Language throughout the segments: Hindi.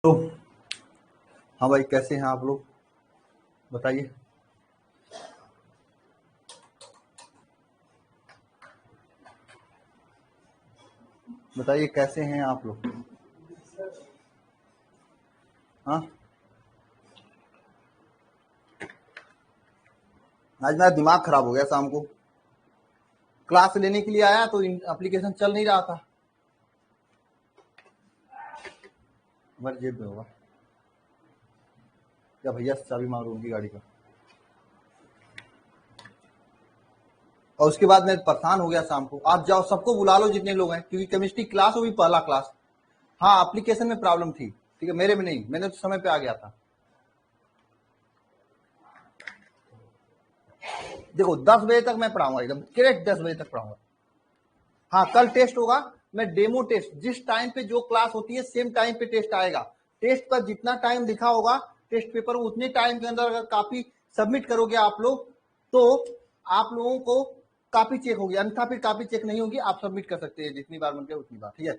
तो हाँ भाई, कैसे हैं आप लोग? बताइए। बताइए कैसे हैं आप लोग? हाँ, आज मेरा दिमाग खराब हो गया। शाम को क्लास लेने के लिए आया तो एप्लीकेशन चल नहीं रहा था। हमारी जेब में होगा क्या भैया? चाबी मांग उनकी गाड़ी का। और उसके बाद मैं परेशान हो गया। शाम को आप जाओ, सबको बुला लो जितने लोग हैं, क्योंकि केमिस्ट्री क्लास हो भी पहला क्लास। हाँ, एप्लीकेशन में प्रॉब्लम थी, ठीक है, मेरे में नहीं, मैंने तो समय पे आ गया था। देखो 10 बजे तक मैं पढ़ाऊंगा, एकदम करेक्ट 10 बजे तक पढ़ाऊंगा। हाँ, कल टेस्ट होगा। मैं डेमो टेस्ट, जिस टाइम पे जो क्लास होती है सेम टाइम पे टेस्ट आएगा। टेस्ट पर जितना टाइम लिखा होगा टेस्ट पेपर में, उतने टाइम के अंदर अगर कॉपी सबमिट करोगे आप लोग, तो आप लोगों को कॉपी चेक होगी, अन्यथा फिर कॉपी चेक नहीं होगी। आप सबमिट कर सकते हैं जितनी बार मन करे उतनी बार, ठीक है।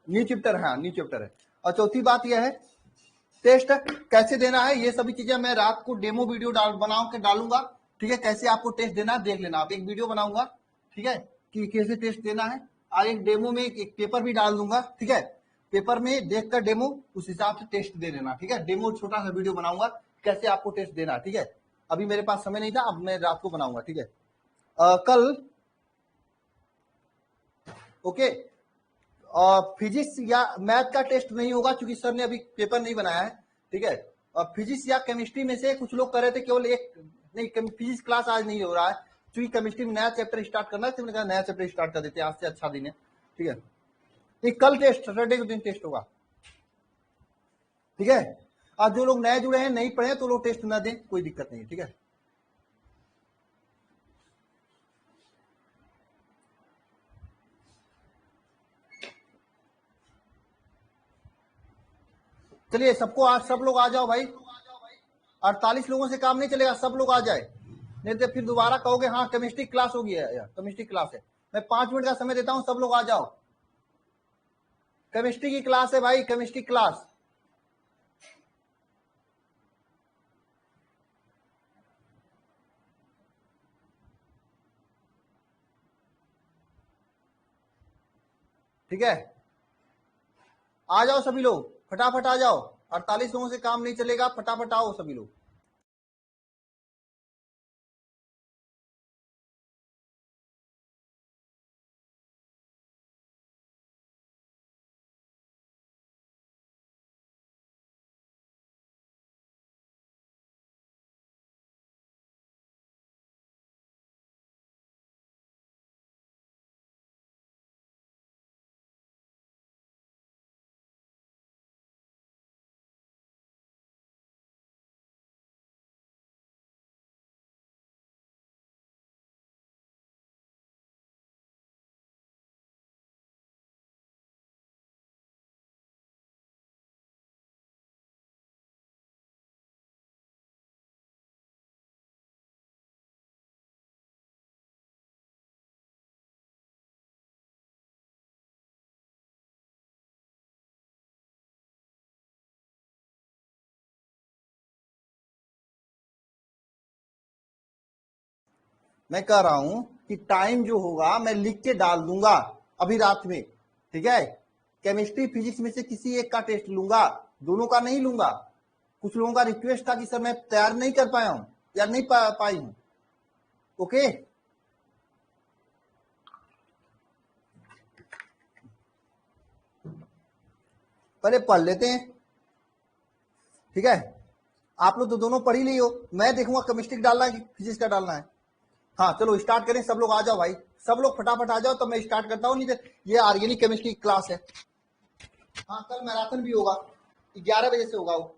न्यू चैप्टर है, हाँ न्यू चैप्टर है। और चौथी बात यह है, टेस्ट कैसे देना है ये सभी चीजें मैं रात को डेमो वीडियो बना के डालूंगा, ठीक है। कैसे आपको टेस्ट देना है देख लेना, आप एक वीडियो बनाऊंगा, ठीक है, कि कैसे टेस्ट देना है। और एक डेमो में एक पेपर भी डाल दूंगा, ठीक है। पेपर में देखकर डेमो उस हिसाब से टेस्ट दे देना, ठीक है। डेमो छोटा सा वीडियो बनाऊंगा कैसे आपको टेस्ट देना है, ठीक है। अभी मेरे पास समय नहीं था, अब मैं रात को बनाऊंगा, ठीक है। कल ओके। फिजिक्स या मैथ का टेस्ट नहीं होगा, क्योंकि सर ने अभी पेपर नहीं बनाया है, ठीक है। और फिजिक्स या केमिस्ट्री में से कुछ लोग कर रहे थे केवल एक, नहीं फिजिक्स क्लास आज नहीं हो रहा है, क्योंकि केमिस्ट्री में नया चैप्टर स्टार्ट करना है, तो मैंने कहा नया चैप्टर स्टार्ट कर देते हैं, आज से अच्छा दिन है, ठीक है। तो कल टेस्ट, सैटरडे के दिन टेस्ट होगा, ठीक है। और जो लोग नए जुड़े हैं नहीं पढ़े तो लोग टेस्ट ना दें, कोई दिक्कत नहीं है, ठीक है। चलिए सबको आज, सब लोग आ जाओ भाई। 48 लोगों से काम नहीं चलेगा, सब लोग आ जाए, नहीं तो फिर दोबारा कहोगे हाँ केमिस्ट्री क्लास हो गया है, केमिस्ट्री क्लास है। मैं 5 मिनट का समय देता हूं, सब लोग आ जाओ। केमिस्ट्री की क्लास है भाई, केमिस्ट्री क्लास। ठीक है, आ जाओ सभी लोग, फटाफट आ जाओ। 48 लोगों से काम नहीं चलेगा, फटाफट आओ सभी लोग। मैं कह रहा हूं कि टाइम जो होगा मैं लिख के डाल दूंगा अभी रात में, ठीक है। केमिस्ट्री फिजिक्स में से किसी एक का टेस्ट लूंगा, दोनों का नहीं लूंगा। कुछ लोगों का रिक्वेस्ट था कि सर मैं तैयार नहीं कर पाया हूं या नहीं पाई हूं, ओके। पहले पढ़ लेते हैं, ठीक है। आप लोग तो दोनों पढ़ ही ली हो, मैं देखूंगा केमिस्ट्री डालना है कि फिजिक्स का डालना है। हाँ चलो स्टार्ट करें, सब लोग आ जाओ भाई, सब लोग फटाफट आ जाओ, तो मैं स्टार्ट करता हूँ। नहीं तो ये ऑर्गेनिक केमिस्ट्री की क्लास है। हाँ कल मैराथन भी होगा, 11 बजे से होगा वो।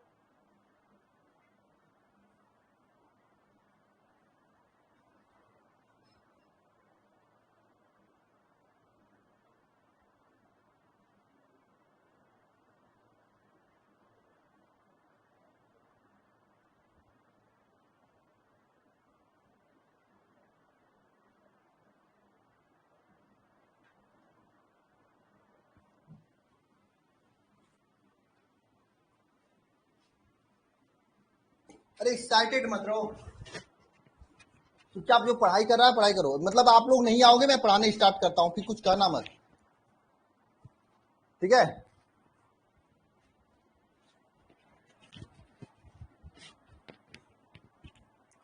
अरे एक्साइटेड मत रहो, चुपचाप जो पढ़ाई कर रहा है पढ़ाई करो। मतलब आप लोग नहीं आओगे, मैं पढ़ाने स्टार्ट करता हूं, फिर कुछ कहना मत, ठीक है।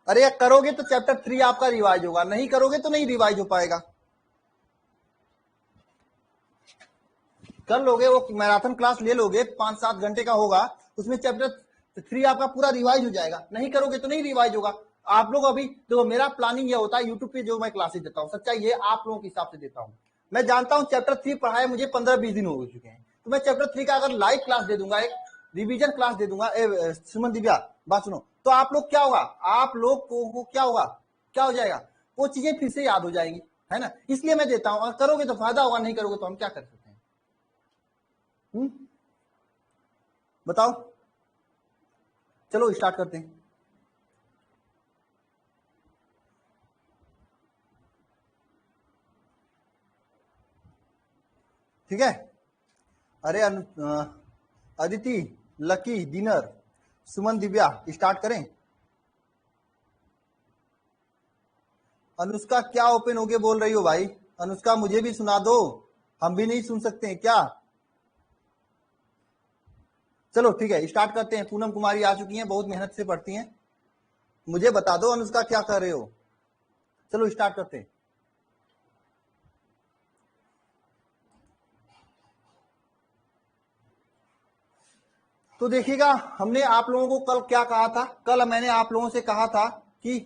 अरे करोगे तो चैप्टर 3 आपका रिवाइज होगा, नहीं करोगे तो नहीं रिवाइज हो पाएगा। कर लोगे, वो मैराथन क्लास ले लोगे, 5-7 घंटे का होगा, उसमें चैप्टर 3 आपका पूरा रिवाइज हो जाएगा। नहीं करोगे तो नहीं रिवाइज होगा। आप लोग अभी तो मेरा प्लानिंग यह होता है, यूट्यूब पे जो मैं क्लासेस देता हूँ, सच्चाई ये आप लोगों के हिसाब से देता हूँ। मैं जानता हूँ चैप्टर 3 पढ़ाए मुझे 15-20 दिन हो चुके हैं, तो मैं चैप्टर 3 का अगर लाइव क्लास दे दूंगा, एक रिवीजन क्लास दे दूंगा, सुमन दिव्या बात सुनो, तो आप लोग क्या होगा, आप लोग को क्या होगा, क्या हो जाएगा, वो चीजें फिर से याद हो जाएंगी, है ना। इसलिए मैं देता हूं, अगर करोगे तो फायदा होगा, नहीं करोगे तो हम क्या कर सकते हैं। बताओ, चलो स्टार्ट करते हैं। ठीक है। अरे अदिति, लकी, डिनर, सुमन, दिव्या, स्टार्ट करें। अनुष्का क्या ओपन होके बोल रही हो भाई? अनुष्का मुझे भी सुना दो, हम भी नहीं सुन सकते हैं क्या? चलो ठीक है, स्टार्ट करते हैं। पूनम कुमारी आ चुकी हैं, बहुत मेहनत से पढ़ती हैं। मुझे बता दो अनुष्का क्या कर रहे हो। चलो स्टार्ट करते हैं। तो देखिएगा, हमने आप लोगों को कल क्या कहा था, कल मैंने आप लोगों से कहा था कि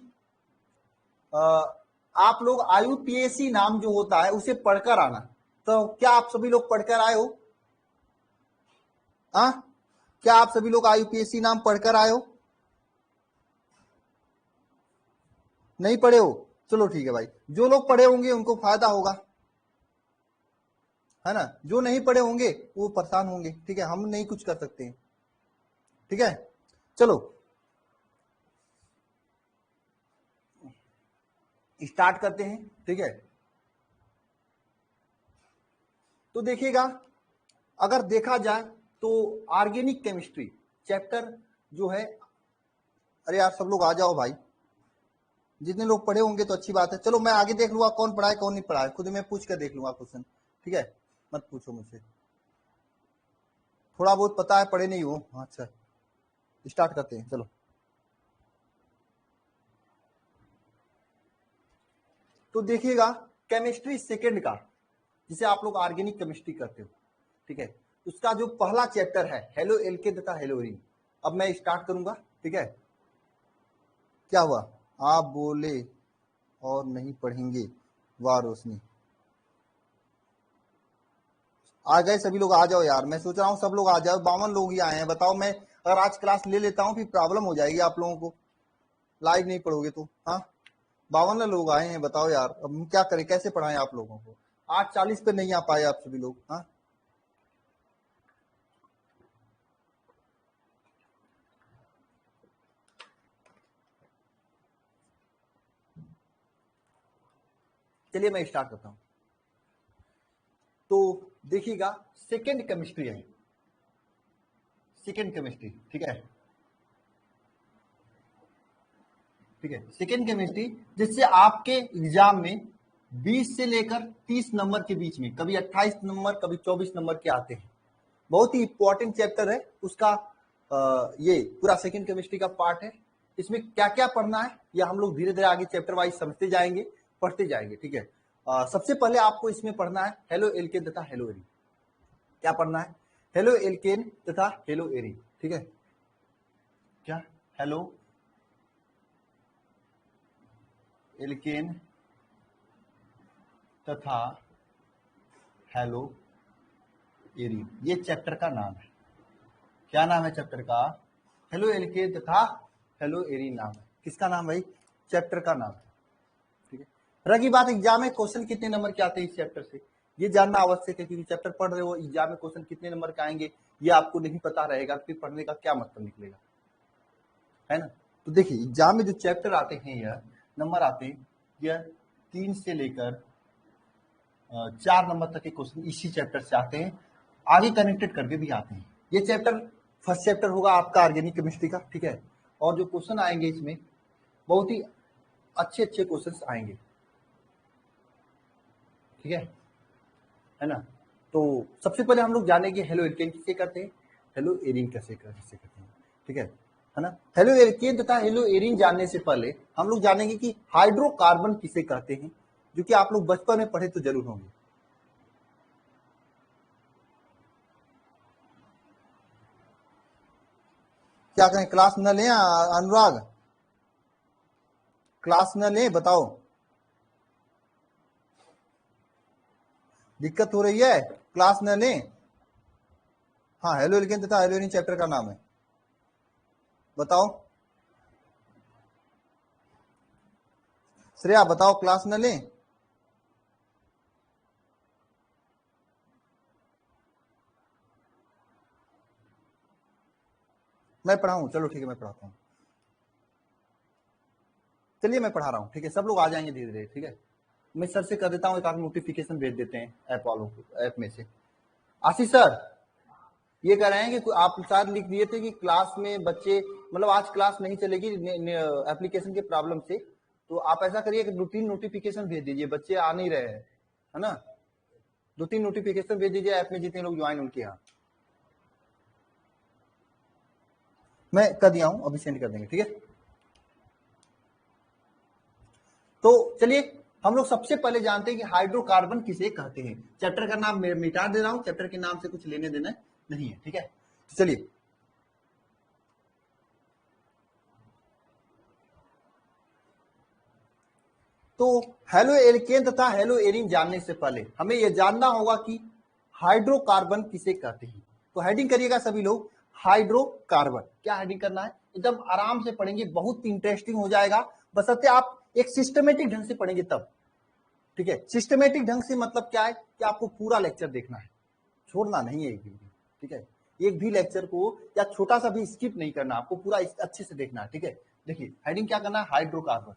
आप लोग IUPAC नाम जो होता है उसे पढ़कर आना। तो क्या आप सभी लोग पढ़कर आए हो? क्या आप सभी लोग IUPAC नाम पढ़कर आए हो? नहीं पढ़े हो? चलो ठीक है भाई, जो लोग पढ़े होंगे उनको फायदा होगा, है ना। जो नहीं पढ़े होंगे वो परेशान होंगे, ठीक है, हम नहीं कुछ कर सकते हैं, ठीक है। चलो स्टार्ट करते हैं, ठीक है। तो देखिएगा, अगर देखा जाए तो ऑर्गेनिक केमिस्ट्री चैप्टर जो है, अरे यार सब लोग आ जाओ भाई, जितने लोग पढ़े होंगे तो अच्छी बात है। चलो मैं आगे देख लूंगा कौन पढ़ा है कौन नहीं पढ़ा है, खुद मैं पूछ कर देख लूंगा क्वेश्चन, ठीक है। मत पूछो मुझसे, थोड़ा बहुत पता है, पढ़े नहीं हो। अच्छा स्टार्ट करते हैं, चलो। तो देखिएगा, केमिस्ट्री सेकेंड का, जिसे आप लोग ऑर्गेनिक केमिस्ट्री करते हो, ठीक है, उसका जो पहला चैप्टर है हेलो एल्केन तथा हेलोरीन। अब मैं स्टार्ट करूंगा, ठीक है। क्या हुआ, आप बोले और नहीं पढ़ेंगे, वाह रोशनी। आ गए सभी लोग, आ जाओ यार, मैं सोच रहा हूँ सब लोग आ जाओ, 52 लोग ही आए हैं। बताओ, मैं अगर आज क्लास ले लेता हूँ फिर प्रॉब्लम हो जाएगी आप लोगों को, लाइव नहीं पढ़ोगे तो। हाँ 52 लोग आए हैं, बताओ यार अब हम क्या करें, कैसे पढ़ाएं आप लोगों को। 8:40 पे नहीं आ पाए आप सभी लोग। हाँ चलिए मैं स्टार्ट करता हूं। तो देखिएगा, सेकेंड केमिस्ट्री है, सेकेंड केमिस्ट्री, ठीक है, ठीक है। सेकेंड केमिस्ट्री जिससे आपके एग्जाम में 20 से लेकर 30 नंबर के बीच में, कभी 28 नंबर कभी 24 नंबर के आते हैं। बहुत ही इंपॉर्टेंट चैप्टर है उसका, ये पूरा सेकेंड केमिस्ट्री का पार्ट है। इसमें क्या क्या पढ़ना है या हम लोग धीरे धीरे आगे चैप्टर वाइज समझते जाएंगे, पढ़ते जाएंगे, ठीक है। सबसे पहले आपको इसमें पढ़ना है हेलो एल्केन तथा हेलो एरीन। क्या पढ़ना है? हेलो एल्केन तथा हेलो एरीन, ठीक है। क्या? हेलो एल्केन तथा हेलो एरीन, ये चैप्टर का नाम है। क्या नाम है चैप्टर का? हेलो एल्केन तथा हेलो एरीन नाम है। किसका नाम भाई? चैप्टर का नाम है, ठीक है। रही बात एग्जाम में क्वेश्चन कितने नंबर के आते हैं इस चैप्टर से, ये जानना आवश्यक है, क्योंकि चैप्टर पढ़ रहे हो, एग्जाम में क्वेश्चन कितने नंबर के आएंगे ये आपको नहीं पता रहेगा, फिर पढ़ने का क्या मतलब निकलेगा, है ना। तो देखिए, एग्जाम में जो चैप्टर आते हैं यह नंबर आते हैं, यह 3 से लेकर 4 नंबर तक के क्वेश्चन इसी चैप्टर से आते हैं, आगे कनेक्टेड करके भी आते हैं। ये चैप्टर फर्स्ट चैप्टर होगा आपका ऑर्गेनिक केमिस्ट्री का, ठीक है। और जो क्वेश्चन आएंगे इसमें बहुत ही अच्छे अच्छे क्वेश्चंस आएंगे, ठीक है ना। तो सबसे पहले हम लोग जानेंगे हेलो एल्केन किसे कहते हैं, हेलो एरीन किसे कहते हैं, ठीक है ना। हेलो एल्केन तथा हेलो एरीन जानने से पहले हम लोग जानेंगे कि हाइड्रोकार्बन किसे कहते हैं, जो कि आप लोग बचपन में पढ़े तो जरूर होंगे। क्या कहें, क्लास न लें अनुराग, क्लास न लें, बताओ दिक्कत हो रही है, क्लास न लें। हाँ, हेलो एल्केन तथा हेलो एरीन चैप्टर का नाम है, बताओ श्रेया, बताओ क्लास न लें। मैं पढ़ाऊं, चलो ठीक है मैं पढ़ाता हूँ, चलिए मैं पढ़ा रहा हूँ, ठीक है, सब लोग आ जाएंगे धीरे धीरे, ठीक है। मैं सर से कर देता हूँ, एक आध नोटिफिकेशन भेज देते हैं ऐप वालों को, ऐप में से। आशीष सर ये कह रहे हैं कि आप शायद लिख दिए थे कि क्लास में बच्चे, मतलब आज क्लास नहीं चलेगी एप्लीकेशन के प्रॉब्लम से, तो आप ऐसा करिए कि 2-3 नोटिफिकेशन भेज दीजिए, बच्चे आ नहीं रहे हैं, है ना। 2-3 नोटिफिकेशन भेज दीजिए ऐप में जितने लोग ज्वाइन उनके यहाँ, मैं कर दिया हूं, अभी सेंड कर देंगे, ठीक है। तो चलिए हम लोग सबसे पहले जानते हैं कि हाइड्रोकार्बन किसे कहते हैं। चैप्टर का नाम मिटा दे रहा हूं, चैप्टर के नाम से कुछ लेने देना नहीं है, ठीक है। चलिए तो हेलो एल्केन तथा हेलो एरीन जानने से पहले हमें यह जानना होगा कि हाइड्रोकार्बन किसे कहते हैं। तो हेडिंग करिएगा सभी लोग, हाइड्रोकार्बन। क्या हेडिंग करना है, एकदम आराम से पढ़ेंगे, बहुत इंटरेस्टिंग हो जाएगा, बशर्ते आप एक सिस्टमेटिक ढंग से पढ़ेंगे तब, ठीक है। सिस्टमेटिक ढंग से मतलब क्या है कि आपको पूरा लेक्चर देखना है, छोड़ना नहीं है एक भी, ठीक है। एक भी लेक्चर को या छोटा सा भी स्किप नहीं करना, आपको पूरा अच्छे से देखना है, ठीक है। देखिए हेडिंग क्या करना है, हाइड्रोकार्बन,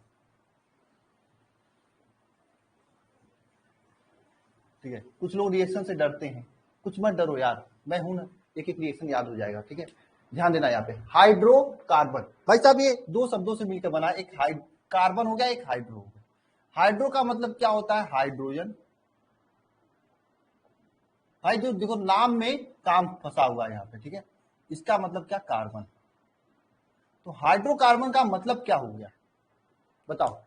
ठीक है। कुछ लोग रिएक्शन से डरते हैं, कुछ मत डरो यार, मैं हूं ना, एक एक रिएक्शन याद हो जाएगा, ठीक है। ध्यान देना यहाँ पे, हाइड्रोकार्बन भाई साहब ये दो शब्दों से मिलकर बना, एक कार्बन हो गया, एक हाइड्रो हो गया। हाइड्रो का मतलब क्या होता है, हाइड्रोजन, भाई जो देखो नाम में काम फंसा हुआ है यहाँ पे, ठीक है। इसका मतलब क्या, कार्बन। तो हाइड्रोकार्बन का मतलब क्या हो गया, बताओ,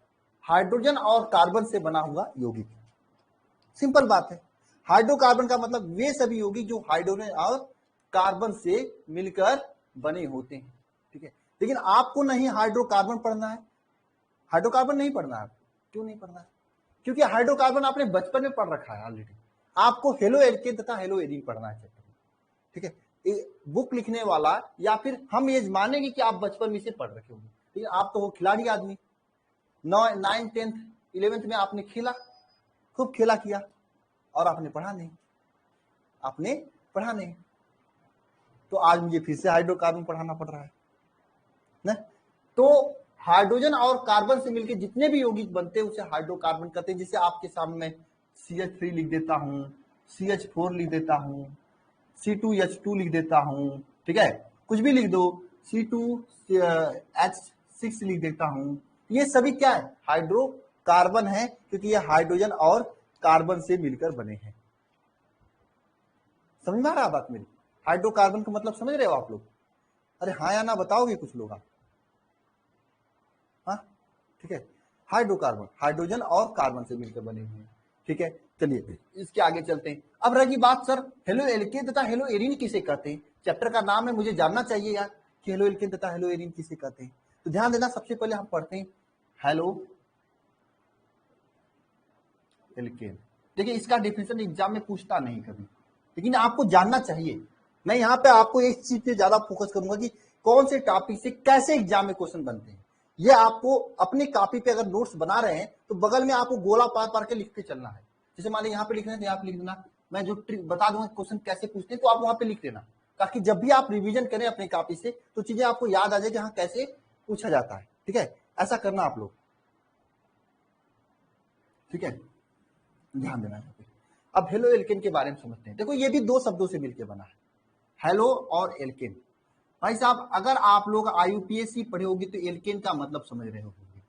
हाइड्रोजन और कार्बन से बना हुआ यौगिक, सिंपल बात है। हाइड्रोकार्बन का मतलब वे सभी यौगिक जो हाइड्रोजन और कार्बन से मिलकर बने होते हैं, ठीक है। लेकिन आपको नहीं हाइड्रोकार्बन पढ़ना है, हाइड्रोकार्बन नहीं पढ़ना है, क्यों नहीं पढ़ना है, क्योंकि हाइड्रोकार्बन आपने बचपन में पढ़ रखा है ऑलरेडी। आपको हेलो एल्केन तथा हेलो एरीन पढ़ना है चैप्टर में, ठीक है। बुक लिखने वाला या फिर हम ये मानेंगे कि आप बचपन में से पढ़ रखे होंगे, लेकिन आप तो वो खिलाड़ी आदमी, 9th 10th 11th में आपने खेला, खूब खेला किया और आपने पढ़ा नहीं, आपने पढ़ा नहीं, तो आज मुझे फिर से हाइड्रोकार्बन पढ़ाना पड़ रहा है ना। तो हाइड्रोजन और कार्बन से मिलकर जितने भी यौगिक बनते हैं उसे हाइड्रोकार्बन कहते हैं। जैसे आपके सामने CH3 लिख देता हूं, CH4 लिख देता हूं, C2H2 लिख देता हूं, ठीक है, कुछ भी लिख दो, C2H6 लिख देता हूं, ये सभी क्या है, हाइड्रोकार्बन है, क्योंकि ये हाइड्रोजन और कार्बन से मिलकर बने हैं। समझ में आ रहा है बात मेरी, हाइड्रोकार्बन का मतलब समझ रहे हो आप लोग, अरे हाँ या ना बताओगे कुछ लोग आप, हाँ ठीक है। हाइड्रोकार्बन हाइड्रोजन और कार्बन से मिलकर बने हुए हैं, ठीक है। चलिए इसके आगे चलते हैं। अब रही बात सर हेलो एल्केन तथा हेलो एरीन किसे कहते हैं, चैप्टर का नाम है, मुझे जानना चाहिए यार कि हेलो एल्केन तथा हेलो एरीन किसे कहते हैं। तो ध्यान देना, सबसे पहले हम पढ़ते हैं हेलो एल्केन। देखिए इसका डेफिनेशन एग्जाम में पूछता नहीं कभी, लेकिन आपको जानना चाहिए। मैं यहाँ पे आपको एक चीज पे ज्यादा फोकस करूंगा कि कौन से टॉपिक से कैसे एग्जाम में क्वेश्चन बनते हैं। ये आपको अपनी कॉपी पे अगर नोट्स बना रहे हैं तो बगल में आपको गोला पार पार के लिख के चलना है। जैसे मान लीजिए यहाँ पे लिख रहे हैं तो यहाँ पे लिख देना, मैं जो बता दूंगा क्वेश्चन कैसे पूछते हैं तो आप वहां पे लिख देना, ताकि जब भी आप रिवीजन करें अपनी कॉपी से तो चीजें आपको याद आ जाए कि हाँ कैसे पूछा जाता है, ठीक है। ऐसा करना आप लोग, ठीक है, ध्यान देना है। अब हेलो एल्केन के बारे में समझते हैं। देखो ये भी दो शब्दों से मिलकर बना है, हेलो और एल्केन। भाई साहब अगर आप लोग आईयूपीएसी पढ़े होंगे तो एल्केन का मतलब समझ रहे होंगे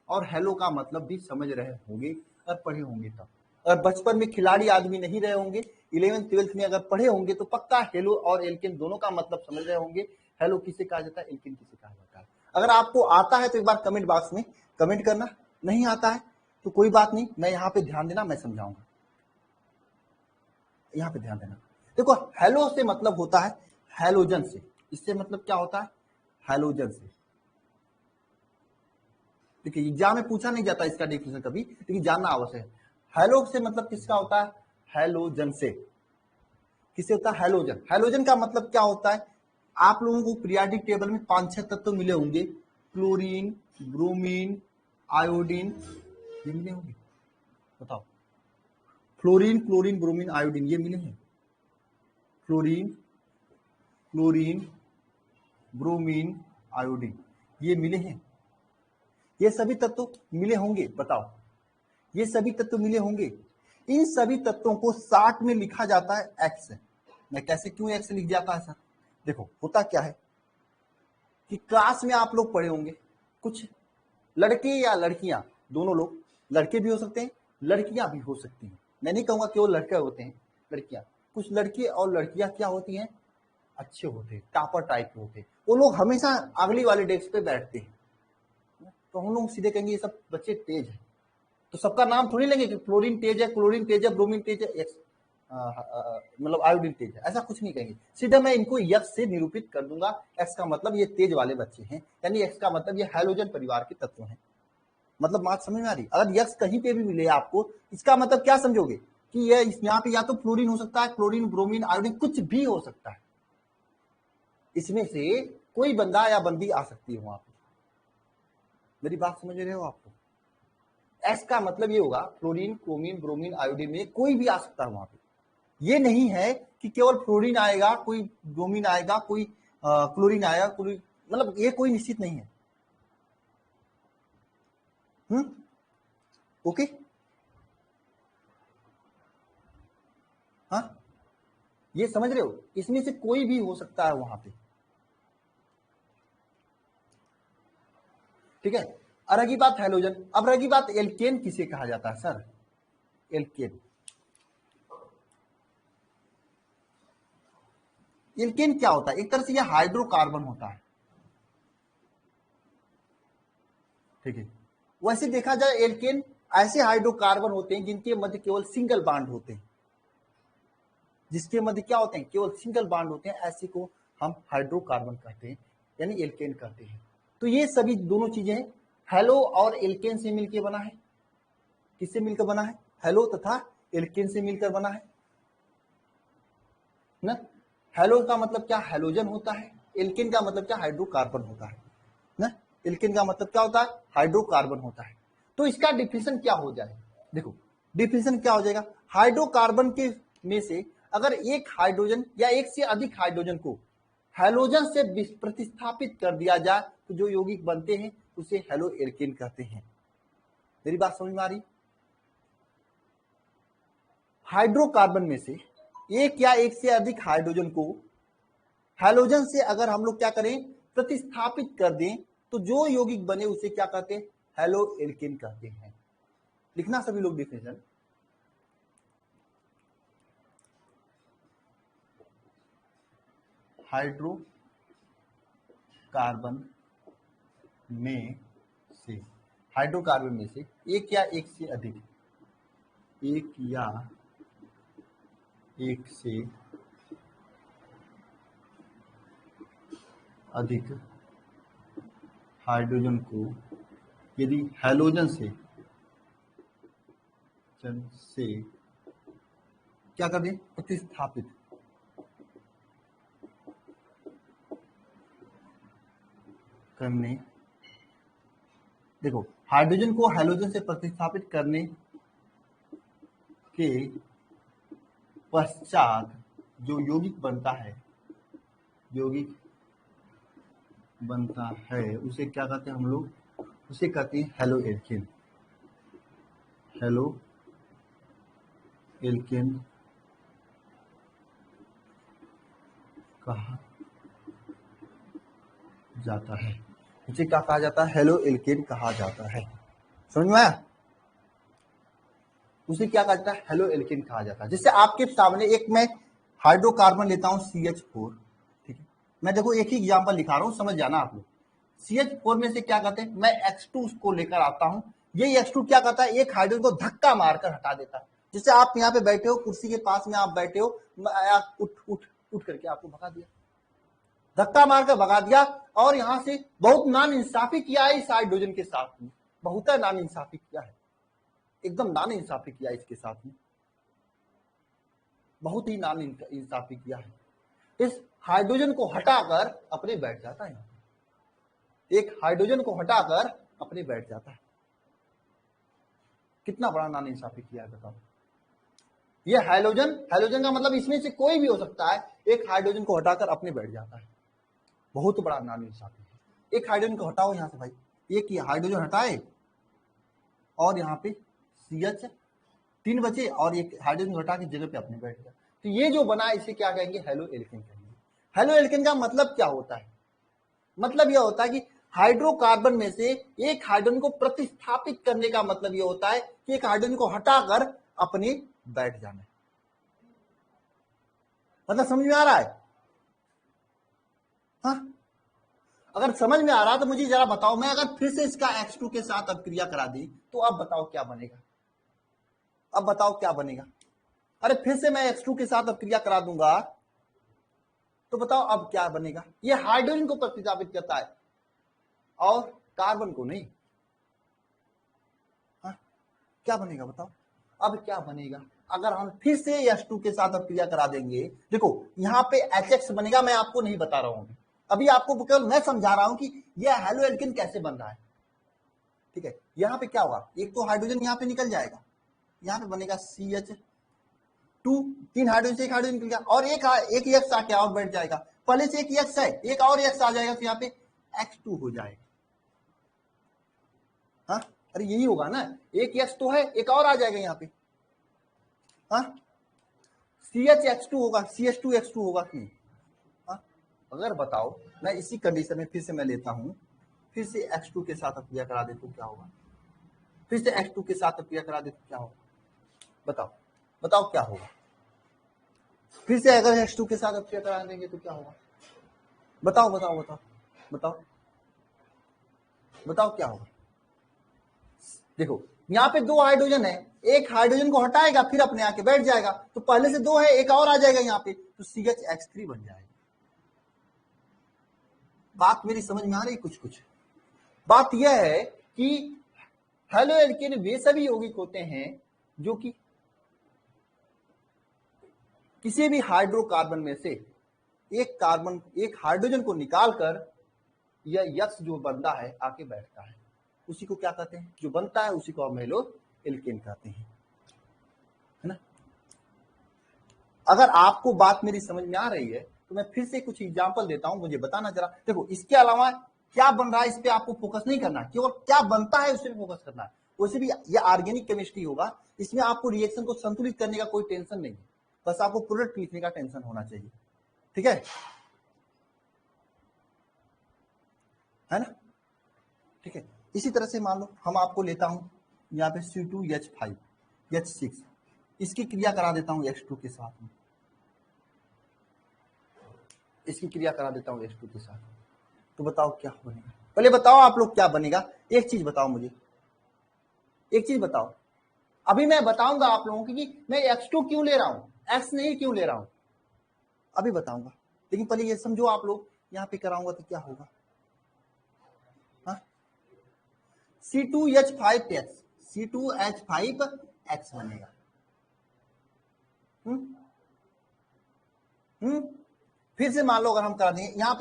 और हेलो का मतलब भी समझ रहे होंगे और पढ़े होंगे तब। अगर बचपन में खिलाड़ी आदमी नहीं रहे होंगे, 11th-12th में अगर पढ़े होंगे तो पक्का हेलो और एल्केन दोनों का मतलब समझ रहे होंगे। हेलो किसे कहा जाता है, एल्केन किसे कहा जाता है। अगर आपको आता है तो एक बार कमेंट बॉक्स में कमेंट करना, नहीं आता है तो कोई बात नहीं, मैं यहाँ पे ध्यान देना, मैं समझाऊंगा। यहाँ पे ध्यान देना। देखो हेलो से मतलब होता है हैलोजन से, इससे मतलब क्या होता है, हैलोजन से। देखिए एग्जाम में पूछा नहीं जाता इसका डेफिनेशन कभी, लेकिन जानना आवश्यक है। हेलो से मतलब किसका होता है, हैलोजन से। किससे होता है, हैलोजन। हैलोजन का मतलब क्या होता है, आप लोगों को पीरियोडिक टेबल में 5-6 तत्व मिले होंगे, क्लोरीन, ब्रोमीन, आयोडीन, ये मिले होंगे, बताओ। फ्लोरीन, क्लोरीन, ब्रोमीन, आयोडीन ये मिले हैं। फ्लोरीन, क्लोरीन, ब्रोमीन, आयोडीन ये मिले हैं। ये सभी तत्व मिले होंगे, बताओ। ये सभी तत्व मिले होंगे। इन सभी तत्वों को 60 में लिखा जाता है एक्स। मैं कैसे क्यों एक्स लिख जाता है सर, देखो होता क्या है कि क्लास में आप लोग पढ़े होंगे, कुछ लड़के या लड़कियां, दोनों लोग, लड़के भी हो सकते हैं लड़कियां भी हो सकती हैं, मैं नहीं कहूंगा कि वो लड़के होते हैं, लड़कियां। कुछ लड़के और लड़कियां क्या होती हैं, अच्छे होते हैं, टॉपर टाइप के होते हैं। वो लोग हमेशा अगली वाले डेस्क पे बैठते हैं, तो हम लोग सीधे कहेंगे ये सब बच्चे तेज है। तो सबका नाम थोड़ी लेंगे कि फ्लोरीन तेज है, क्लोरीन तेज है, ब्रोमीन तेज है, एक्स मतलब आयोडीन तेज है, ऐसा कुछ नहीं कहेंगे। सीधा मैं इनको यक्स से निरूपित कर दूंगा। एक्स का मतलब ये तेज वाले बच्चे हैं, यानी एक्स का मतलब ये हैलोजन परिवार के तत्व हैं। मतलब बात समझ में आ रही। अगर यक्स कहीं पे भी मिले आपको, इसका मतलब क्या समझोगे कि ये यहाँ पे या तो फ्लोरीन हो सकता है, क्लोरीन, ब्रोमीन, आयोडीन कुछ भी हो सकता है। इसमें से कोई बंदा या बंदी आ सकती है वहां पे। मेरी बात समझ रहे हो आपको। एक्स का मतलब ये होगा फ्लोरीन, क्रोमीन, ब्रोमीन, आयोडीन में कोई भी आ सकता है वहां पे। ये नहीं है कि केवल फ्लोरीन आएगा, कोई ब्रोमीन आएगा, कोई क्लोरीन आएगा, कोई, मतलब ये कोई निश्चित नहीं है। ओके, हाँ ये समझ रहे हो, इसमें से कोई भी हो सकता है वहां पे, ठीक है। और रही बात हैलोजन, अब रही बात एल्केन किसे कहा जाता है सर, एल्केन। एल्केन क्या होता है, एक तरह से यह हाइड्रोकार्बन होता है, ठीक है। वैसे देखा जाए एल्केन ऐसे हाइड्रोकार्बन होते हैं जिनके मध्य केवल सिंगल बॉन्ड होते हैं, जिसके मध्य क्या होते हैं, केवल सिंगल बॉन्ड होते हैं, ऐसे को हम हाइड्रोकार्बन कहते हैं, यानी एल्केन कहते हैं। तो ये सभी दोनों चीजें हेलो और एल्केन से मिलकर बना है। किससे मिलकर बना है, हेलो तथा एल्केन से मिलकर बना है ना। हेलो का मतलब क्या, हेलोजन होता है। एल्केन का मतलब क्या, हाइड्रोकार्बन होता है ना। एल्केन का मतलब क्या होता है, हाइड्रोकार्बन होता है। तो इसका डिफिनेशन क्या हो जाए, देखो डिफिनेशन क्या हो जाएगा, हाइड्रोकार्बन के में से अगर एक हाइड्रोजन या एक से अधिक हाइड्रोजन को हैलोजन से प्रतिस्थापित कर दिया जाए तो जो यौगिक बनते हैं उसे हेलो एल्केन कहते हैं। मेरी बात समझ में आ रही। हाइड्रोकार्बन में से एक या एक से अधिक हाइड्रोजन को हैलोजन से अगर हम लोग क्या करें, प्रतिस्थापित कर दें, तो जो यौगिक बने उसे क्या कहते हैं, हेलो एल्केन कहते हैं। लिखना सभी लोग डिफिनेशन, हाइड्रोकार्बन में से, हाइड्रोकार्बन में से एक या एक से अधिक, एक या एक से अधिक हाइड्रोजन को यदि हैलोजन से क्या कर दें, प्रतिस्थापित करने, देखो हाइड्रोजन को हैलोजन से प्रतिस्थापित करने के पश्चात जो यौगिक बनता है, यौगिक बनता है उसे क्या कहते हैं हम लोग, उसे कहते हैं हेलो एल्केन। हेलो एल्केन कहा जाता है। इसे क्या कहा जाता है? हेलो एल्केन कहा जाता है। समझ में आया? उसे क्या कहा जाता है? हेलो एल्केन कहा जाता है। जैसे आपके सामने एक मैं हाइड्रोकार्बन लेता हूं CH4, ठीक है, मैं देखो एक ही एग्जांपल लिखा रहा हूं, समझ जाना आप लोग। CH4 में से क्या कहते हैं, मैं X2 को लेकर आता हूं, ये X2 क्या करता है, एक हाइड्रोजन को धक्का मारकर हटा देता है। जैसे आप यहाँ पे बैठे हो, कुर्सी के पास में आप बैठे हो, उठ उठ उठ करके आपको भगा दिया, धक्का मारकर भगा दिया, और यहां से बहुत नाम इंसाफी किया है इस हाइड्रोजन के साथ में, बहुत नाम इंसाफी किया है, एकदम नाम इंसाफी किया इसके साथ में, बहुत ही नाम इंसाफी किया है। इस हाइड्रोजन को हटाकर अपने बैठ जाता है, एक हाइड्रोजन को हटाकर अपने बैठ जाता है। कितना बड़ा नाम इंसाफी किया है बताओ। ये हाइड्रोजन, हाइड्रोजन का मतलब इसमें से कोई भी हो सकता है, एक हाइड्रोजन को हटाकर अपने बैठ जाता है, बहुत बड़ा नाम इंसाफी है। एक हाइड्रोजन को हटाओ यहां से भाई, एक ही हाइड्रोजन हटाए और यहाँ पे CH 3 बचे, और एक हाइड्रोजन हटा के जगह पे अपने बैठ गया, तो ये जो बना इसे क्या कहेंगे? हेलो एल्केन कहेंगे। हेलो एल्केन का मतलब क्या होता है? मतलब यह होता है कि हाइड्रोकार्बन में से एक हाइड्रोजन को प्रतिस्थापित करने का मतलब यह होता है कि एक हाइड्रोजन को हटाकर अपने बैठ जाना। मतलब समझ में आ रहा है? हाँ, अगर समझ में आ रहा तो मुझे जरा बताओ, मैं अगर फिर से इसका X2 के साथ अब क्रिया करा दी तो अब बताओ क्या बनेगा? अब बताओ क्या बनेगा? अरे फिर से मैं X2 के साथ अब क्रिया करा दूंगा तो बताओ अब क्या बनेगा? ये हाइड्रोजन को प्रतिस्थापित करता है और कार्बन को नहीं। हाँ, क्या बनेगा बताओ? अब क्या बनेगा अगर हम फिर से H2 के साथ अब क्रिया करा देंगे? देखो यहाँ पे HX बनेगा, मैं आपको नहीं बता रहा हूं, अभी आपको केवल मैं समझा रहा हूं कि यह हेलो एल्केन कैसे बन रहा है, ठीक है। यहाँ पे क्या होगा, एक तो हाइड्रोजन यहाँ पे निकल जाएगा, यहाँ पे बनेगा CH2, 3 हाइड्रोजन से एक हाइड्रोजन निकल गया, और एक X आके और बैठ जाएगा, पहले से एक X है, एक और X आ जाएगा, तो यहाँ पे X2 हो जाएगा। हाँ, अरे यही होगा ना, एक X तो है, एक और आ जाएगा यहाँ पे, हाँ, CHX2 होगा, CH2X2 होगा कि नहीं? हाँ, अगर बताओ मैं इसी कंडीशन में फिर से मैं लेता हूं, फिर से X2 के साथ क्रिया करा दे तो क्या होगा? फिर से X2 के साथ क्रिया करा दे तो क्या होगा? बताओ बताओ क्या होगा? फिर से अगर X2 के साथ क्रिया करा देंगे तो क्या होगा? बताओ बताओ बताओ बताओ बताओ क्या होगा? देखो यहाँ पे 2 हाइड्रोजन है, एक हाइड्रोजन को हटाएगा फिर अपने आके बैठ जाएगा, तो पहले से 2 है, एक और आ जाएगा यहाँ पे, तो CHX3 बन जाएगा। बात मेरी समझ में आ रही? कुछ कुछ बात यह है कि हेलो एल्केन वे सभी यौगिक होते हैं जो कि किसी भी हाइड्रोकार्बन में से एक कार्बन, एक हाइड्रोजन को निकालकर यह यक्स जो बनता है आके बैठता है, उसी को क्या कहते हैं? जो बनता है उसी को हम हेलो एल्केन कहते हैं, है ना। अगर आपको बात मेरी समझ में आ रही है तो मैं फिर से कुछ एग्जांपल देता हूं, मुझे बताना जरा। देखो इसके अलावा क्या बन रहा है इस पे आपको फोकस नहीं करना, केवल क्या बनता है उस पर फोकस करना है। वैसे भी ये ऑर्गेनिक केमिस्ट्री होगा, इसमें आपको रिएक्शन को संतुलित करने का कोई टेंशन नहीं है, बस आपको प्रोडक्ट लिखने का टेंशन होना चाहिए, ठीक है ना, ठीक है। इसी तरह से मान लो हम आपको लेता हूं यहाँ पे C2H5H6, इसकी क्रिया करा देता हूं X2 के साथ में, इसकी क्रिया करा देता हूं X2 के साथ, तो बताओ क्या बनेगा? पहले बताओ आप लोग क्या बनेगा, एक चीज बताओ मुझे, एक चीज बताओ। अभी मैं बताऊंगा आप लोगों की कि मैं X2 क्यों ले रहा हूं, X नहीं क्यों ले रहा हूं, अभी बताऊंगा, लेकिन पहले ये समझो आप लोग, यहां पे कराऊंगा तो क्या होगा? C2H5X, C2H5X बनेगा। फिर से मान लो अगर हम करा देंगे, यहाँ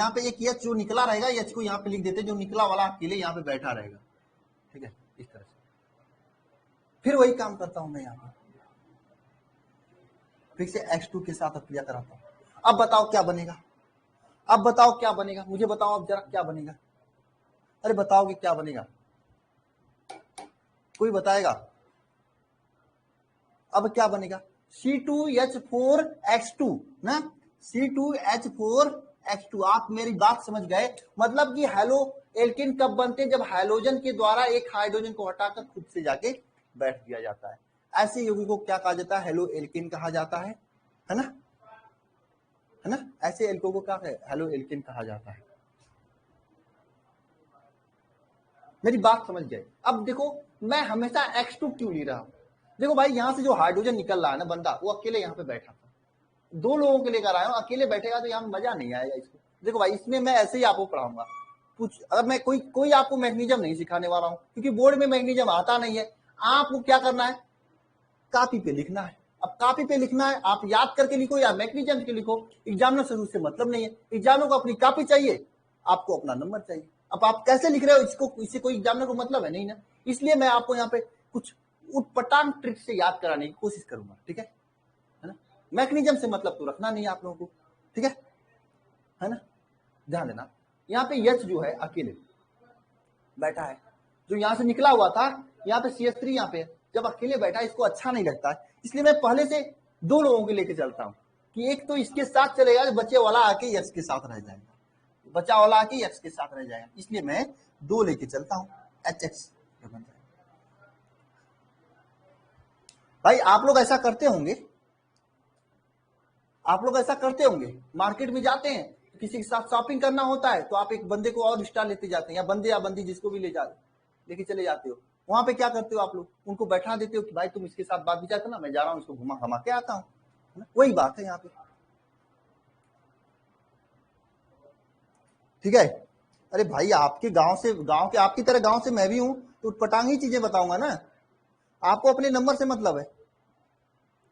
पे एक H जो निकला रहेगा, H को यहाँ पे लिख देते, जो निकला वाला अकेले यहाँ पे बैठा रहेगा, ठीक है, इस तरह से। फिर वही काम करता हूं मैं यहाँ पे, फिर से X2 के साथ क्रिया कराता हूं। अब बताओ क्या बनेगा? अब बताओ क्या बनेगा? मुझे बताओ अब जरा क्या बनेगा? अरे बताओ कि क्या बनेगा? कोई बताएगा? अब क्या बनेगा? C2H4X2 ना, C2H4 H2। आप मेरी बात समझ गए? मतलब कि हेलो एल्किन कब बनते हैं? जब हाइड्रोजन के द्वारा एक हाइड्रोजन को हटाकर खुद से जाके बैठ दिया जाता है। ऐसे यौगिक को क्या कहा जाता है? हेलो एल्किन कहा जाता है ना, है ना? ऐसे एल्को को क्या हेलो एल्किन कहा जाता है। मेरी बात समझ गए? अब देखो मैं हमेशा X2 क्यों ले रहा हूं? देखो भाई यहां से जो हाइड्रोजन निकल रहा है ना बंदा, वो अकेले यहाँ पे बैठा था, दो लोगों के लेकर आया हूं, अकेले बैठेगा तो यहाँ मजा नहीं आएगा इसको। देखो भाई इसमें मैं ऐसे ही आपको पढ़ाऊंगा कुछ, अगर मैं कोई आपको मैग्नीशियम नहीं सिखाने वाला हूँ, क्योंकि बोर्ड में मैग्नीशियम आता नहीं है। आपको क्या करना है? कॉपी पे लिखना है। अब कॉपी पे लिखना है, आप याद करके लिखो या मैग्नीशियम के लिखो, एग्जामिनर से उससे मतलब नहीं है। एग्जामिनर को अपनी कॉपी चाहिए, आपको अपना नंबर चाहिए। अब आप कैसे लिख रहे हो इसको, इससे कोई एग्जामिनर को मतलब है नहीं ना। इसलिए मैं आपको यहाँ पे कुछ उटपटांग ट्रिक से याद कराने की कोशिश करूंगा, ठीक है ना? मैग्नीशियम से मतलब तो रखना नहीं आप लोगों को, ठीक है ना? ध्यान देना, यहाँ पे H जो है अकेले बैठा है, जो यहाँ से निकला हुआ था यहाँ पे CH3 यहाँ पे जब अकेले बैठा है, इसको अच्छा नहीं लगता है। इसलिए मैं पहले से दो लोगों के लेके चलता हूँ कि एक तो इसके साथ चलेगा, बच्चे वाला आके H के साथ रह जाएगा, बचा वाला आके H के साथ रह जाएगा। इसलिए मैं दो लेके चलता हूँ, HX बन जाएगा। भाई आप लोग ऐसा करते होंगे, आप लोग ऐसा करते होंगे, मार्केट में जाते हैं किसी के साथ शॉपिंग करना होता है तो आप एक बंदे को और एक्स्ट्रा लेते जाते हैं, या बंदे या बंदी जिसको भी लेके चले जाते हो। वहां पे क्या करते हो आप लोग? उनको बैठा देते हो कि भाई तुम इसके साथ बात विचार करना, मैं जा रहा हूँ इसको घुमा घमा के आता हूँ। वही बात है यहाँ पे, ठीक है? अरे भाई आपके गांव से, गांव के आपकी तरह गांव से मैं भी हूं, तो उटपटांग ही चीजें बताऊंगा ना। आपको अपने नंबर से मतलब है,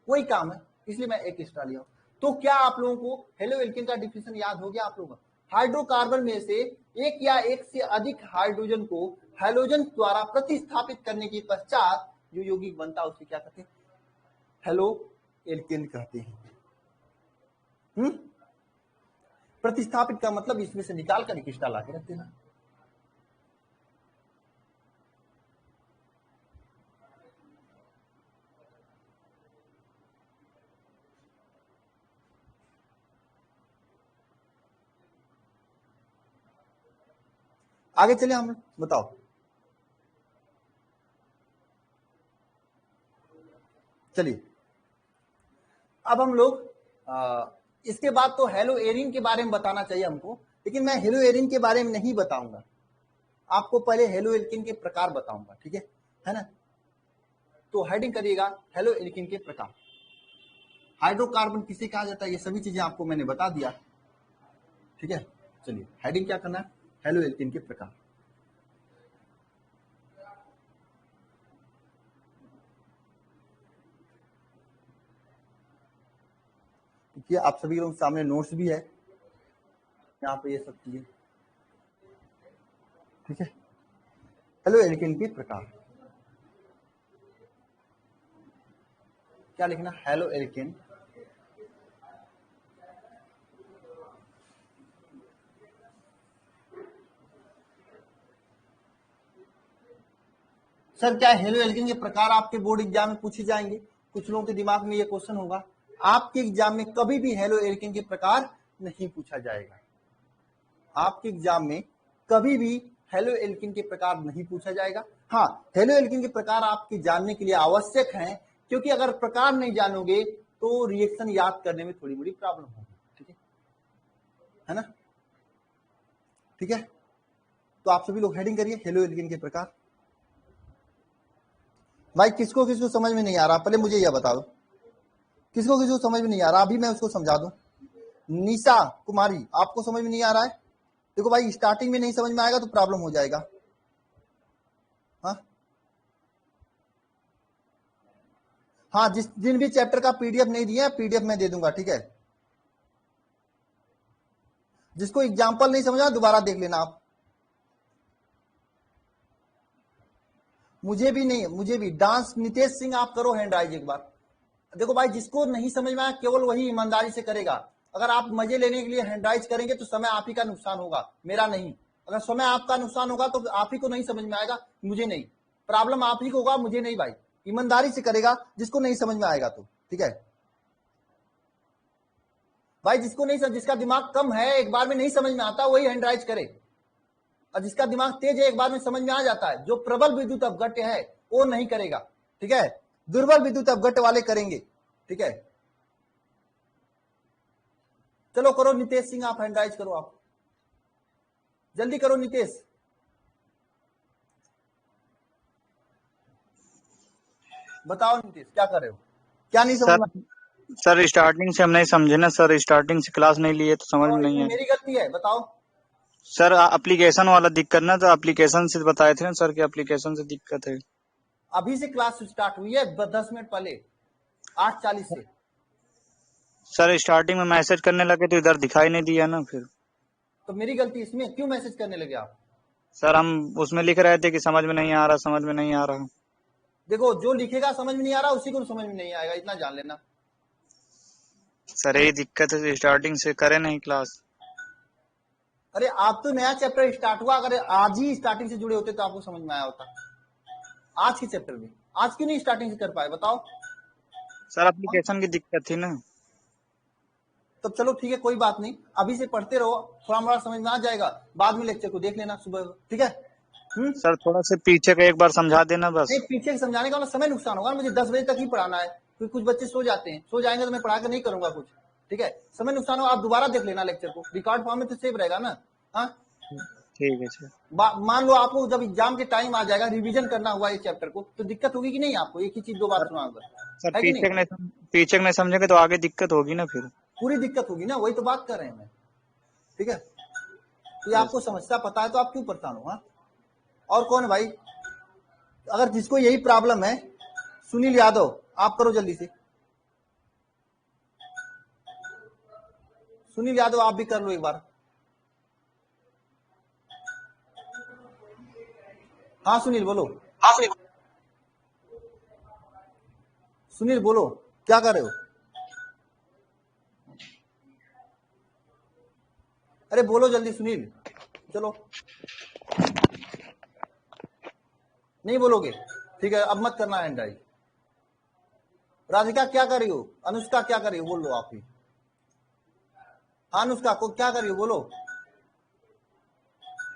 वही काम है, इसलिए मैं एक एक्स्ट्रा लिया। तो क्या आप लोगों को हेलो एल्केन का डिफिनेशन याद हो गया आप लोगों को? हाइड्रोकार्बन में से एक या एक से अधिक हाइड्रोजन को हैलोजन द्वारा प्रतिस्थापित करने के पश्चात जो यौगिक बनता है उसे क्या कहते हैं? हेलो एल्केन कहते हैं। प्रतिस्थापित का मतलब इसमें से निकाल कर क्रिस्टल ला के रख देना। आगे चले हम, बताओ। चलिए अब हम लोग इसके बाद तो हेलो एरिन के बारे में बताना चाहिए हमको, लेकिन मैं हेलो एरिन के बारे में नहीं बताऊंगा, आपको पहले हेलो एल्किन के प्रकार बताऊंगा, ठीक है ना? तो हेडिंग करिएगा हेलो एल्किन के प्रकार। हाइड्रोकार्बन किसे कहा जाता है, ये सभी चीजें आपको मैंने बता दिया, ठीक है? चलिए हेडिंग क्या करना है? हेलो एल्किन के प्रकार। देखिए आप सभी लोगों के सामने नोट्स भी है यहाँ पे, ये सब चीजें, ठीक है? हेलो एल्किन के प्रकार क्या लिखना? हेलो एल्किन सर, क्या हेलो एल्किन के प्रकार आपके बोर्ड एग्जाम में पूछे जाएंगे? कुछ लोगों के दिमाग में ये क्वेश्चन होगा। आपके एग्जाम में कभी भी हेलो एल्किन के प्रकार नहीं पूछा जाएगा। आपके एग्जाम में कभी भी हेलो एल्किन के प्रकार नहीं पूछा जाएगा। हाँ, हेलो एल्किन के प्रकार आपके जानने के लिए आवश्यक हैं, क्योंकि अगर प्रकार नहीं जानोगे तो रिएक्शन याद करने में थोड़ी बड़ी प्रॉब्लम होगी, ठीक है ना? ठीक है, तो आप सभी लोग हेडिंग करिए हेलो एल्किन के प्रकार। भाई किसको किसको समझ में नहीं आ रहा, पहले मुझे यह बता दो, किसको किसको समझ में नहीं आ रहा, अभी मैं उसको समझा दूं। निशा कुमारी, आपको समझ में नहीं आ रहा है? देखो भाई स्टार्टिंग में नहीं समझ में आएगा तो प्रॉब्लम हो जाएगा। हाँ हाँ, जिन भी चैप्टर का पीडीएफ नहीं दिया, पीडीएफ मैं दे दूंगा, ठीक है? जिसको एग्जाम्पल नहीं समझा दोबारा देख लेना आप। मुझे भी नहीं, मुझे भी डांस नितेश सिंह आप करो हैंड राइज एक बार। देखो भाई जिसको नहीं समझ में आया केवल वही ईमानदारी से करेगा। अगर आप मजे लेने के लिए हैंड राइज करेंगे तो समय आप ही का नुकसान होगा, मेरा नहीं। अगर समय आपका नुकसान होगा तो आप ही को नहीं समझ में आएगा, मुझे नहीं। प्रॉब्लम आप ही को होगा, मुझे नहीं। भाई ईमानदारी से करेगा, जिसको नहीं समझ में आएगा तो, ठीक है? भाई जिसको नहीं जिसका दिमाग कम है, एक बार में नहीं समझ में आता, वही हैंड राइज करे, और जिसका दिमाग तेज है एक बार में समझ में आ जाता है। जो प्रबल विद्युत अवगट्य है वो नहीं करेगा, ठीक है, दुर्बल विद्युत अवगट्य वाले करेंगे, ठीक है। चलो करो नितेश सिंह, आप हैंड राइज करो, आप जल्दी करो नितेश। बताओ नितेश क्या कर रहे हो, क्या नहीं समझ में? सर स्टार्टिंग से हम नहीं समझे ना सर, स्टार्टिंग से क्लास नहीं लिए तो समझ में नहीं है। मेरी गलती है, बताओ। सर एप्लीकेशन वाला दिक्कत ना, तो एप्लीकेशन से बताए थे ना सर कि एप्लीकेशन से दिक्कत है। अभी से क्लास स्टार्ट हुई है 10 मिनट पहले 8:40 से। सर स्टार्टिंग में मैसेज करने लगे तो इधर दिखाई नहीं दिया ना, फिर तो मेरी गलती इसमें, क्यों मैसेज करने लगे आप? सर हम उसमें लिख रहे थे कि समझ में नहीं आ रहा, समझ में नहीं आ रहा। देखो जो लिखेगा समझ में नहीं आ रहा उसी को समझ में नहीं आएगा, इतना जान लेना। सर यही दिक्कत है, स्टार्टिंग से करे नहीं क्लास। अरे आप तो नया चैप्टर स्टार्ट हुआ, अगर आज ही स्टार्टिंग से जुड़े होते तो आपको समझ में आया होता। आज के चैप्टर में आज क्यों नहीं स्टार्टिंग से कर पाए, बताओ। सर एप्लीकेशन की दिक्कत थी ना। तो चलो ठीक है, कोई बात नहीं, अभी से पढ़ते रहो, थोड़ा मोड़ा समझ में आ जाएगा, बाद में लेक्चर को देख लेना सुबह, ठीक है। सर थोड़ा से पीछे का एक बार समझा देना बस। नहीं, पीछे से समझाने का समय नुकसान होगा, मुझे 10 बजे तक ही पढ़ाना है, फिर कुछ बच्चे सो जाते हैं, सो जाएंगे तो मैं पढ़ा कर नहीं करूंगा कुछ, ठीक है। समय नुकसान हो, आप दोबारा देख लेना लेक्चर को, रिकॉर्ड फॉर्म में तो सेव रहेगा ना। हाँ ठीक है सर। मान लो आपको जब एग्जाम के टाइम आ जाएगा, रिवीजन करना हुआ इस चैप्टर को, तो दिक्कत होगी कि नहीं आपको, एक ही चीज दो बार सुनाऊंगा, सर पीछे नहीं समझेंगे तो आगे दिक्कत होगी ना, फिर पूरी दिक्कत होगी ना, वही तो बात कर रहे हैं मैं, ठीक है। तो ये आपको समस्या पता है तो आप क्यों परेशान हो? हाँ, और कौन है भाई? अगर जिसको यही प्रॉब्लम है, सुनील यादव, आप करो जल्दी से। सुनील यादव आप भी कर लो एक बार। हाँ सुनील बोलो। हाँ सुनील बोलो, क्या कर रहे हो? अरे बोलो जल्दी सुनील, चलो। नहीं बोलोगे, ठीक है, अब मत करना हैंड राइज। राधिका क्या कर रही हो? अनुष्का क्या कर रही हो? बोल लो आप ही। हाँ अनुष्का को क्या कर रही हो, बोलो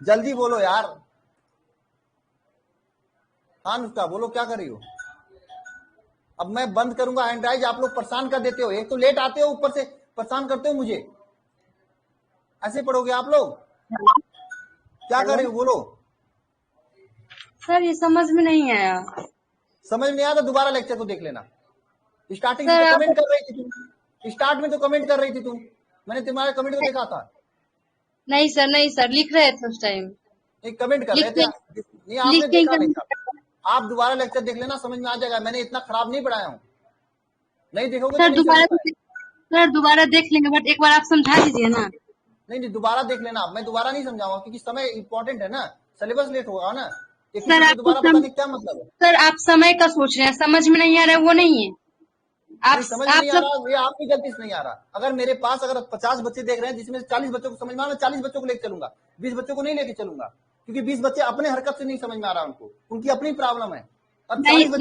जल्दी बोलो यार। हाँ अनुष्का बोलो क्या कर रही हो? अब मैं बंद करूंगा हैंड राइज, आप लोग परेशान कर देते हो, एक तो लेट आते हो, ऊपर से परेशान करते हो मुझे। ऐसे पढ़ोगे आप लोग? क्या कर रही हो बोलो। सर ये समझ में नहीं आया। समझ नहीं आया तो दोबारा लेक्चर को देख लेना। स्टार्टिंग में तो कमेंट कर रही थी तुम, स्टार्ट में तो कमेंट कर रही थी तुम, मैंने तुम्हारे कमेंट को देखा था। नहीं सर लिख रहे थे उस टाइम। एक कमेंट कर रहे थे, नहीं आपने देखा नहीं था। आप दोबारा लेक्चर देख लेना, समझ में आ जाएगा, मैंने इतना खराब नहीं पढ़ाया हूँ। नहीं देखोगे सर दोबारा देख लेंगे, बट एक बार आप समझा दीजिए ना। नहीं दोबारा देख लेना, मैं दोबारा नहीं समझाऊंगा क्योंकि समय इंपॉर्टेंट है ना, सिलेबस लेट होगा ना। सर आप दोबारा बताने क्या मतलब है? सर आप समय का सोच रहे हैं, समझ में नहीं आ रहा है वो नहीं है। आप समझ में नहीं आ रहा, ये आपकी गलती से नहीं आ रहा। अगर मेरे पास अगर 50 बच्चे देख रहे हैं जिसमें 40 बच्चों को समझ में आ रहा, 40 बच्चों को लेकर चलूंगा, 20 बच्चों को नहीं लेके चलूंगा, क्योंकि 20 बच्चे अपने हरकत से नहीं समझ में आ रहा उनको, उनकी अपनी प्रॉब्लम है। अब 40 बच्चे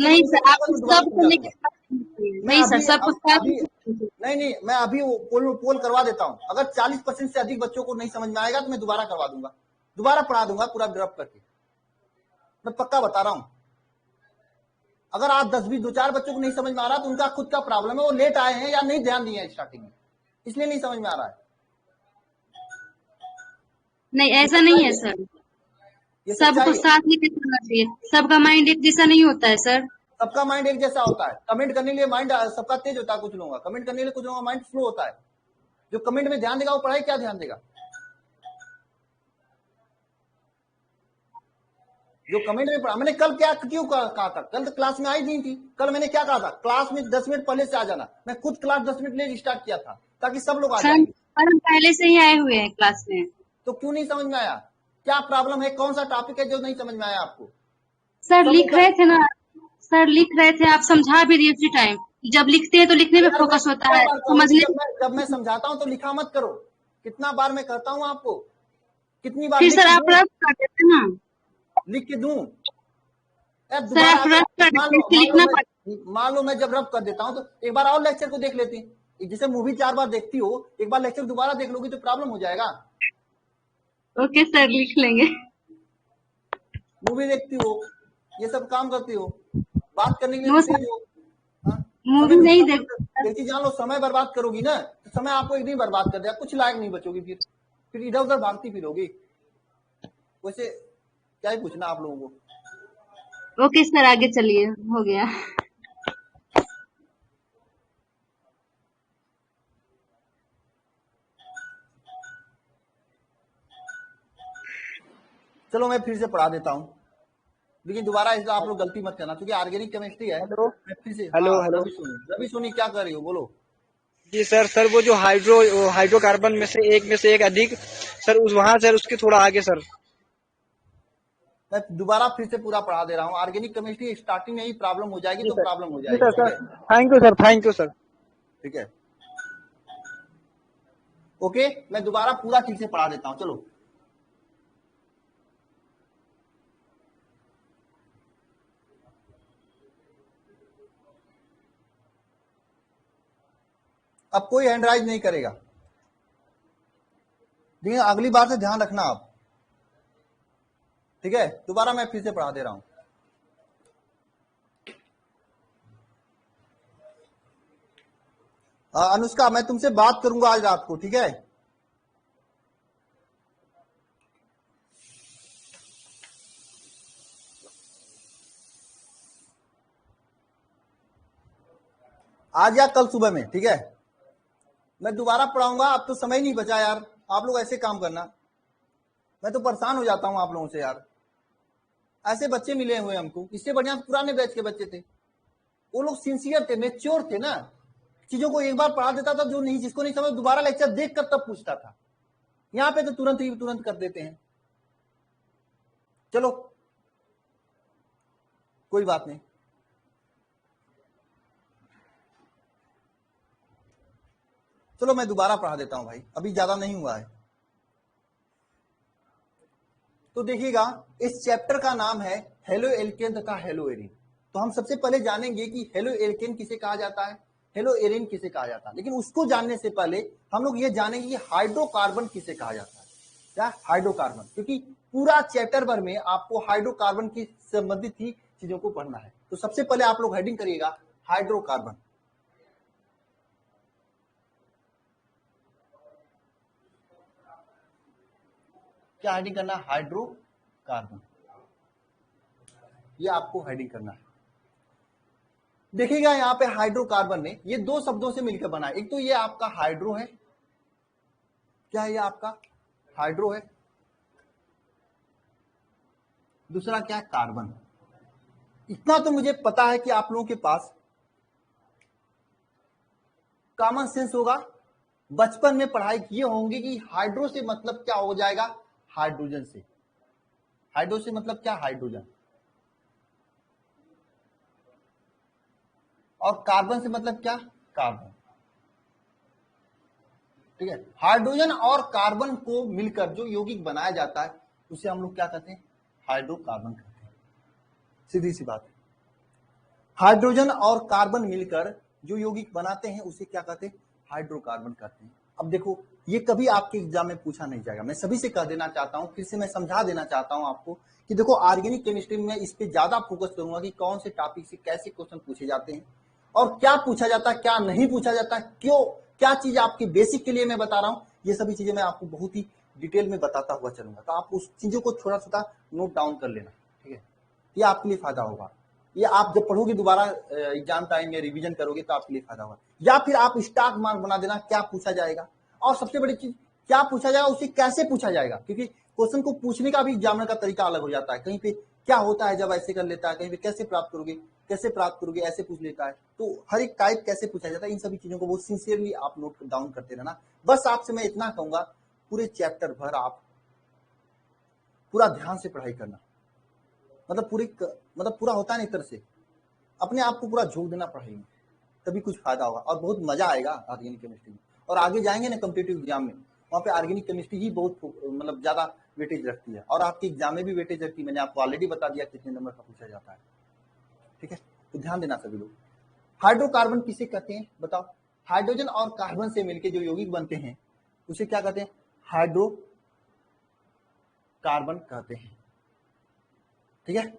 नहीं मैं अभी पोल करवा देता हूँ। अगर 40% से अधिक बच्चों को नहीं समझ में आएगा तो मैं दोबारा करवा दूंगा, दोबारा पढ़ा दूंगा पूरा ड्रॉप करके, मैं पक्का बता रहा हूं। अगर आप 10-20 2-4 बच्चों को नहीं समझ में आ रहा तो उनका खुद का प्रॉब्लम है, वो लेट आए हैं या नहीं ध्यान दिए हैं स्टार्टिंग में, इसलिए नहीं समझ में आ रहा है। नहीं ऐसा नहीं है सर, सबको साथ लेके चलना चाहिए, सबका माइंड एक जैसा नहीं होता है सर। सबका माइंड एक जैसा होता है, कमेंट करने के लिए माइंड सबका तेज होता है, कुछ लोगों का कमेंट करने के लिए, कुछ लोगों का माइंड स्लो होता है। जो कमेंट में ध्यान देगा वो पढ़ाई क्या ध्यान देगा? जो कमेंट में पढ़ा, मैंने कल क्या क्यों कहा था? कल तो क्लास में आई नहीं थी, कल मैंने क्या कहा था? क्लास में 10 मिनट पहले से आ जाना, मैं खुद क्लास 10 मिनट ले स्टार्ट किया था ताकि सब लोग आ जाए। हम पहले से ही आए हुए हैं क्लास में। तो क्यों नहीं समझ में आया? क्या प्रॉब्लम है? कौन सा टॉपिक है जो नहीं समझ में आया आपको? सर लिख रहे थे ना, सर लिख रहे थे, आप समझा भी दिए उसी टाइम। जब लिखते हैं तो लिखने में फोकस होता है, समझने। जब मैं समझाता हूँ तो लिखा मत करो, कितना बार मैं कहता हूँ आपको, कितनी बार? फिर सर आप रब कर देते ना, लिख के दूं? मान लो मैं जब रब कर देता हूँ तो एक बार और लेक्चर को देख लेती, जैसे मूवी 4 बार देखती हो, एक बार लेक्चर दोबारा देख लोगी तो प्रॉब्लम हो जाएगा। ओके सर, लिख लेंगे। मूवी देखती हो, ये सब काम करती हो, बात करने के लिए नो तो सर, तेज हो। हाँ? मूवी समय नहीं नुकसान देख। एक चीज जान लो, समय बर्बाद करोगी ना तो समय आपको एक दिन बर्बाद कर देगा, कुछ लायक नहीं बचोगी, फिर इधर उधर भागती फिरोगी। वैसे क्या ही पूछना आप लोगों को। ओके सर, आगे चलिए, हो गया। चलो मैं फिर से पढ़ा देता हूँ, लेकिन दोबारा इसका आप लोग गलती मत करना, क्योंकि ऑर्गेनिक केमिस्ट्री है। हेलो मैं फिर से, हेलो हाँ हेलो रवि सोनी क्या कर रही हो, बोलो। जी सर वो जो हाइड्रोकार्बन में से एक अधिक सर, उस वहां सर उसके थोड़ा आगे सर। मैं दोबारा फिर से पूरा पढ़ा दे रहा हूँ। ऑर्गेनिक केमिस्ट्री स्टार्टिंग में ही प्रॉब्लम हो जाएगी जी तो सर, प्रॉब्लम हो जी जाएगी, सर ठीक सर, है। Thank you sir. ठीक है, ओके, मैं दोबारा पूरा ठीक से पढ़ा देता हूँ, चलो। अब कोई हैंड राइज नहीं करेगा, लेकिन अगली बार से ध्यान रखना आप, ठीक है। दोबारा मैं फिर से पढ़ा दे रहा हूं। अनुष्का, मैं तुमसे बात करूंगा आज रात को, ठीक है। आज या कल सुबह में, ठीक है। मैं दोबारा पढ़ाऊंगा, अब तो समय नहीं बचा यार, आप लोग ऐसे काम करना, मैं तो परेशान हो जाता हूं आप लोगों से यार। ऐसे बच्चे मिले हुए हमको, इससे बढ़िया पुराने बैच के बच्चे थे, वो लोग सिंसियर थे, मेच्योर थे ना, चीजों को एक बार पढ़ा देता था, जो नहीं, जिसको नहीं समझ दोबारा लेक्चर देख कर तब पूछता था। यहाँ पे तो तुरंत कर देते हैं। चलो कोई बात नहीं, चलो मैं दोबारा पढ़ा देता हूं भाई, अभी ज्यादा नहीं हुआ है। तो देखिएगा, इस चैप्टर का नाम है हेलो एल्केन तथा हेलो एरिन। तो हम सबसे पहले जानेंगे कि हेलो एल्केन किसे कहा जाता है, हेलो एरिन किसे कहा जाता है। लेकिन उसको जानने से पहले हम लोग ये जानेंगे कि हाइड्रोकार्बन किसे कहा जाता है। क्या हाइड्रोकार्बन, क्योंकि पूरा चैप्टर भर में आपको हाइड्रोकार्बन की संबंधित ही चीजों को पढ़ना है। तो सबसे पहले आप लोग हेडिंग करिएगा हाइड्रोकार्बन। क्या हेडिंग करना है, हाइड्रोकार्बन, ये आपको हेडिंग करना है। देखिएगा यहाँ पे हाइड्रोकार्बन ने ये दो शब्दों से मिलकर बना है। एक तो ये आपका हाइड्रो है, क्या है ये आपका हाइड्रो है, दूसरा क्या है कार्बन। इतना तो मुझे पता है कि आप लोगों के पास कॉमन सेंस होगा, बचपन में पढ़ाई किए होंगे कि हाइड्रो से मतलब क्या हो जाएगा, हाइड्रोजन से। हाइड्रो से मतलब क्या, हाइड्रोजन, और कार्बन से मतलब क्या, कार्बन, ठीक है। हाइड्रोजन और कार्बन को मिलकर जो यौगिक बनाया जाता है उसे हम लोग क्या कहते हैं, हाइड्रोकार्बन कहते हैं, सीधी सी बात है। हाइड्रोजन और कार्बन मिलकर जो यौगिक बनाते हैं उसे क्या कहते हैं, हाइड्रोकार्बन कहते हैं। अब देखो, ये कभी आपके एग्जाम में पूछा नहीं जाएगा, मैं सभी से कह देना चाहता हूं, फिर से मैं समझा देना चाहता हूं आपको कि देखो, ऑर्गेनिक केमिस्ट्री में इस पे ज्यादा फोकस करूंगा कि कौन से टॉपिक से कैसे क्वेश्चन पूछे जाते हैं और क्या पूछा जाता है, क्या नहीं पूछा जाता, क्यों, क्या चीज आपकी बेसिक के लिए मैं बता रहा हूं, ये सभी चीजें मैं आपको बहुत ही डिटेल में बताता हुआ चलूंगा। तो आप उस चीजों को थोड़ा सा नोट डाउन कर लेना, ठीक है, ये आपके लिए फायदा होगा। ये आप जब पढ़ोगे दोबारा एग्जाम टाइम में रिवीजन करोगे तो आपके लिए फायदा होगा। या फिर आप स्टार्ट मार्क बना देना, क्या पूछा जाएगा, और सबसे बड़ी चीज क्या पूछा जाएगा, उसे कैसे पूछा जाएगा, क्योंकि क्वेश्चन को पूछने का भी एग्जामिनर का तरीका अलग हो जाता है। कहीं पे क्या होता है जब ऐसे कर लेता है, कहीं पे कैसे प्राप्त करोगे, कैसे प्राप्त करोगे, ऐसे पूछ लेता है। तो हर एक टाइप कैसे पूछा जाता है, इन सभी चीजों को बहुत सिंसियरली आप नोट डाउन करते रहना। बस आपसे मैं इतना कहूंगा, पूरे चैप्टर भर आप पूरा ध्यान से पढ़ाई करना, मतलब पूरा होता है ना, एक तरह से अपने आप को पूरा झोंक देना पढ़ाई में, तभी कुछ फायदा होगा और बहुत मजा आएगा ऑर्गेनिक केमिस्ट्री में। और आगे जाएंगे ना कॉम्पिटिटिव एग्जाम में, वहाँ पे ऑर्गेनिक केमिस्ट्री ही बहुत मतलब ज्यादा वेटेज रखती है, और आपके एग्जाम में भी वेटेज रखती है। मैंने आपको ऑलरेडी बता दिया कितने नंबर का पूछा जाता है, ठीक है। तो ध्यान देना सभी लोग। हाइड्रोकार्बन किसे कहते हैं बताओ, हाइड्रोजन और कार्बन से मिलकर जो यौगिक बनते हैं उसे क्या कहते हैं? हाइड्रोकार्बन कहते हैं। ठीक है,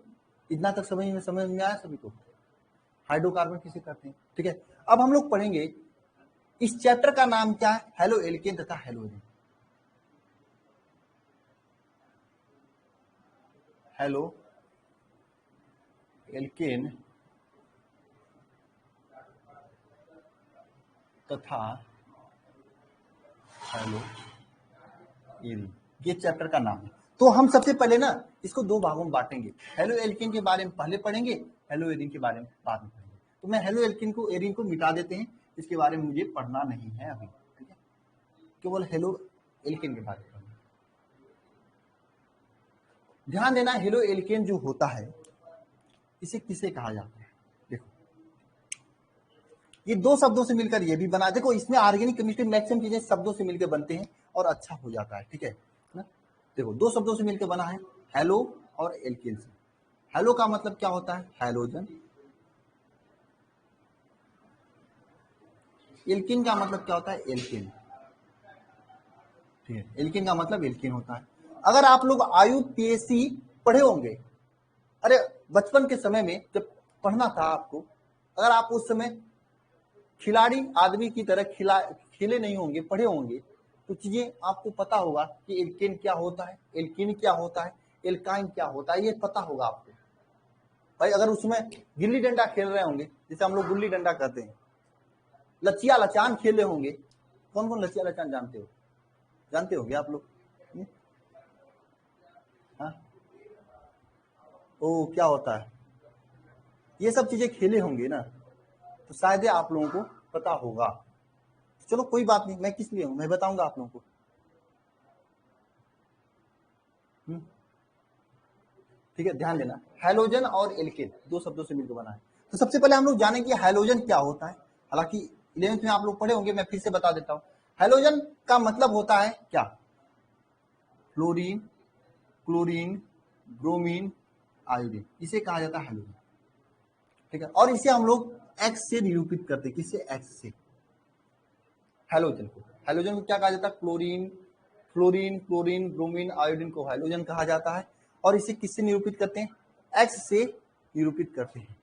इतना तक समझ में आया सभी को? हाइड्रोकार्बन किसे कहते हैं? ठीक है, अब हम लोग पढ़ेंगे इस चैप्टर का नाम क्या है? हेलो एल्केन तथा हेलोजन। हेलो एल्केन तथा हेलो एल्केन, ये चैप्टर का नाम है। तो हम सबसे पहले ना इसको दो भागों में बांटेंगे। हेलो एल्केन के बारे में पहले पढ़ेंगे, हेलो एरिन के बारे में बाद में पढ़ेंगे। तो मैं हेलो एल्केन को एरिन को मिटा देते हैं, इसके बारे में मुझे पढ़ना नहीं है अभी। ठीक है, केवल हेलो एल्केन के बारे में पढ़ना। ध्यान देना, हेलो एल्केन जो होता है इसे किसे कहा जाता है? देखो, ये दो शब्दों से मिलकर ये भी बना, देखो इसमें ऑर्गेनिक केमिस्ट्री मैक्सिमम चीजें शब्दों से मिलकर बनते हैं और अच्छा हो जाता है। ठीक है ना, देखो दो शब्दों से मिलकर बना है, हेलो और एल्केन से। हेलो का मतलब क्या होता है? हेलोजन। एल्केन का मतलब क्या होता है? एल्केन। ठीक है, एल्केन का मतलब एल्केन होता है। अगर आप लोग IUPAC पढ़े होंगे, अरे बचपन के समय में जब पढ़ना था आपको, अगर आप उस समय खिलाड़ी आदमी की तरह खेले नहीं होंगे, पढ़े होंगे, तो चीजें आपको पता होगा कि एल्केन क्या होता है, एल्कीन क्या होता है, एल्काइन क्या होता है, ये पता होगा आपको। भाई अगर उसमें गिल्ली डंडा खेल रहे होंगे, जैसे हम लोग गुल्ली डंडा कहते हैं, लचिया लचान खेले होंगे, कौन कौन लचिया लचान जानते हो? जानते होंगे आप लोग? हाँ, ओ क्या होता है, ये सब चीजें खेले होंगे ना, तो शायद आप लोगों को पता होगा। चलो कोई बात नहीं, मैं किस लिए हूं, मैं बताऊंगा आप लोगों को। ठीक है, ध्यान देना, हेलोजन और एल्केन दो शब्दों से मिलकर बना है। तो सबसे पहले हम लोग जाने कि हेलोजन क्या होता है। हालांकि 11th में आप लोग पढ़े होंगे, मैं फिर से बता देता हूं। हेलोजन का मतलब होता है क्या? फ्लोरीन, क्लोरीन, ब्रोमीन, आयोडीन, इसे कहा जाता है हेलोजन। ठीक है, और इसे हम लोग एक्स से निरूपित करते हैं। किससे? एक्स से। हेलोजन को, हेलोजन को क्या कहा जाता है? Chlorine, fluorine, chlorine, bromine, iodine को हेलोजन कहा जाता है। और इसे किससे निरूपित करते हैं? एक्स से निरूपित करते हैं।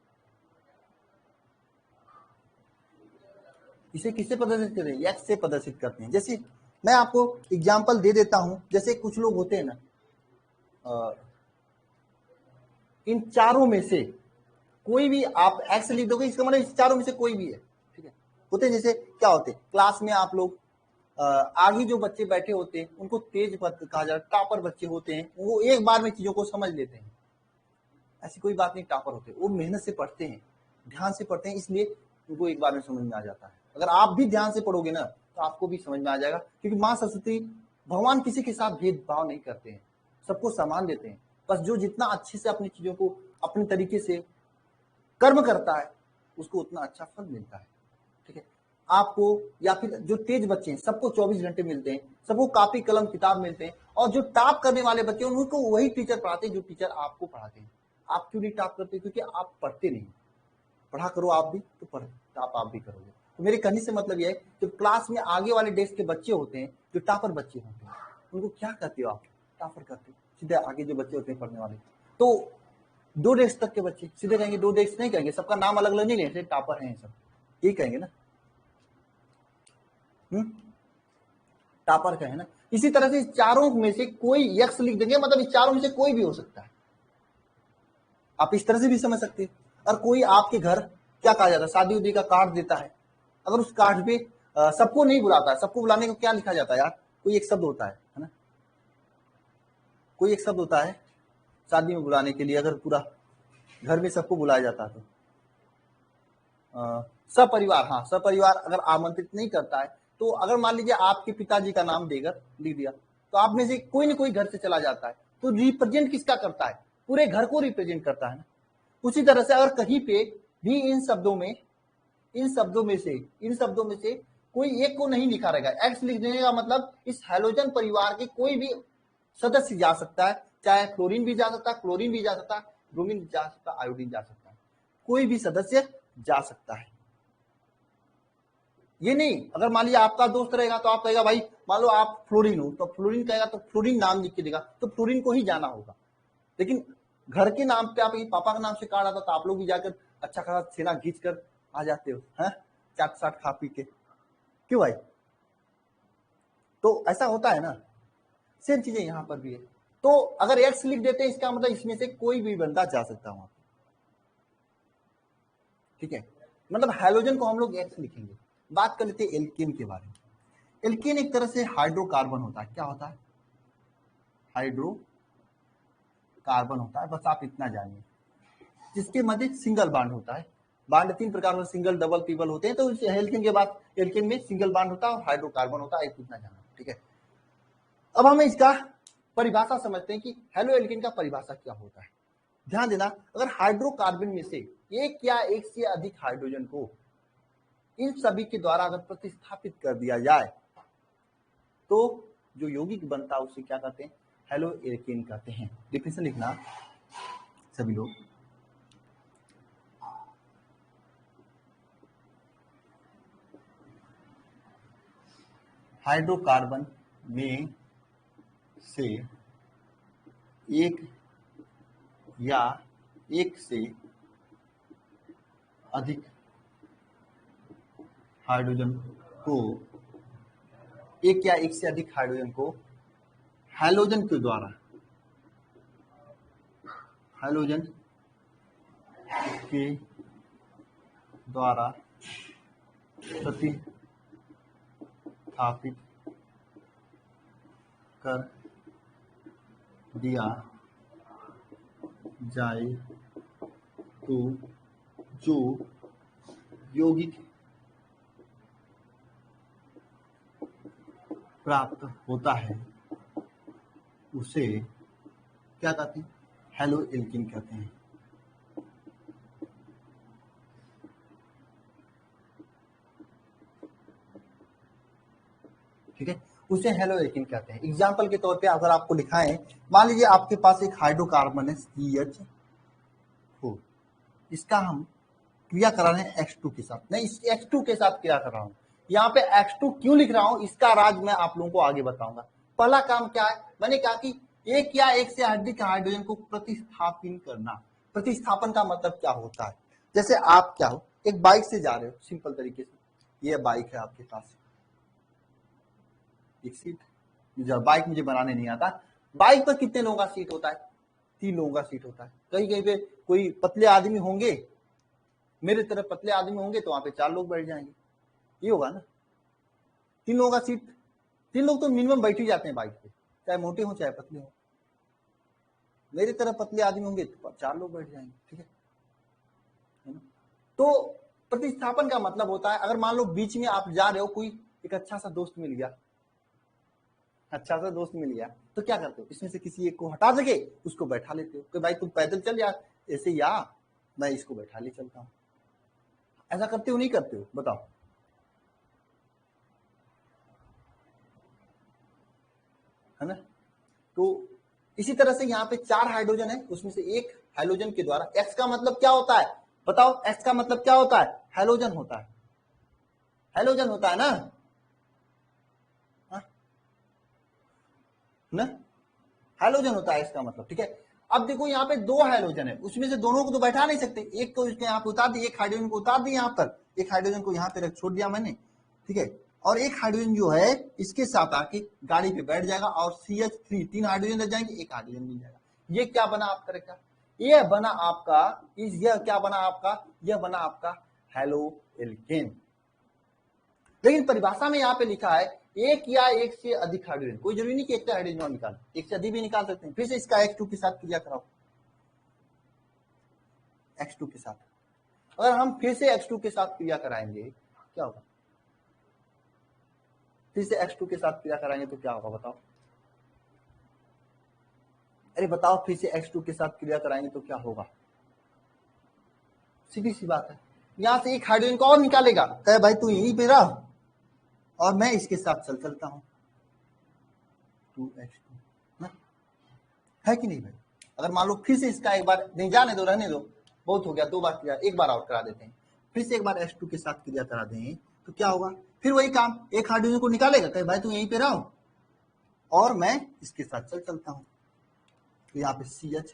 इसे किससे प्रदर्शित करते हैं? एक्स से प्रदर्शित करते हैं। जैसे मैं आपको एग्जांपल दे देता हूं, जैसे कुछ लोग होते हैं ना, इन चारों में से कोई भी आप एक्स लिख दोगे, इसका मतलब इस चारों में से कोई भी है। ठीक है, होते हैं जैसे क्या होते हैं क्लास में आप लोग, आगे जो बच्चे बैठे होते हैं उनको तेज कहा जाता है, टॉपर बच्चे होते हैं, वो एक बार में चीजों को समझ लेते हैं। ऐसी कोई बात नहीं, टॉपर होते हैं, वो मेहनत से पढ़ते हैं, ध्यान से पढ़ते हैं, इसलिए उनको एक बार में समझ में आ जाता है। अगर आप भी ध्यान से पढ़ोगे ना तो आपको भी समझ में आ जाएगा, क्योंकि माँ सरस्वती, भगवान किसी के साथ भेदभाव नहीं करते हैं, सबको समान देते हैं। बस जो जितना अच्छे से अपनी चीजों को अपने तरीके से कर्म करता है उसको उतना अच्छा फल मिलता है। ठीक है, आपको या फिर जो तेज बच्चे हैं सबको 24 घंटे मिलते हैं, सबको कॉपी कलम किताब मिलते हैं, और जो टॉप करने वाले बच्चे उनको वही टीचर पढ़ाते हैं जो टीचर आपको पढ़ाते हैं। आप क्यों नहीं टॉप करते? क्योंकि आप पढ़ते नहीं। पढ़ा करो आप भी, तो पढ़ टॉप आप भी करोगे। तो मेरे कहने से मतलब यह है, जो क्लास में आगे वाले डेस्क के बच्चे होते हैं, जो टॉपर बच्चे होते हैं, उनको क्या कहते हो आप? टॉपर कहते हो। सीधे आगे जो बच्चे होते हैं पढ़ने वाले, तो 2 डेस्क तक के बच्चे सीधे कहेंगे, 2 डेस्क नहीं कहेंगे, सबका नाम अलग अलग नहीं लेंगे, टॉपर हैं सब, यही कहेंगे ना, टॉपर का है ना। इसी तरह से चारों में से कोई यक्स लिख देंगे, मतलब इस चारों में से कोई भी हो सकता है। आप इस तरह से भी समझ सकते हैं। और कोई आपके घर क्या कहा जाता है, शादी उदी का कार्ड देता है, अगर उस कार्ड पे सबको नहीं बुलाता है, सबको बुलाने को क्या लिखा जाता है यार? कोई एक शब्द होता है ना, कोई एक शब्द होता है शादी में बुलाने के लिए, अगर पूरा घर में सबको बुलाया जाता है तो सपरिवार। हाँ, सपरिवार अगर आमंत्रित नहीं करता है, तो अगर मान लीजिए आपके पिताजी का नाम देकर लिख दिया, तो आप में से कोई ना कोई घर से चला जाता है, तो रिप्रेजेंट किसका करता है? पूरे घर को रिप्रेजेंट करता है ना। उसी तरह से अगर कहीं पे भी इन शब्दों में से कोई एक को नहीं लिखा रहेगा, एक्स लिख देने का मतलब इस हेलोजन परिवार के कोई भी सदस्य जा सकता है, चाहे फ्लोरीन भी जा सकता है, क्लोरीन भी जा सकता है, ब्रोमीन भी जा सकता है, आयोडीन जा सकता है, कोई भी सदस्य जा सकता है। ये नहीं, अगर मान लिया आपका दोस्त रहेगा तो आप कहेगा भाई मान लो आप फ्लोरीन हो तो फ्लोरीन कहेगा तो फ्लोरीन नाम लिख के देगा तो फ्लोरीन को ही जाना होगा। लेकिन घर के नाम पे आप पापा के नाम से कार्ड आता तो आप लोग भी जाकर अच्छा खासा छेना घींच कर आ जाते हो, हैं, चाट साट खा पी के, क्यों भाई? तो ऐसा होता है ना, सेम चीजें यहाँ पर भी है। तो अगर एक्स लिख देते हैं इसका मतलब इसमें से कोई भी बंदा जा सकता है वहां, ठीक है, मतलब हाइड्रोजन को हम लोग एक्स लिखेंगे। बात कर लेते हैं एल्केन के बारे में। एल्केन एक तरह से हाइड्रोकार्बन होता है। क्या होता है? हाइड्रोकार्बन होता है, बस आप इतना जानिए, जिसके मध्य सिंगल बांड होता है। बांड 3 प्रकार से सिंगल, डबल, ट्रिपल होते हैं, तो एल्केन के बाद एल्केन में सिंगल बांड होता है और हाइड्रोकार्बन होता है, इतना जाना, ठीक है। अब हमें इसका परिभाषा समझते हैं कि हेलो एल्केन का परिभाषा क्या होता है। ध्यान देना, अगर हाइड्रोकार्बन में से एक या एक से अधिक हाइड्रोजन को इन सभी के द्वारा अगर प्रतिस्थापित कर दिया जाए तो जो यौगिक बनता है उसे क्या कहते हैं? हेलो एल्केन कहते हैं। डिफिनेशन लिखना सभी लोग। हाइड्रोकार्बन में से एक या एक से अधिक हाइड्रोजन को एक या एक से अधिक हाइड्रोजन को हैलोजन के द्वारा प्रतिस्थापित कर दिया जाए तो जो यौगिक प्राप्त होता है उसे क्या कहते हैं? हेलो एल्केन कहते हैं। ठीक है, उसे हेलो एल्केन कहते हैं। एग्जाम्पल के तौर पे अगर आपको लिखाएं, मान लीजिए आपके पास एक हाइड्रोकार्बन है CH4, इसका हम क्रिया करा रहे हैं X2 के साथ, नहीं इस X2 के साथ क्रिया कर रहा हूं। यहाँ पे X2 क्यों लिख रहा हूं इसका राज मैं आप लोगों को आगे बताऊंगा। पहला काम क्या है, मैंने कहा कि एक या एक से अधिक हाइड्रोजन को प्रतिस्थापित करना। प्रतिस्थापन का मतलब क्या होता है? जैसे आप क्या हो, एक बाइक से जा रहे हो, सिंपल तरीके से, ये बाइक है आपके पास, एक सीट, जब बाइक मुझे बनाने नहीं आता, बाइक पर कितने लोगों का सीट होता है? 3 लोगों का सीट होता है। कहीं कहीं पे कोई पतले आदमी होंगे, मेरे तरफ पतले आदमी होंगे तो वहां पे 4 लोग बैठ जाएंगे, ये होगा ना। 3 लोगों का सीट, 3 लोग तो मिनिमम बैठ ही जाते हैं बाइक पे, चाहे मोटे हो चाहे पतले हो। मेरी तरफ पतले आदमी होंगे तो 4 लोग बैठ जाएंगे, ठीक है ना? तो प्रतिस्थापन का मतलब होता है, अगर मान लो बीच में आप जा रहे हो, कोई एक अच्छा सा दोस्त मिल गया, तो क्या करते हो? इसमें से किसी एक को हटा सके उसको बैठा लेते हो कि भाई तुम पैदल चल या ऐसे या मैं इसको बैठा ले चलता हूं। ऐसा करते हो नहीं करते हो? बताओ। है ना? तो इसी तरह से यहाँ पे 4 हाइड्रोजन है, उसमें से एक हाइड्रोजन के द्वारा, एक्स का मतलब क्या होता है बताओ? एक्स का मतलब क्या होता है? हैलोजन होता है, हैलोजन होता है ना, हैलोजन होता है इसका मतलब, ठीक है। अब देखो यहाँ पे 2 हाइड्रोजन है, उसमें से दोनों को तो बैठा नहीं सकते, एक को इसके यहाँ पे उतार दी, एक हाइड्रोजन को उतार दी, यहाँ पर एक हाइड्रोजन को यहाँ पे रख छोड़ दिया मैंने, ठीक है। और एक हाइड्रोजन जो है इसके साथ आके गाड़ी पे बैठ जाएगा और CH3 3 हाइड्रोजन रह जाएंगे, एक हाइड्रोजन मिल जाएगा। ये क्या बना आपका रखा? ये बना आपका यह क्या बना आपका? यह बना आपका हेलो एल्केन। लेकिन परिभाषा में यहाँ पे लिखा है एक या एक से अधिक हाइड्रोजन, कोई जरूरी नहीं कि एक हाइड्रोजन निकाल, एक से अधिक भी निकाल सकते हैं। फिर से इसका X2 के साथ क्रिया कराओ, X2 के साथ। अगर हम फिर से X2 के साथ क्रिया कराएंगे क्या होगा? फिर से X2 के साथ क्रिया कराएंगे तो क्या होगा बताओ? अरे बताओ, फिर से X2 के साथ क्रिया कराएंगे तो क्या होगा? सीधी सी बात है, यहां से एक हाइड्रोजन को और निकालेगा, कहे भाई तू यहीं पे रह और मैं इसके साथ चलता हूं, 2X2 ना, है कि नहीं भाई? अगर मान लो फिर से इसका एक बार, नहीं जाने दो, रहने दो, बहुत हो गया, 2 बार क्रिया, एक बार और करा देते हैं। फिर से एक बार H2 के साथ क्रिया करा दें तो क्या होगा, फिर वही काम, एक हाइड्रोजन को निकालेगा, कहे भाई तू यहीं पे रहो और मैं इसके साथ चलता हूं, तो यहाँ पे CH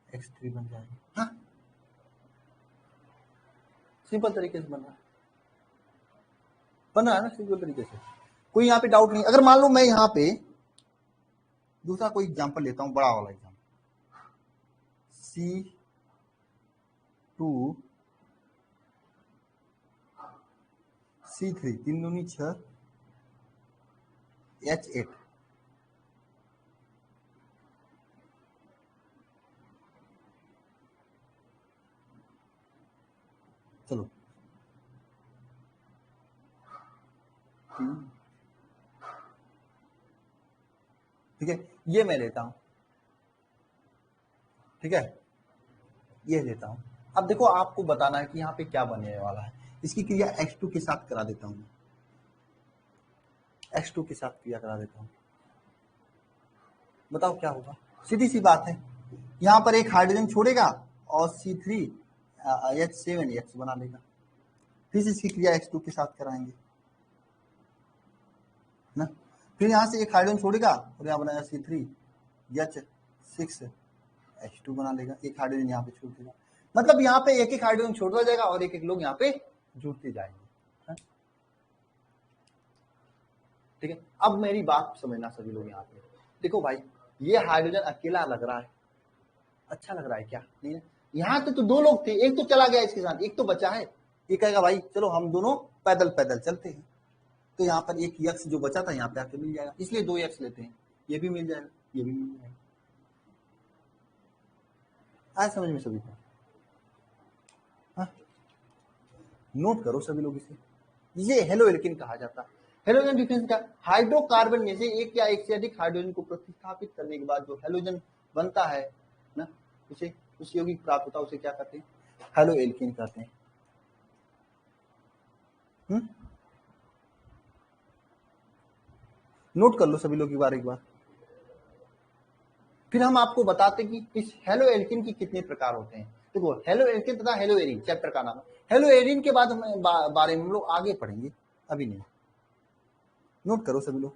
X3 बन जाएगा। हाँ, सिंपल तरीके से बन रहा है ना, सिंपल तरीके से, कोई यहाँ पे डाउट नहीं। अगर मान लो मैं यहाँ पे दूसरा कोई एग्जांपल लेता हूं, बड़ा वाला एग्जांपल, C2 C3 3 दूनी 6 H8, चलो ठीक है, ये मैं लेता हूं, ठीक है, ये लेता हूं। अब देखो आपको बताना है कि यहाँ पे क्या बनने वाला है। इसकी क्रिया X2 के साथ करा देता हूं, X2 के साथ क्रिया करा देता हूं, बताओ क्या होगा। सीधी सी बात है, यहां पर एक हाइड्रोजन छोड़ेगा और C3H7X बना लेगा, फिर इसकी क्रिया X2 के साथ कराएंगे ना, फिर यहां से एक हाइड्रोजन छोड़ेगा और यहाँ बनाएगा C3H6H2 बना लेगा, एक हाइड्रोजन यहाँ पे छोड़ देगा। मतलब यहाँ पे एक एक हाइड्रोजन छोड़ता जाएगा और एक एक लोग यहाँ पे जुड़ते जाएंगे। ठीक है, अब मेरी बात समझना सभी लोग यहाँ पे। देखो भाई, ये हाइड्रोजन अकेला लग रहा है, अच्छा लग रहा है क्या? नहीं, यहाँ तो दो लोग थे, एक तो चला गया इसके साथ, एक तो बचा है। ये कहेगा भाई चलो हम दोनों पैदल पैदल चलते हैं, तो यहाँ पर एक यक्ष जो बचा था यहाँ पे आके मिल जाएगा, इसलिए 2 यक्ष लेते हैं, ये भी मिल जाएगा, ये भी मिल जाएगा। आए समझ में सभी को? हाँ, नोट करो सभी लोग इसे, ये हेलो एल्केन कहा जाता है। हेलोजन डिफरेंस का, हाइड्रोकार्बन में से एक या एक से अधिक हाइड्रोजन को प्रतिस्थापित करने के बाद जो हेलोजन बनता है ना, उसे उस यौगिक प्राप्त होता है, उसे क्या कहते हैं? हेलो एल्केन कहते हैं। नोट कर लो सभी लोग एक बार, फिर हम आपको बताते हैं कि इस हेलो एल्केन की कितने प्रकार होते हैं। देखो, हेलो एल्केन तथा हेलो एरीन चैप्टर का नाम है। हेलो एरीन के बाद हम बारे में हम लोग आगे पढ़ेंगे, अभी नहीं। नोट करो सभी लोग।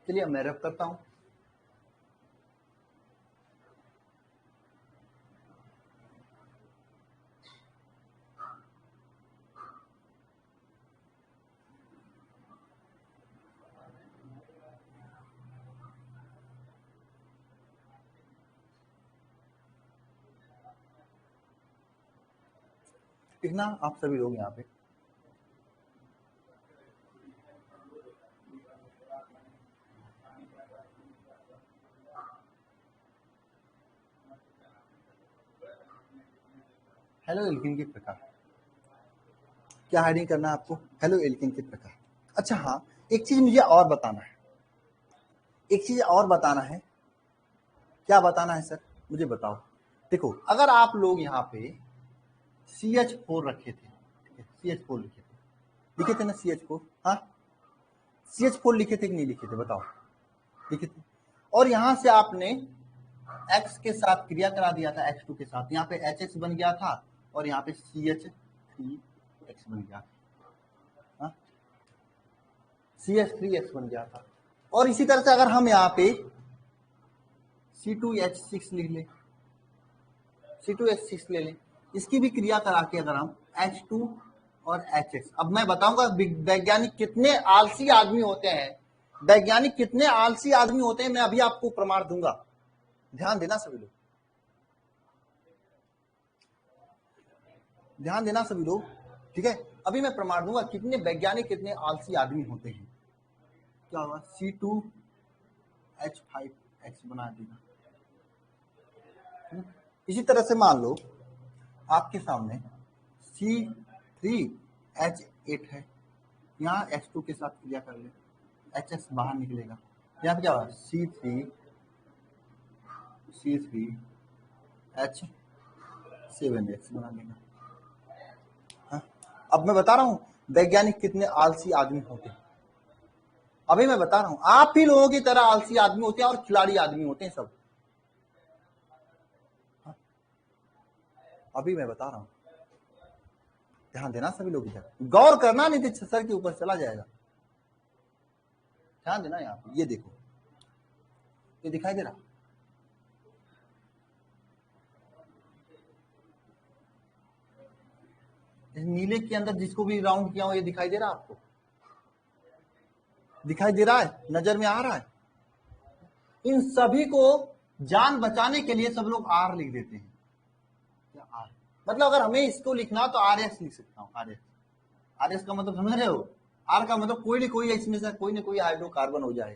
चलिए मैं रफ करता हूं। ठीक ना, आप सभी लोग यहाँ पे हेलो एल्केन के प्रकार, क्या हेडिंग करना है आपको? हेलो एल्केन के प्रकार। अच्छा हाँ, एक चीज मुझे और बताना है, एक चीज और बताना है। क्या बताना है सर? मुझे बताओ। देखो, अगर आप लोग यहाँ पे CH4 रखे थे, ठीक है, CH4 लिखे थे ना, CH4, हाँ, CH4 लिखे थे कि नहीं लिखे थे? बताओ, लिखे थे। और यहां से आपने X के साथ क्रिया करा दिया था, X2 के साथ, यहाँ पे HX बन गया था और यहाँ पे CH3X बन गया, हाँ, CH3X बन गया था। और इसी तरह से अगर हम यहाँ पे C2H6 लिख ले, C2H6 ले लें, इसकी भी क्रिया करा के अगर हम H2 और HX, अब मैं बताऊंगा वैज्ञानिक कितने आलसी आदमी होते हैं, वैज्ञानिक कितने आलसी आदमी होते हैं, मैं अभी आपको प्रमाण दूंगा। ध्यान देना सभी लोग, ध्यान देना सभी लोग, ठीक है। अभी मैं प्रमाण दूंगा कितने वैज्ञानिक कितने आलसी आदमी होते हैं। क्या होगा? C2H5X बना देगा। इसी तरह से मान लो आपके सामने C3H8 है, यहाँ H2 के साथ क्रिया कर ले, HS बाहर निकलेगा, यहाँ पे क्या होगा? C3H 7x बना लेना। हाँ? अब मैं बता रहा हूं वैज्ञानिक कितने आलसी आदमी होते हैं। अभी मैं बता रहा हूं आप ही लोगों की तरह आलसी आदमी होते हैं और खिलाड़ी आदमी होते हैं सब। हाँ? अभी मैं बता रहा हूं, ध्यान देना सभी लोग इधर, गौर करना नहीं तो सर के ऊपर चला जाएगा। ध्यान देना यहाँ पे, ये देखो, ये दिखाई दे रहा, इस नीले के अंदर जिसको भी राउंड किया हो, ये दिखाई दे रहा आपको? दिखाई दे रहा है? नजर में आ रहा है? इन सभी को जान बचाने के लिए सब लोग आर लिख देते हैं। क्या आर मतलब? अगर हमें इसको लिखना तो आर एस लिख सकता हूँ। आर एस, आर एस का मतलब समझ रहे हो? आर का मतलब कोई ना कोई इसमें से कोई ना कोई हाइड्रोकार्बन हो जाए।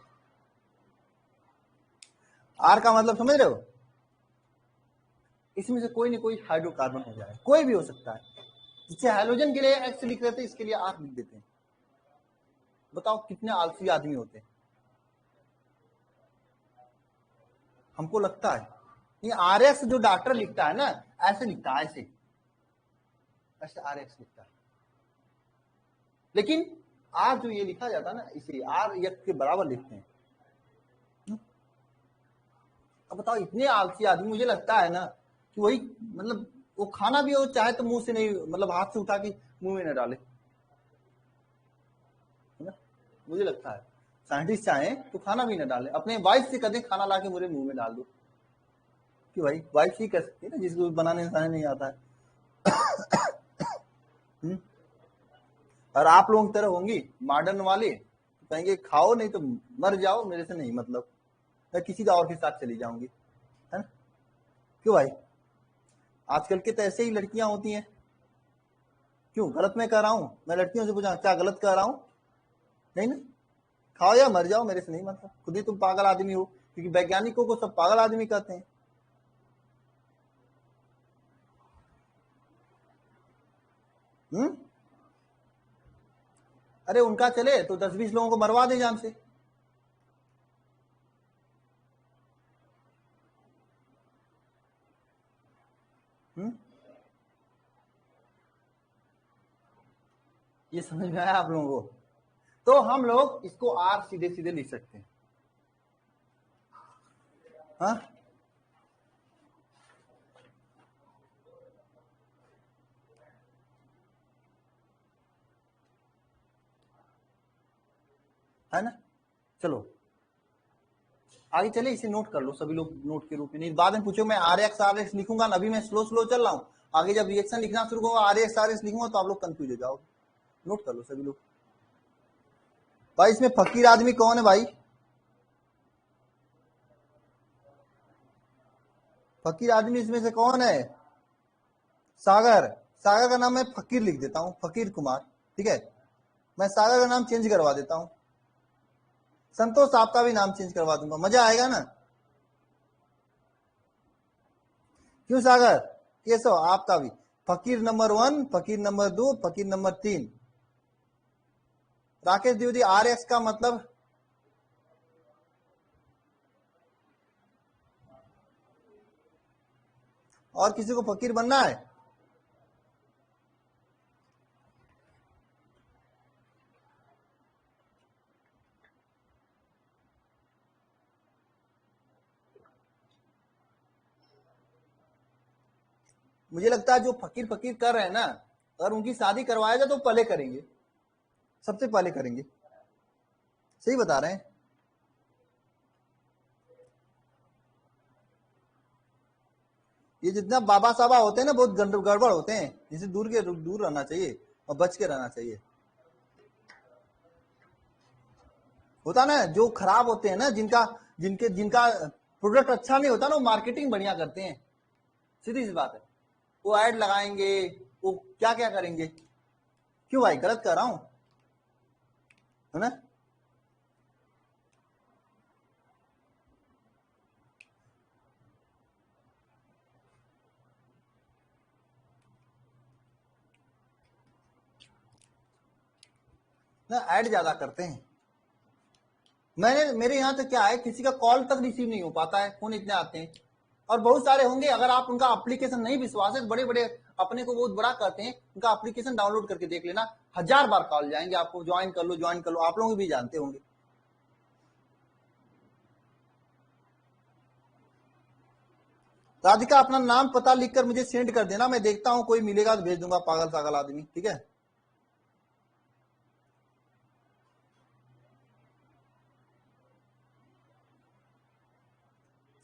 आर का मतलब समझ रहे हो? इसमें से कोई ना कोई हाइड्रोकार्बन हो जाए, कोई भी हो सकता है। जिससे हाइड्रोजन के लिए एक्स लिख देते हैं, इसके लिए आर लिख देते हैं। बताओ कितने आलसी आदमी होते हैं। हमको लगता है ये आर एस जो डॉक्टर लिखता है ना, ऐसे लिखता है, ऐसे ऐसे आर एक्स लिखता है। लेकिन आर जो ये लिखा जाता है ना, इसे आर एक्स के बराबर लिखते हैं। अब बताओ इतने आलसी आदमी, मुझे लगता है ना कि वही मतलब वो खाना भी हो चाहे तो मुंह से नहीं, मतलब हाथ से उठा के मुंह में न डाले, है ना? मुझे लगता है साइंटिस्ट चाहे तो खाना भी न डाले, अपने वाइफ से कदें खाना ला के मेरे मुंह में डाल दो, कि भाई वाइफ ही कर सकती है ना, जिसको बनाने नहीं आता है। और आप लोगों की तरह होंगी मॉडर्न वाले, तो कहेंगे खाओ नहीं तो मर जाओ, मेरे से नहीं मतलब, मैं किसी और के साथ चली जाऊंगी, है ना? क्यों भाई? आजकल के तो ऐसे ही लड़कियां होती हैं। क्यों गलत मैं कह रहा हूं? मैं लड़कियों से पूछा क्या गलत कह रहा हूं? नहीं ना, खाओ या मर जाओ, मेरे से नहीं मतलब, खुद ही तुम पागल आदमी हो, क्योंकि वैज्ञानिकों को सब पागल आदमी कहते हैं। अरे उनका चले तो 10-20 लोगों को मरवा दे जान से। ये समझ में आया आप लोगों को? तो हम लोग इसको आर सीधे सीधे लिख सकते हैं। हाँ, है ना? चलो आगे चले, इसे नोट कर लो सभी लोग, नोट के रूप में, नहीं बाद में पूछो। मैं आर एक्स लिखूंगा ना, अभी मैं स्लो स्लो चल रहा हूं, आगे जब रिएक्शन लिखना शुरू होगा आर एक्स लिखूंगा तो आप लोग कंफ्यूज हो जाओगे। नोट कर लो सभी लोग। भाई इसमें फकीर आदमी कौन है भाई? फकीर आदमी इसमें से कौन है? सागर। सागर का नाम मैं फकीर लिख देता हूं, फकीर कुमार, ठीक है? मैं सागर का नाम चेंज करवा देता हूं, संतोष आपका भी नाम चेंज करवा दूंगा, मजा आएगा ना? क्यों सागर? केशव आपका भी, फकीर नंबर 1, फकीर नंबर 2, फकीर number 3। Rakesh Dwivedi R X का मतलब और किसी को फकीर बनना है? मुझे लगता है जो फकीर फकीर कर रहे हैं ना, अगर उनकी शादी करवाया जाए तो पहले करेंगे, सबसे पहले करेंगे। सही बता रहे हैं? ये जितना बाबा साबा होते हैं ना, बहुत गड़बड़ होते हैं, इसे दूर रहना चाहिए और बच के रहना चाहिए। होता ना जो खराब होते हैं ना, जिनका प्रोडक्ट अच्छा नहीं होता ना, वो मार्केटिंग बढ़िया करते हैं। सीधी सी बात है, वो ऐड लगाएंगे, वो क्या क्या करेंगे। क्यों भाई गलत कर रहा हूं? है ना? ऐड ज्यादा करते हैं। मेरे यहाँ तो क्या है, किसी का कॉल तक रिसीव नहीं हो पाता है, फोन इतने आते हैं। और बहुत सारे होंगे, अगर आप उनका एप्लीकेशन नहीं विश्वास है, बड़े बड़े अपने को बहुत बड़ा कहते हैं, उनका एप्लीकेशन डाउनलोड करके देख लेना, 1000 बार कॉल जाएंगे आपको, ज्वाइन कर लो ज्वाइन कर लो, आप लोग भी जानते होंगे। राधिका अपना नाम पता लिखकर मुझे सेंड कर देना, मैं देखता हूं कोई मिलेगा तो भेज दूंगा, पागल सागल आदमी, ठीक है।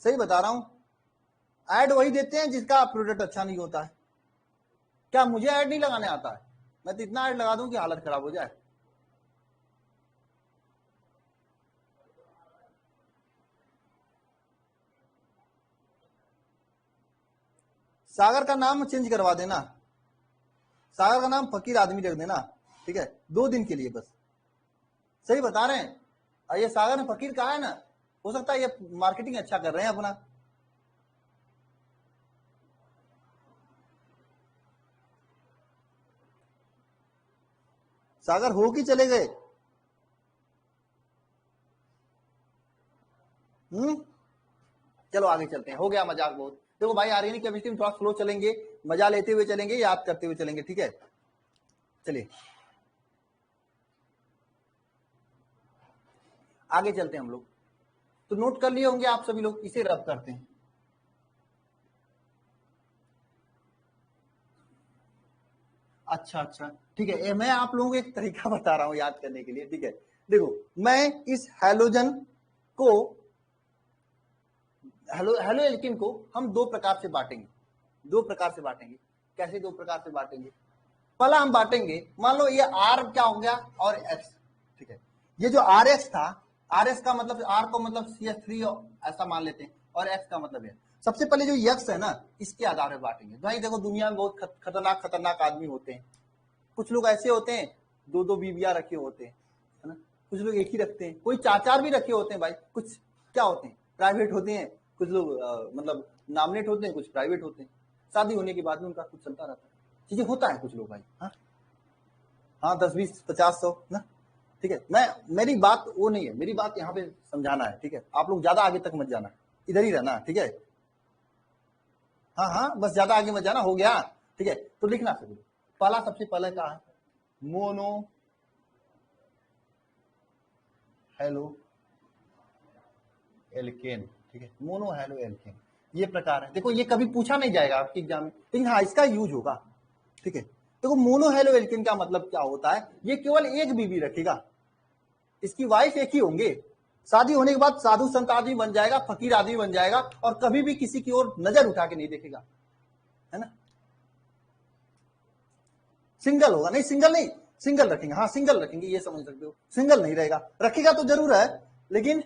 सही बता रहा हूं, ऐड वही देते हैं जिसका प्रोडक्ट अच्छा नहीं होता है। क्या मुझे ऐड नहीं लगाने आता है? मैं तो इतना ऐड लगा दूं कि हालत खराब हो जाए। सागर का नाम चेंज करवा देना, सागर का नाम फकीर आदमी रख देना, ठीक है, 2 दिन के लिए बस। सही बता रहे हैं, और ये सागर ने फकीर कहा है ना, हो सकता है ये मार्केटिंग अच्छा कर रहे हैं अपना। सागर हो कि चले गए? चलो आगे चलते हैं, हो गया मजाक बहुत। देखो भाई, आर्गेनिक केमिस्ट्री में थोड़ा स्लो चलेंगे, मजा लेते हुए चलेंगे, याद करते हुए चलेंगे, ठीक है। चलिए आगे चलते हैं हम लोग। तो नोट कर लिए होंगे आप सभी लोग, इसे रब करते हैं। अच्छा अच्छा, ठीक है, मैं आप लोगों को एक तरीका बता रहा हूं याद करने के लिए, ठीक है। देखो, मैं इस हैलोजन को, हेलो एल्किन को हम 2 प्रकार से बांटेंगे, 2 प्रकार से बांटेंगे। कैसे 2 प्रकार से बांटेंगे? पहला हम बांटेंगे, मान लो ये आर क्या हो गया और एक्स, ठीक है। ये जो आर एक्स था, आर एक्स का मतलब, आर को मतलब CH3 ऐसा मान लेते हैं, और एक्स का मतलब है। सबसे पहले जो यक्स है ना, इसके आधार पर बांटेंगे। भाई देखो, दुनिया में बहुत खतरनाक खतरनाक आदमी होते हैं। कुछ लोग ऐसे होते हैं 2-2 बीबियां रखे होते हैं, है ना। कुछ लोग एक ही रखते हैं, कोई 4-4 भी रखे होते हैं भाई। कुछ क्या होते हैं, प्राइवेट होते हैं, कुछ लोग मतलब नॉमिनेट होते हैं, कुछ प्राइवेट होते हैं। शादी होने के बाद में उनका कुछ चलता रहता है, चीजें होता है कुछ लोग भाई। हाँ 10, 20, 50, 100 ना, ठीक है। मेरी बात वो नहीं है, मेरी बात यहाँ पे समझाना है, ठीक है। आप लोग ज्यादा आगे तक मत जाना, इधर ही रहना, ठीक है। हाँ बस ज्यादा आगे मत जाना, हो गया, ठीक है। तो लिखना सभी, पहला सबसे पहले क्या है, मोनो हेलो एल्केन, ठीक है। मोनो हेलो एल्केन ये प्रकार है। देखो, ये कभी पूछा नहीं जाएगा आपके एग्जाम में, लेकिन हाँ इसका यूज होगा, ठीक है। देखो, मोनो हेलो एल्केन का मतलब क्या होता है, ये केवल एक बीबी रखेगा, इसकी वाइफ एक ही होंगे। शादी होने के बाद साधु संत आदमी बन जाएगा, फकीर आदमी बन जाएगा, और कभी भी किसी की ओर नजर उठा के नहीं देखेगा, है ना। सिंगल होगा, नहीं सिंगल नहीं, सिंगल रखेंगे, हाँ सिंगल रखेंगे, ये समझ सकते हो। सिंगल नहीं रहेगा, रखेगा तो जरूर है लेकिन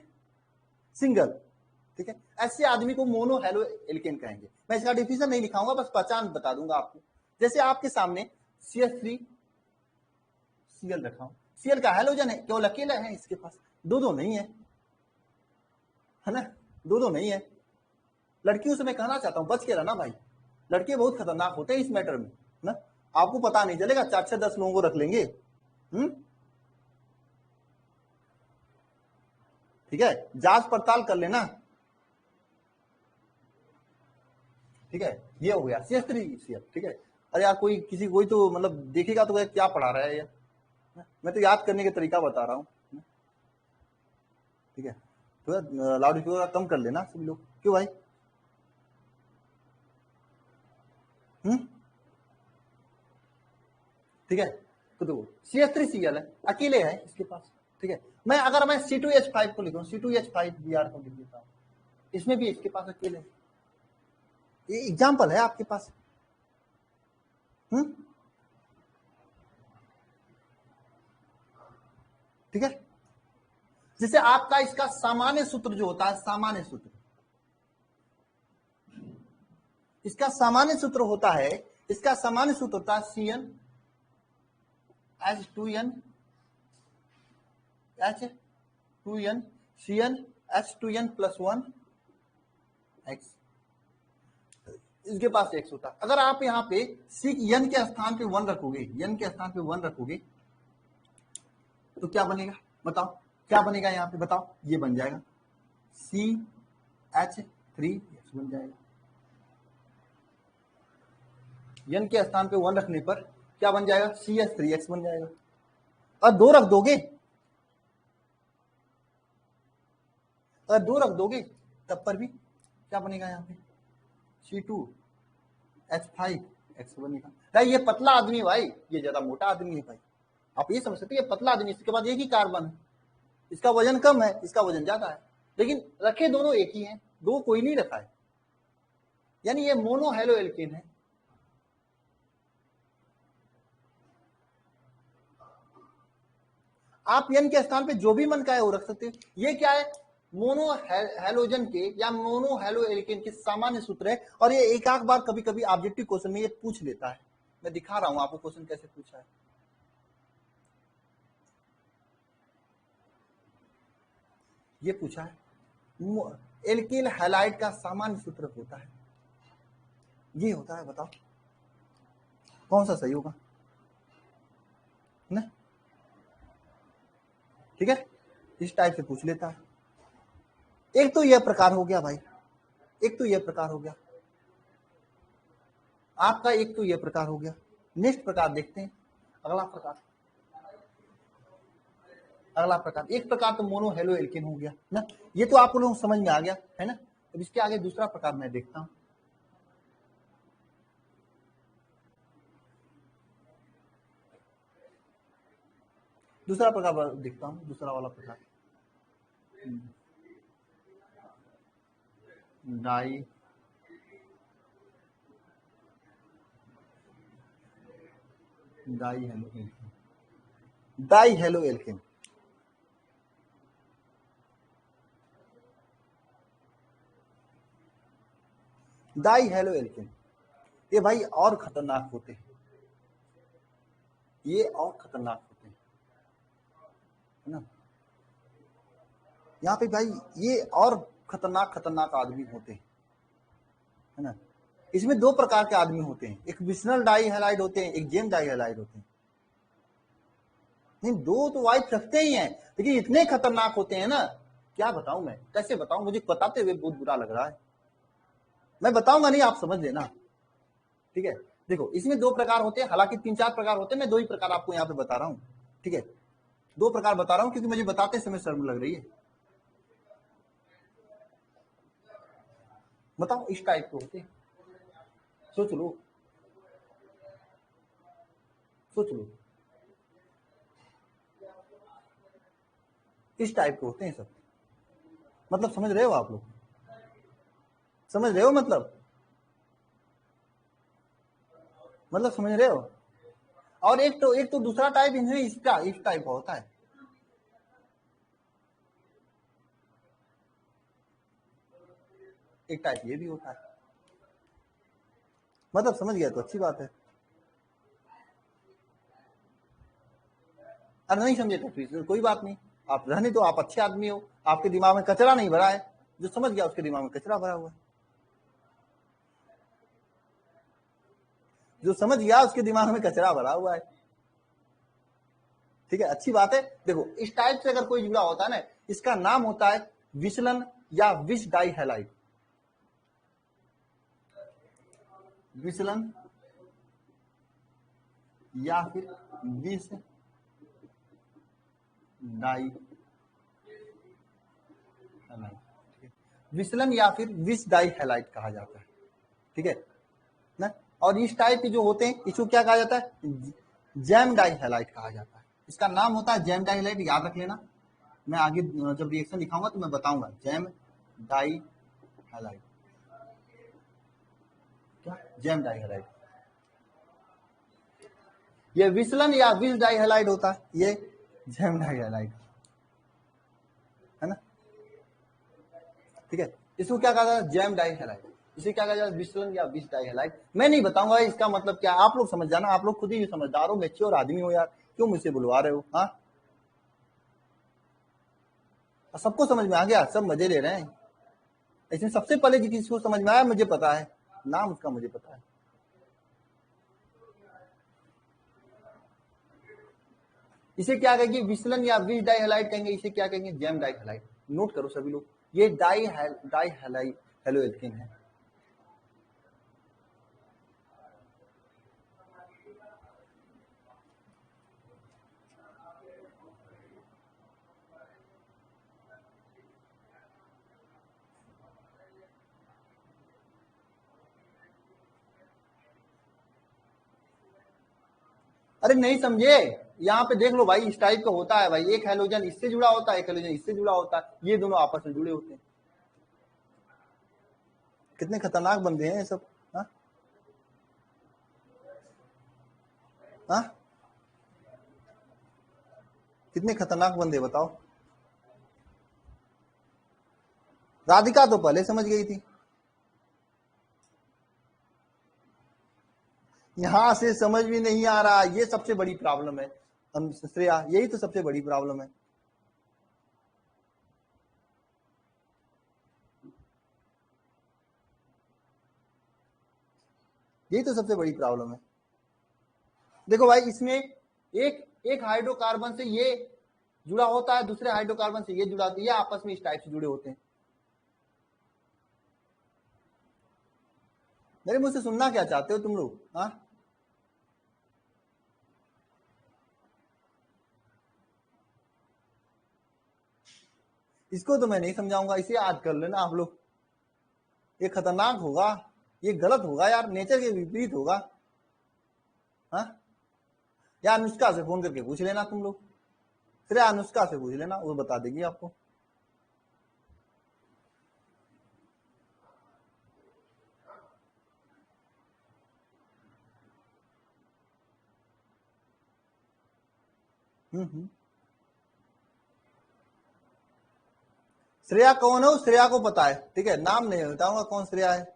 सिंगल, ठीक है। ऐसे आदमी को मोनो हेलो एल्केन कहेंगे। मैं इसका डिफिनेशन नहीं लिखाऊंगा, बस पहचान बता दूंगा आपको। जैसे आपके सामने CH3 Cl रखा हूं, Cl का हेलोजन है, केवल अकेला है इसके पास, 2 नहीं है ना, 2 नहीं है। लड़कियों से मैं कहना चाहता हूं, बच के रहना भाई, लड़के बहुत खतरनाक होते हैं इस मैटर में ना। आपको पता नहीं चलेगा, 4-6, 10 लोगों को रख लेंगे, ठीक है। जांच पड़ताल कर लेना, ठीक है। ये हो गया CH3 Cl, ठीक है। अरे यार कोई तो मतलब देखेगा तो क्या पढ़ा रहा है ये, मैं तो याद करने का तरीका बता रहा हूँ, ठीक है। तो लाउड स्पीकर कम कर लेना सभी लोग, क्यों भाई? ठीक है। तो देखो, CH3 Cl है, अकेले है इसके पास, ठीक है। अगर मैं C2H5 को लिखूं, C2H5Br को लिख देता हूं, इसमें भी इसके पास अकेले है। ये एग्जाम्पल है आपके पास, ठीक है। जैसे आपका इसका सामान्य सूत्र जो होता है, सामान्य सूत्र, इसका सामान्य सूत्र होता है, इसका सामान्य सूत्र होता है CN H2N H2N CN H2N +1 X, इसके पास X होता है। अगर आप यहाँ पे N के स्थान पे 1 रखोगे, N के स्थान पे 1 रखोगे तो क्या बनेगा बताओ, क्या बनेगा यहाँ पे बताओ, ये बन जाएगा CH3X बन जाएगा, n के स्थान पे 1 रखने पर क्या बन जाएगा, CH3X बन जाएगा। और 2 रख दोगे, अगर 2 रख दोगे तब पर भी क्या बनेगा, यहाँ पे C2H5X बनेगा। भाई ये पतला आदमी है भाई, ये ज्यादा मोटा आदमी है भाई, आप ये समझ सकते हैं, ये पतला आदमी, इसके बाद एक ही कार्बन है, इसका वजन कम है, इसका वजन ज्यादा है, लेकिन रखे दोनों एक ही हैं, दो कोई नहीं रखा है, यानी ये मोनो हेलो एल्केन है। आप n के स्थान पे जो भी मन का है वो रख सकते हो। ये क्या है, मोनो हेलोजन के या मोनो हेलो एल्केन के सामान्य सूत्र है, और ये एक आध बार कभी कभी ऑब्जेक्टिव क्वेश्चन में ये पूछ लेता है। मैं दिखा रहा हूं आपको क्वेश्चन कैसे पूछा है। ये पूछा है एल्किल हैलाइड का सामान्य सूत्र होता है, ये होता है, बताओ कौन सा सही होगा ना। ठीक है, इस टाइप से पूछ लेता है। एक तो यह प्रकार हो गया भाई, एक तो यह प्रकार हो गया आपका, एक तो यह प्रकार हो गया। नेक्स्ट प्रकार देखते हैं, अगला प्रकार, अगला प्रकार। एक प्रकार तो मोनो हेलो एल्केन हो गया ना, ये तो आप लोगों को समझ में आ गया है ना। अब इसके आगे दूसरा प्रकार मैं देखता हूं। दूसरा प्रकार देखता हूं, दूसरा वाला प्रकार die halo alkane, die halo alkane. Die halo alkane ये भाई और खतरनाक होते हैं, ये और खतरनाक होते हैं है ना। यहाँ पे भाई ये और खतरनाक खतरनाक आदमी होते हैं है ना। इसमें दो प्रकार के आदमी होते हैं, एक विशनल डाई हैलाइड होते हैं, एक जेम डाई हैलाइड होते हैं। नहीं, दो तो वाइफ रखते ही हैं, लेकिन इतने खतरनाक होते हैं ना, क्या बताऊं मैं, कैसे बताऊं, मुझे बताते हुए बहुत बुरा लग रहा है। मैं बताऊंगा नहीं, आप समझ लेना, ठीक है। देखो इसमें दो प्रकार होते हैं, हालांकि 3-4 प्रकार होते हैं, मैं 2 ही प्रकार आपको यहाँ पे बता रहा हूँ, ठीक है। 2 प्रकार बता रहा हूँ क्योंकि मुझे बताते समय शर्म लग रही है। बताओ इस टाइप के होते हैं, सोच लो, सोच लो, इस टाइप के होते हैं सब। मतलब समझ रहे हो आप लोग, समझ रहे हो मतलब समझ रहे हो। और एक तो दूसरा टाइप इनमें इसका इस टाइप का होता है, एक टाइप ये भी होता है। मतलब समझ गया तो अच्छी बात है, अरे नहीं समझे तो फिर कोई बात नहीं, आप रहने दो, आप अच्छे आदमी हो, आपके दिमाग में कचरा नहीं भरा है। जो समझ गया उसके दिमाग में कचरा भरा हुआ है, जो समझ गया उसके दिमाग में कचरा भरा हुआ है, ठीक है, अच्छी बात है। देखो इस टाइप से अगर कोई जुड़ा होता है ना, इसका नाम होता है विचलन या विष डाई हैलाइड। विचलन या फिर विष डाई हैलाइड, विचलन या फिर विष डाई हैलाइड कहा जाता है, ठीक है ना। और इस टाइप के जो होते हैं इसको क्या कहा जाता है, जैम डाई हैलाइड कहा जाता है। इसका नाम होता है जैम डाई हैलाइड, याद रख लेना, मैं आगे जब रिएक्शन दिखाऊंगा तो मैं बताऊंगा जैम डाई हैलाइड, क्या जैम डाई हैलाइड। ये विचलन या विष डाई हैलाइड होता है, ये जैम डाई हैलाइड है ना, ठीक है। इसको क्या कहा जाता है, जैम डाई हैलाइड। इसे क्या कहा जाता है, विचलन या विष डाई हैलाइड। मैं नहीं बताऊंगा इसका मतलब क्या, आप लोग समझ जाना, आप लोग खुद ही समझदार हो, मैच्योर आदमी हो यार, क्यों मुझसे बुलवा रहे हो। हाँ सबको समझ में आ गया, सब मजे ले रहे हैं। इसमें सबसे पहले जिसको समझ में आया मुझे पता है, नाम उसका मुझे पता है। इसे क्या कहेंगे, विचलन या विष डाई हैलाइड कहेंगे, इसे क्या कहेंगे, जैम डाई हैलाइड। नोट करो सभी लोग, ये डाई हैलाइड हेलो एल्केन है। अरे नहीं समझे, यहाँ पे देख लो भाई, इस टाइप का होता है भाई, एक हैलोजन इससे जुड़ा होता है, एक हैलोजन इससे जुड़ा होता है, ये दोनों आपस में जुड़े होते हैं। कितने खतरनाक बंदे हैं ये सब। हाँ हाँ, कितने खतरनाक बंदे बताओ। राधिका तो पहले समझ गई थी, यहां से समझ भी नहीं आ रहा, ये सबसे बड़ी प्रॉब्लम है श्रेया, यही तो सबसे बड़ी प्रॉब्लम है। यही तो सबसे बड़ी प्रॉब्लम है। देखो भाई, इसमें एक एक हाइड्रोकार्बन से ये जुड़ा होता है, दूसरे हाइड्रोकार्बन से ये जुड़ा होता है, ये आपस में इस टाइप से जुड़े होते हैं। मेरे मुझसे सुनना क्या चाहते हो तुम लोग? हाँ, इसको तो मैं नहीं समझाऊंगा, इसे याद कर लेना आप लोग। ये खतरनाक होगा, ये गलत होगा यार, नेचर के विपरीत होगा। हाँ यार, अनुष्का से फोन करके पूछ लेना तुम लोग, फिर अनुष्का से पूछ लेना, वो बता देगी आपको। श्रेया कौन हो? श्रेया को पता है, ठीक है, नाम नहीं बताऊंगा कौन श्रेया है।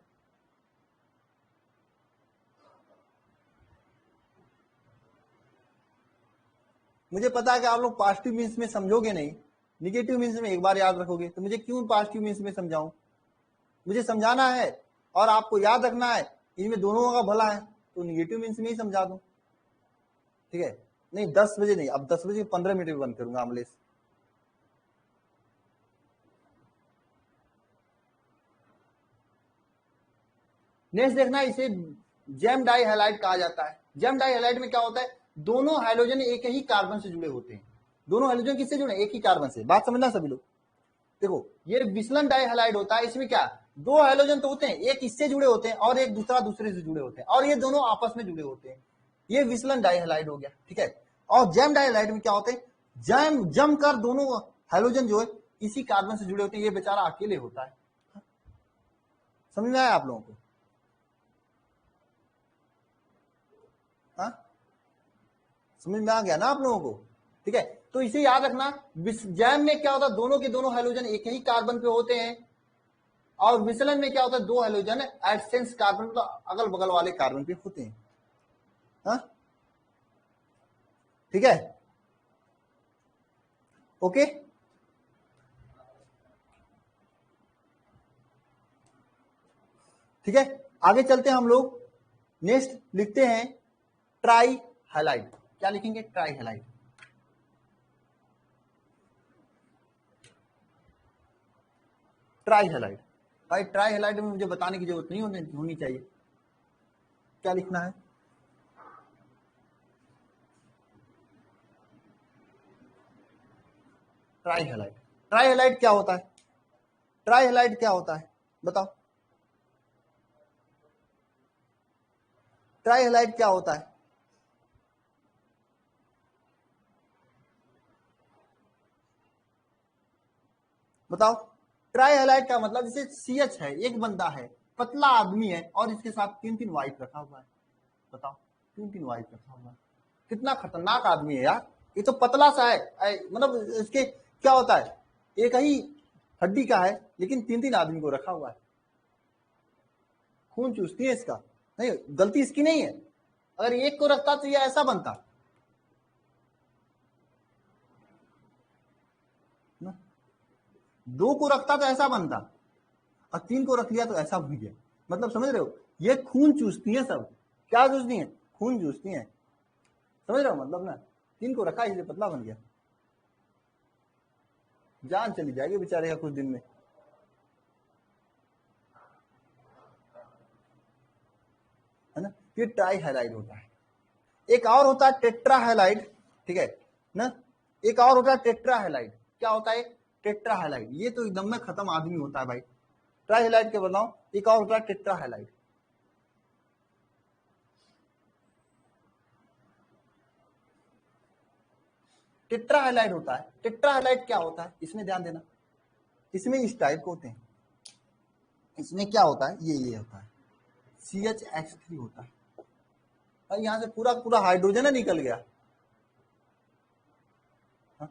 मुझे पता है कि आप लोग पॉजिटिव मीन्स में समझोगे नहीं, निगेटिव मीन्स में एक बार याद रखोगे, तो मुझे क्यों पॉजिटिव मीन्स में समझाऊं? मुझे समझाना है और आपको याद रखना है, इनमें दोनों का भला है, तो निगेटिव मीन्स में ही समझा दूं, ठीक है। नहीं 10 बजे नहीं, अब 10 बजे 15 मिनट में बंद करूंगा अमलेश। नेक्स्ट देखना, इसे जेम डाई हैलाइड कहा जाता है। जेम डाई हैलाइड में क्या होता है, दोनों हाइड्रोजन एक ही कार्बन से जुड़े होते हैं। दोनों हाइड्रोजन किससे जुड़े? एक ही कार्बन से। बात समझना सभी लोग। देखो, ये विसलन डाई हैलाइड होता है, इसमें क्या दो हाइड्रोजन तो होते हैं, एक इससे जुड़े होते हैं और एक दूसरा दूसरे से जुड़े होते हैं, और ये दोनों आपस में जुड़े होते हैं। ये विसलन डाई हैलाइड हो गया, ठीक है। और जेम डाई हैलाइड में क्या होते हैं, जमकर दोनों हाइड्रोजन जो है इसी कार्बन से जुड़े होते हैं, ये बेचारा अकेले होता है। समझ में आया आप लोगों को? हाँ, समझ में आ गया ना आप लोगों को? ठीक है, तो इसे याद रखना, जैम में क्या होता है, दोनों के दोनों हाइड्रोजन एक ही कार्बन पे होते हैं, और विसलन में क्या होता है, दो हाइड्रोजन एडसेंस कार्बन तो अगल बगल वाले कार्बन पे होते हैं। हाँ, ठीक है, ओके। ठीक है, आगे चलते हैं हम लोग। नेक्स्ट लिखते हैं ट्राई हैलाइड। क्या लिखेंगे? Try halide. ट्राई हैलाइड, भाई ट्राई हैलाइड में मुझे बताने की जरूरत नहीं होनी चाहिए। क्या लिखना है? Try halide. ट्राई हैलाइड क्या होता है? ट्राई हैलाइड क्या होता है बताओ? ट्राई हैलाइड क्या होता है? बताओ। ट्राई हैलाइड का मतलब जैसे CH है, एक बंदा है, पतला आदमी है, और इसके साथ 3-3 वाइफ रखा हुआ है। बताओ, 3-3 वाइफ रखा हुआ है, कितना खतरनाक आदमी है यार। ये तो पतला सा है, मतलब इसके क्या होता है, एक ही हड्डी का है, लेकिन 3-3 आदमी को रखा हुआ है। खून चूसती है इसका। नहीं, गलती इसकी नहीं है, अगर एक को रखता तो ये ऐसा बनता ना, 2 को रखता तो ऐसा बनता, और 3 को रख लिया तो ऐसा बन गया। मतलब समझ रहे हो, ये खून चूसती है सब। क्या चूसती है? खून चूसती है, समझ रहे हो मतलब ना। 3 को रखा इसलिए पतला बन गया, जान चली जाएगी बेचारे का कुछ दिन में, है ना। ये ट्राई हैलाइड होता है। एक और होता है टेट्रा हैलाइड, ठीक है ना। एक और होता है टेट्रा हैलाइड। क्या होता है टेट्रा हैलाइड? ये तो एकदम में खत्म आदमी होता है भाई। ट्राई हैलाइड के बताओ, एक और होता है टेट्रा हैलाइड। टेट्रा हाइलाइट होता है। टेट्रा हाइलाइट क्या होता है, इसमें ध्यान देना, इसमें इस टाइप के होते हैं। इसमें क्या होता है, ये होता है CH3 होता है। और यहां से पूरा पूरा हाइड्रोजन है निकल गया। हाँ?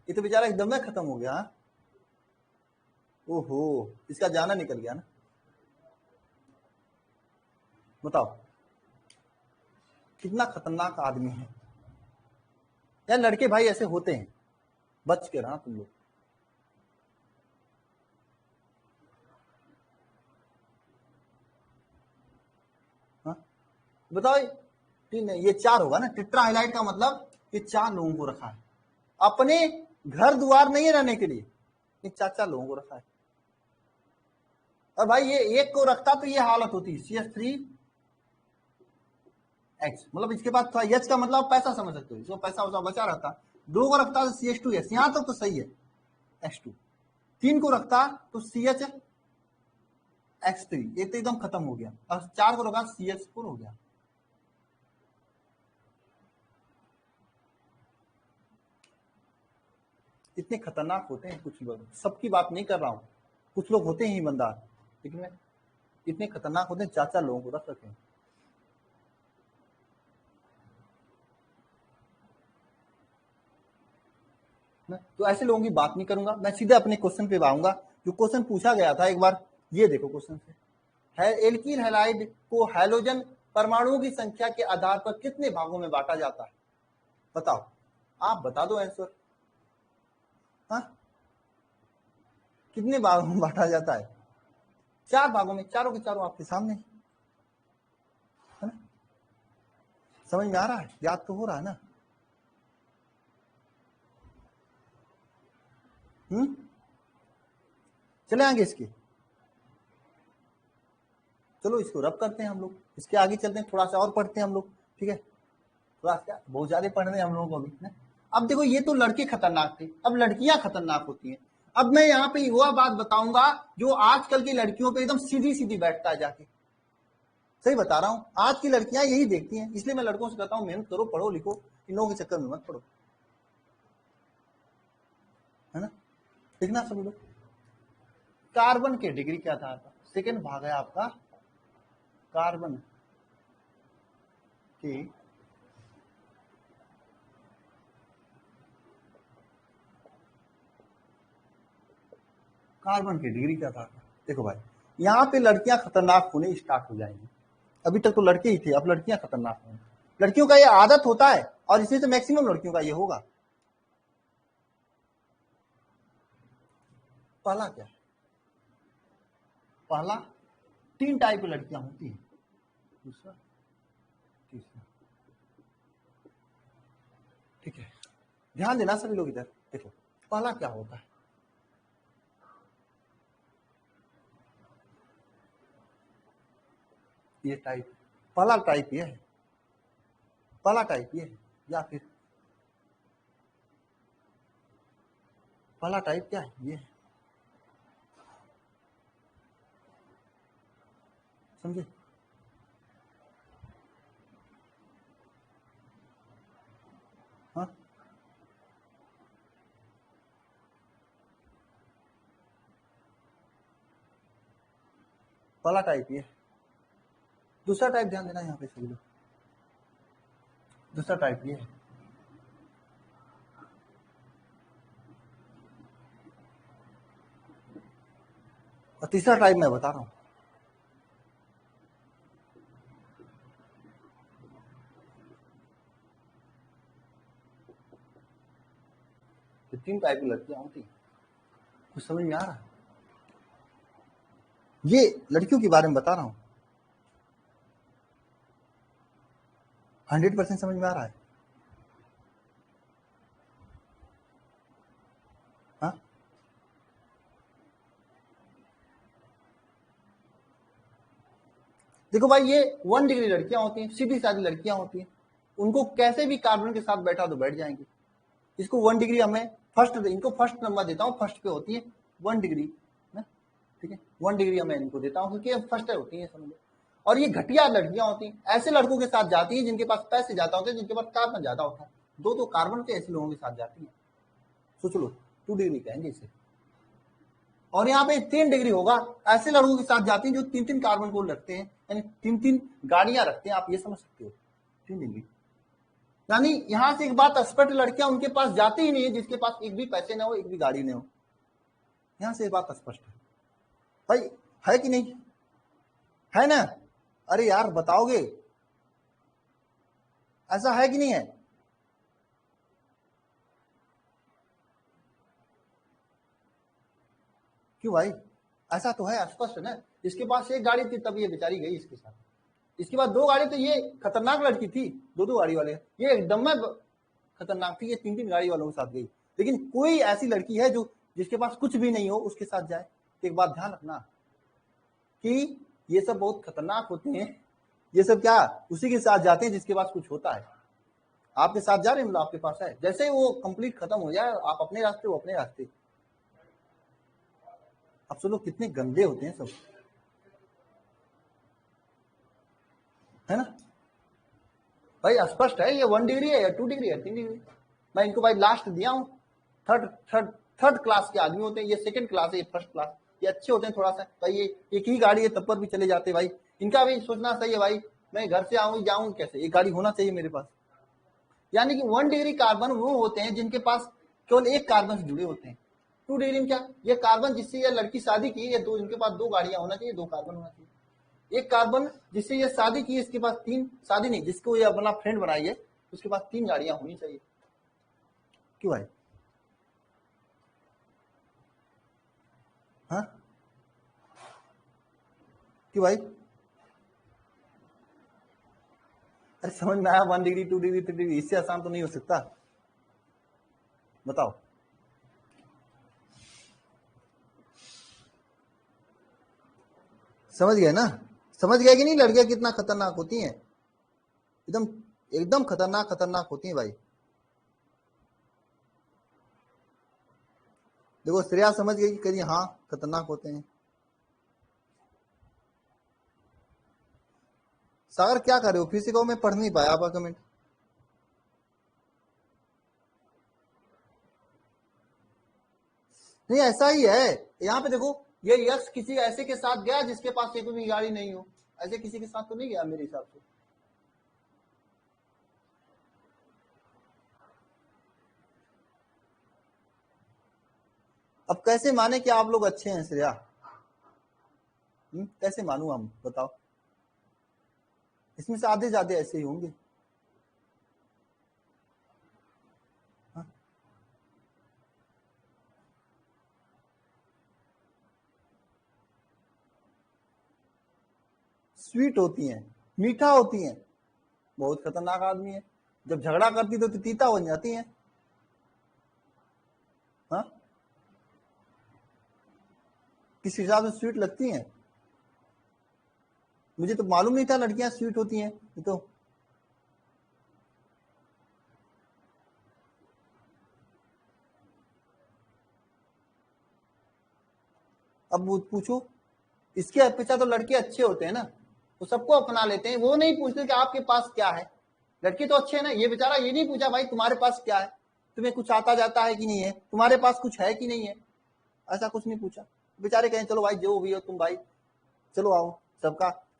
ये तो बेचारा एकदम में खत्म हो गया। हाँ? ओहो, इसका जाना निकल गया ना। बताओ कितना खतरनाक आदमी है यार। लड़के भाई ऐसे होते हैं, बच के रहा तुम लोग। हाँ? बताओ तीन, ये 4 होगा ना। टेट्रा हाइलाइट का मतलब ये 4 लोगों को रखा है, अपने घर द्वार नहीं रहने के लिए, ये 4 लोगों को रखा है। और भाई ये एक को रखता तो ये हालत होती है CH3X, मतलब इसके पास था H का मतलब पैसा समझ सकते हो, इसको पैसा वैसा बचा रहता। 2 को रखता तो CH2S, यहां तक तो सही है H2। 3 को रखता तो CHX3, ये तो एकदम खत्म हो गया। और 4 को रखा CH4 हो गया। इतने खतरनाक होते हैं कुछ लोग, सबकी बात नहीं कर रहा हूं, कुछ लोग होते हैं ईमानदार, लेकिन इतने खतरनाक होते हैं, 4 लोगों को रख रखे हैं। तो ऐसे लोगों की बात नहीं करूंगा, मैं सीधे अपने क्वेश्चन पे आऊंगा। जो क्वेश्चन पूछा गया था एक बार, ये देखो क्वेश्चन से, है एल्कील हैलाइड को हैलोजन परमाणुओं की संख्या के आधार पर कितने भागों में बांटा जाता है? बताओ, आप बता दो आंसर। हाँ, कितने भागों में बांटा जाता है? 4 भागों में, चारों के चारों आपके सामने है ना। समझ में आ रहा है, याद तो हो रहा है ना। चले आगे इसके, चलो इसको रब करते हैं हम लोग, इसके आगे चलते हैं, थोड़ा सा और पढ़ते हैं हम लोग, ठीक है। थोड़ा सा बहुत ज्यादा पढ़ रहे हैं हम लोगों को अभी ना। अब देखो ये तो लड़के खतरनाक थे, अब लड़कियां खतरनाक होती हैं। अब मैं यहाँ पे वह बात बताऊंगा जो आजकल की लड़कियों पे एकदम सीधी सीधी बैठता है जाके। सही बता रहा हूँ, आज की लड़कियां यही देखती हैं, इसलिए मैं लड़कों से कहता हूँ मेहनत करो, पढ़ो लिखो, इन लोगों के चक्कर में मत पड़ो, है ना। लिखना सब लोग। कार्बन के डिग्री के आधार पर, सेकेंड भाग है आपका कार्बन की डिग्री के आधार पर। देखो भाई, यहाँ पे लड़कियां खतरनाक होने स्टार्ट हो जाएंगी। अभी तक तो लड़के ही थे, अब लड़कियां खतरनाक होंगी। लड़कियों का ये आदत होता है, और इसी से मैक्सिमम लड़कियों का ये होगा। पहला क्या है? पहला 3 टाइप की लड़कियां होती हैं, दूसरा, तीसरा, ठीक है। ध्यान देना सभी लोग इधर देखो, पहला क्या होता है? ये टाइप, पहला टाइप ये है, पहला टाइप ये है, या फिर पहला टाइप क्या है? ये है, समझे। हाँ, पहला टाइप ये है। दूसरा टाइप ध्यान देना यहाँ पे सभी लोग, दूसरा टाइप ये है, और तीसरा टाइप मैं बता रहा हूं। तो 3 टाइप की लड़कियां होती हैं, कुछ समझ में आ रहा है? ये लड़कियों के बारे में बता रहा हूं, 100% समझ में आ रहा है। हाँ, देखो भाई, ये 1 डिग्री लड़कियां होती हैं, सीधी सादी लड़कियां होती हैं, उनको कैसे भी कार्बन के साथ बैठा तो बैठ जाएंगी। इसको 1 डिग्री हमें फर्स्ट, इनको फर्स्ट नंबर देता हूँ, फर्स्ट पे होती है 1 डिग्री ना, ठीक है। 1 डिग्री मैं इनको देता हूँ क्योंकि फर्स्ट होती है, समझो। और ये घटिया लड़कियां होती हैं, ऐसे लड़कों के साथ जाती है जिनके पास पैसे ज्यादा होते हैं, जिनके पास कार्बन ज्यादा होता है, दो तो कार्बन के ऐसे लोगों के साथ जाती है, सोच लो 2 डिग्री कहेंगे इसे। और यहाँ पे 3 डिग्री होगा, ऐसे लड़कों के साथ जाती हैं जो 3-3 कार्बन को रखते हैं, यानी 3-3 गाड़ियां रखते हैं, आप ये समझ सकते हो 3 डिग्री। यानी यहां से एक बात स्पष्ट, लड़कियां उनके पास जाती ही नहीं है जिसके पास एक भी पैसे ना हो, एक भी गाड़ी ना हो। यहां से एक बात स्पष्ट है भाई, है कि नहीं, है ना? अरे यार बताओगे, ऐसा है कि नहीं है? क्यों भाई, ऐसा तो है, स्पष्ट है ना। इसके पास एक गाड़ी थी तब ये बेचारी गई इसके साथ, इसके बाद 2 गाड़ी, तो ये खतरनाक लड़की थी, 2-2 गाड़ी वाले, ये एकदम में खतरनाक थी, ये 3-3 गाड़ी वालों के साथ गई। लेकिन कोई ऐसी लड़की है जो जिसके पास कुछ भी नहीं हो उसके साथ जाए? तो एक बात ध्यान रखना कि ये सब बहुत खतरनाक होते हैं, ये सब क्या उसी के साथ जाते हैं जिसके पास कुछ होता है। आपके साथ जा रहे हैं, मतलब आपके पास है, जैसे ही वो कंप्लीट खत्म हो जाए आप अपने रास्ते, वो अपने रास्ते। अब सब लोग कितने गंदे होते हैं सब, है ना भाई? स्पष्ट है, ये 1 डिग्री है या 2 डिग्री है 3 डिग्री। मैं इनको भाई लास्ट दिया हूं, थर्ड क्लास के आदमी होते हैं, ये 2nd क्लास है, ये 1st क्लास, ये अच्छे होते हैं थोड़ा सा भाई, ये एक ही गाड़ी है तब पर भी चले जाते भाई। इनका भी सोचना सही है भाई, मैं घर से आऊंगी जाऊंगी कैसे, एक गाड़ी होना चाहिए मेरे पास। यानी कि 1 डिग्री कार्बन वो होते हैं जिनके पास केवल एक कार्बन से जुड़े होते हैं। 2 डिग्री में क्या, ये कार्बन जिससे ये लड़की शादी की, ये 2, इनके पास 2 गाड़ियां होना चाहिए, 2 कार्बन होना चाहिए। एक कार्बन जिससे ये शादी की, इसके पास 3, शादी नहीं, जिसको ये अपना फ्रेंड बनाई है उसके पास 3 गाड़ियां होनी चाहिए। क्यों भाई? हाँ क्यों भाई? अरे समझ में आया, 1 डिग्री 2 डिग्री 3 डिग्री, इससे आसान तो नहीं हो सकता, बताओ। समझ गए ना, समझ गए कि नहीं? लड़कियां कितना खतरनाक होती हैं, एकदम एकदम खतरनाक होती हैं भाई। देखो श्रेया समझ गई कि कहीं, हाँ खतरनाक होते हैं। सागर क्या कर रहे हो, फिर से कहो, मैं पढ़ नहीं पाया आपका कमेंट। नहीं ऐसा ही है, यहाँ पे देखो, ये यक्ष किसी ऐसे के साथ गया जिसके पास एक भी गाड़ी नहीं हो, ऐसे किसी के साथ तो नहीं गया मेरे हिसाब से। अब कैसे माने कि आप लोग अच्छे हैं श्रेया? कैसे मानू हम, बताओ? इसमें से आधे ज्यादा ऐसे ही होंगे। हाँ? स्वीट होती हैं, मीठा होती हैं, बहुत खतरनाक आदमी है, जब झगड़ा करती तो तीता बन जाती हैं। हाँ किस हिसाब से स्वीट लगती हैं? मुझे तो मालूम नहीं था लड़कियां स्वीट होती हैं, ये तो अब पूछो, इसके अपेक्षा तो लड़के अच्छे होते हैं ना, तो सबको अपना लेते हैं, वो नहीं पूछते कि आपके पास क्या है। लड़के तो अच्छे हैं ना, ये बेचारा ये नहीं पूछा भाई तुम्हारे पास क्या है, तुम्हें कुछ आता जाता है कि नहीं है, तुम्हारे पास कुछ है कि नहीं है, ऐसा कुछ नहीं पूछा। बेचारे कहें चलो भाई जो भी हो तुम भाई, चलो आओ,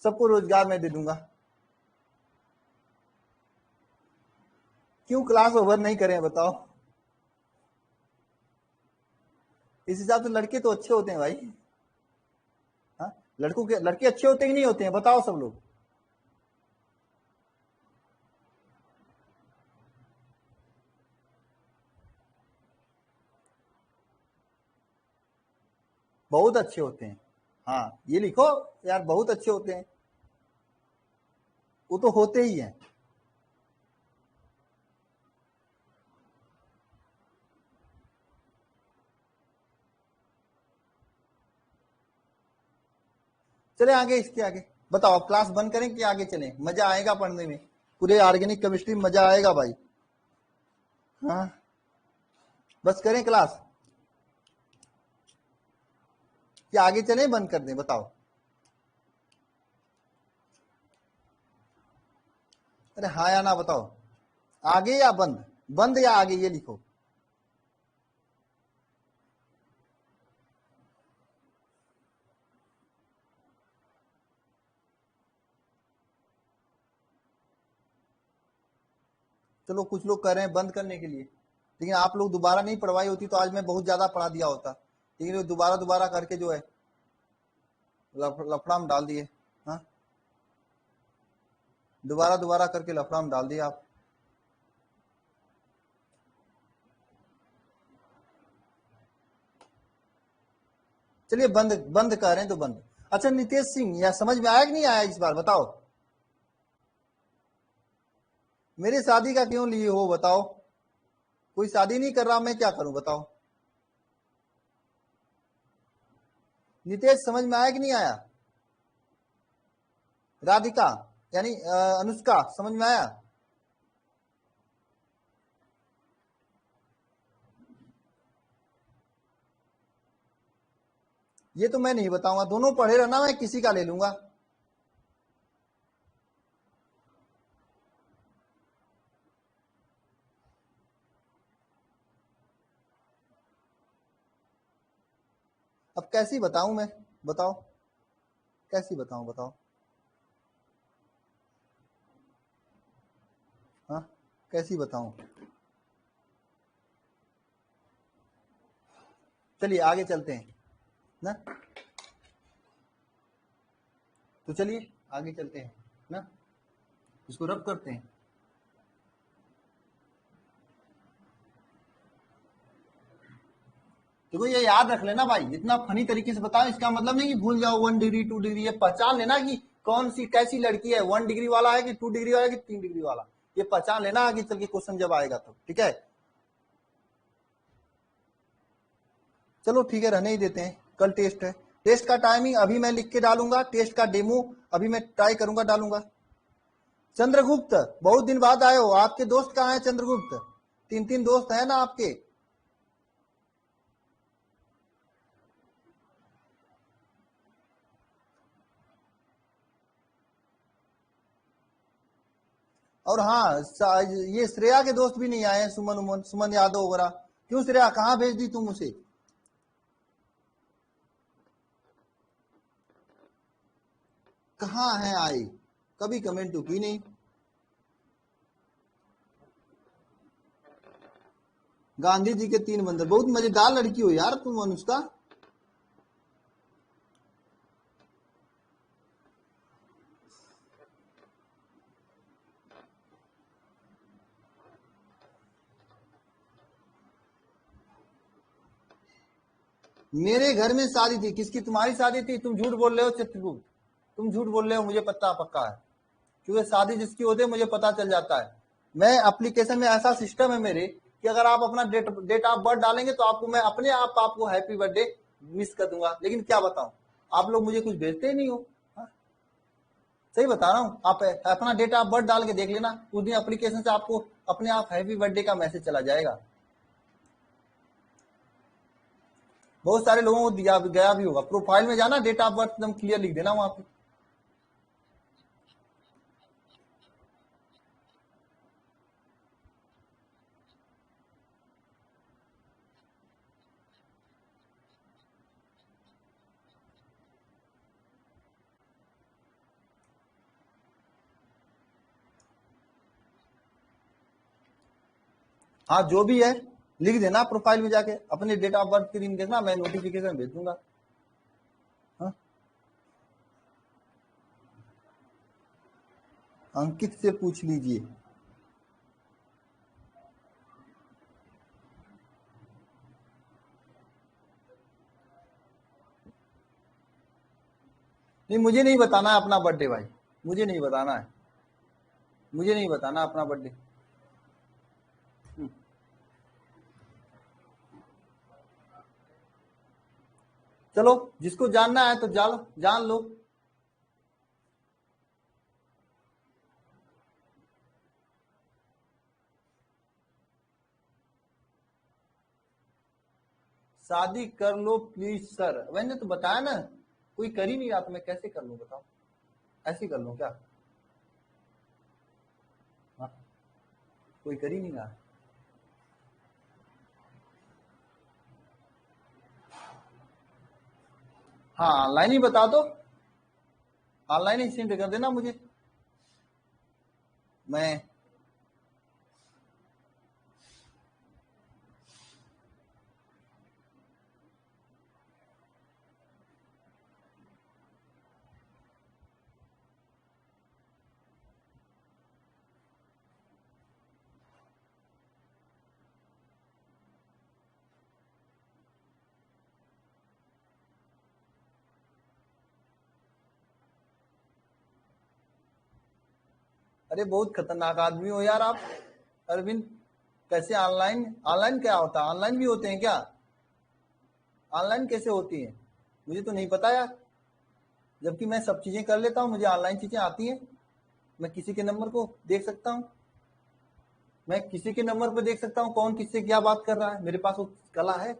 सबको रोजगार मैं दे दूंगा। क्यों क्लास ओवर नहीं करें बताओ? इस हिसाब से लड़के तो अच्छे होते हैं भाई। हाँ लड़के अच्छे होते हैं कि नहीं होते हैं, बताओ सब लोग। बहुत अच्छे होते हैं, हाँ ये लिखो यार, बहुत अच्छे होते हैं, वो तो होते ही हैं। चले आगे, इसके आगे बताओ, क्लास बंद करें कि आगे चलें? मजा आएगा पढ़ने में, पूरे ऑर्गेनिक केमिस्ट्री में मजा आएगा भाई। हाँ बस करें क्लास कि आगे चले बंद कर दें, बताओ? अरे हाँ या ना बताओ, आगे या बंद? बंद या आगे ये लिखो। चलो कुछ लोग कह रहे हैं बंद करने के लिए, लेकिन आप लोग दोबारा नहीं पढ़वाई होती तो आज मैं बहुत ज्यादा पढ़ा दिया होता, लेकिन दोबारा दोबारा करके जो है लफड़ा में डाल दिए। हाँ, दोबारा दोबारा करके लफड़ा में डाल दिए आप। चलिए बंद बंद कह रहे हैं तो बंद। अच्छा नितेश सिंह, या समझ में आया कि नहीं आया इस बार बताओ? मेरी शादी का क्यों लिए हो बताओ? कोई शादी नहीं कर रहा, मैं क्या करूं बताओ? नितेश समझ में आया कि नहीं आया? राधिका यानी अनुष्का समझ में आया? ये तो मैं नहीं बताऊंगा, दोनों पढ़े रहना, मैं किसी का ले लूंगा। अब कैसी बताऊं मैं, बताओ कैसी बताऊं बताओ? हाँ कैसी बताऊं? चलिए आगे चलते हैं ना, तो चलिए आगे चलते हैं ना, इसको रब करते हैं। देखो ये याद रख लेना भाई, इतना फनी तरीके से बताओ, इसका मतलब नहीं कि भूल जाओ 1 डिग्री 2 डिग्री, ये पहचान लेना कि कौन सी कैसी लड़की है, 1 डिग्री वाला है कि 2 डिग्री वाला है कि 3 डिग्री वाला, ये पहचान लेना आगे चल के क्वेश्चन जब आएगा तो, ठीक है? चलो ठीक है, रहने ही देते हैं, कल टेस्ट है। टेस्ट का टाइमिंग अभी मैं लिख के डालूंगा, टेस्ट का डेमो अभी मैं ट्राई करूंगा डालूंगा। चंद्रगुप्त बहुत दिन बाद आए हो, आपके दोस्त कहाँ है चंद्रगुप्त? 3 दोस्त है ना आपके? और हाँ ये श्रेया के दोस्त भी नहीं आए हैं, सुमन यादव वगैरह। क्यों श्रेया, कहाँ भेज दी तुम उसे? कहाँ है आई, कभी कमेंट तो की नहीं। गांधी जी के 3 मंदिर, बहुत मजेदार लड़की हो यार तुम अनुष्का। मेरे घर में शादी थी, किसकी? तुम्हारी शादी थी? तुम झूठ बोल रहे हो चित्रगुप्त, तुम झूठ बोल रहे हो, मुझे पता पक्का है, क्योंकि शादी जिसकी होती है मुझे पता चल जाता है। मैं एप्लीकेशन में ऐसा सिस्टम है मेरे कि अगर आप अपना डेट ऑफ बर्थ डालेंगे तो आपको मैं अपने आप आपको हैप्पी बर्थडे विश कर दूंगा, लेकिन क्या बताऊं, आप लोग मुझे कुछ भेजते ही नहीं हो। हाँ? सही बता रहा हूँ, आप अपना डेट ऑफ बर्थ डाल के देख लेना, उस दिन एप्लीकेशन से आपको अपने आप हैप्पी बर्थडे का मैसेज चला जाएगा। बहुत सारे लोगों को दिया गया भी होगा, प्रोफाइल में जाना, डेट ऑफ बर्थ एकदम क्लियर लिख देना वहां पे। हाँ जो भी है लिख देना प्रोफाइल में जाके, अपने डेट ऑफ बर्थ के दिन देखना, मैं नोटिफिकेशन भेज दूंगा। हाँ? अंकित से पूछ लीजिए। नहीं मुझे नहीं बताना है अपना बर्थडे भाई, मुझे नहीं बताना है, मुझे नहीं बताना अपना बर्थडे। चलो जिसको जानना है तो जान लो। शादी कर लो प्लीज सर, मैंने तो बताया ना, कोई कर ही नहीं रहा तो मैं कैसे कर लूं बताओ? ऐसे कर लूं क्या? हाँ? कोई कर ही नहीं रहा। हाँ ऑनलाइन ही बता दो, ऑनलाइन ही सेंड कर देना मुझे। मैं अरे बहुत खतरनाक आदमी हो यार आप अरविंद। कैसे ऑनलाइन, ऑनलाइन क्या होता है? ऑनलाइन भी होते हैं क्या? ऑनलाइन कैसे होती है? मुझे तो नहीं पता यार, जबकि मैं सब चीजें कर लेता हूँ, मुझे ऑनलाइन चीजें आती हैं। मैं किसी के नंबर को देख सकता हूँ, मैं किसी के नंबर पर देख सकता हूँ कौन किससे क्या बात कर रहा है। मेरे पास वो कला है,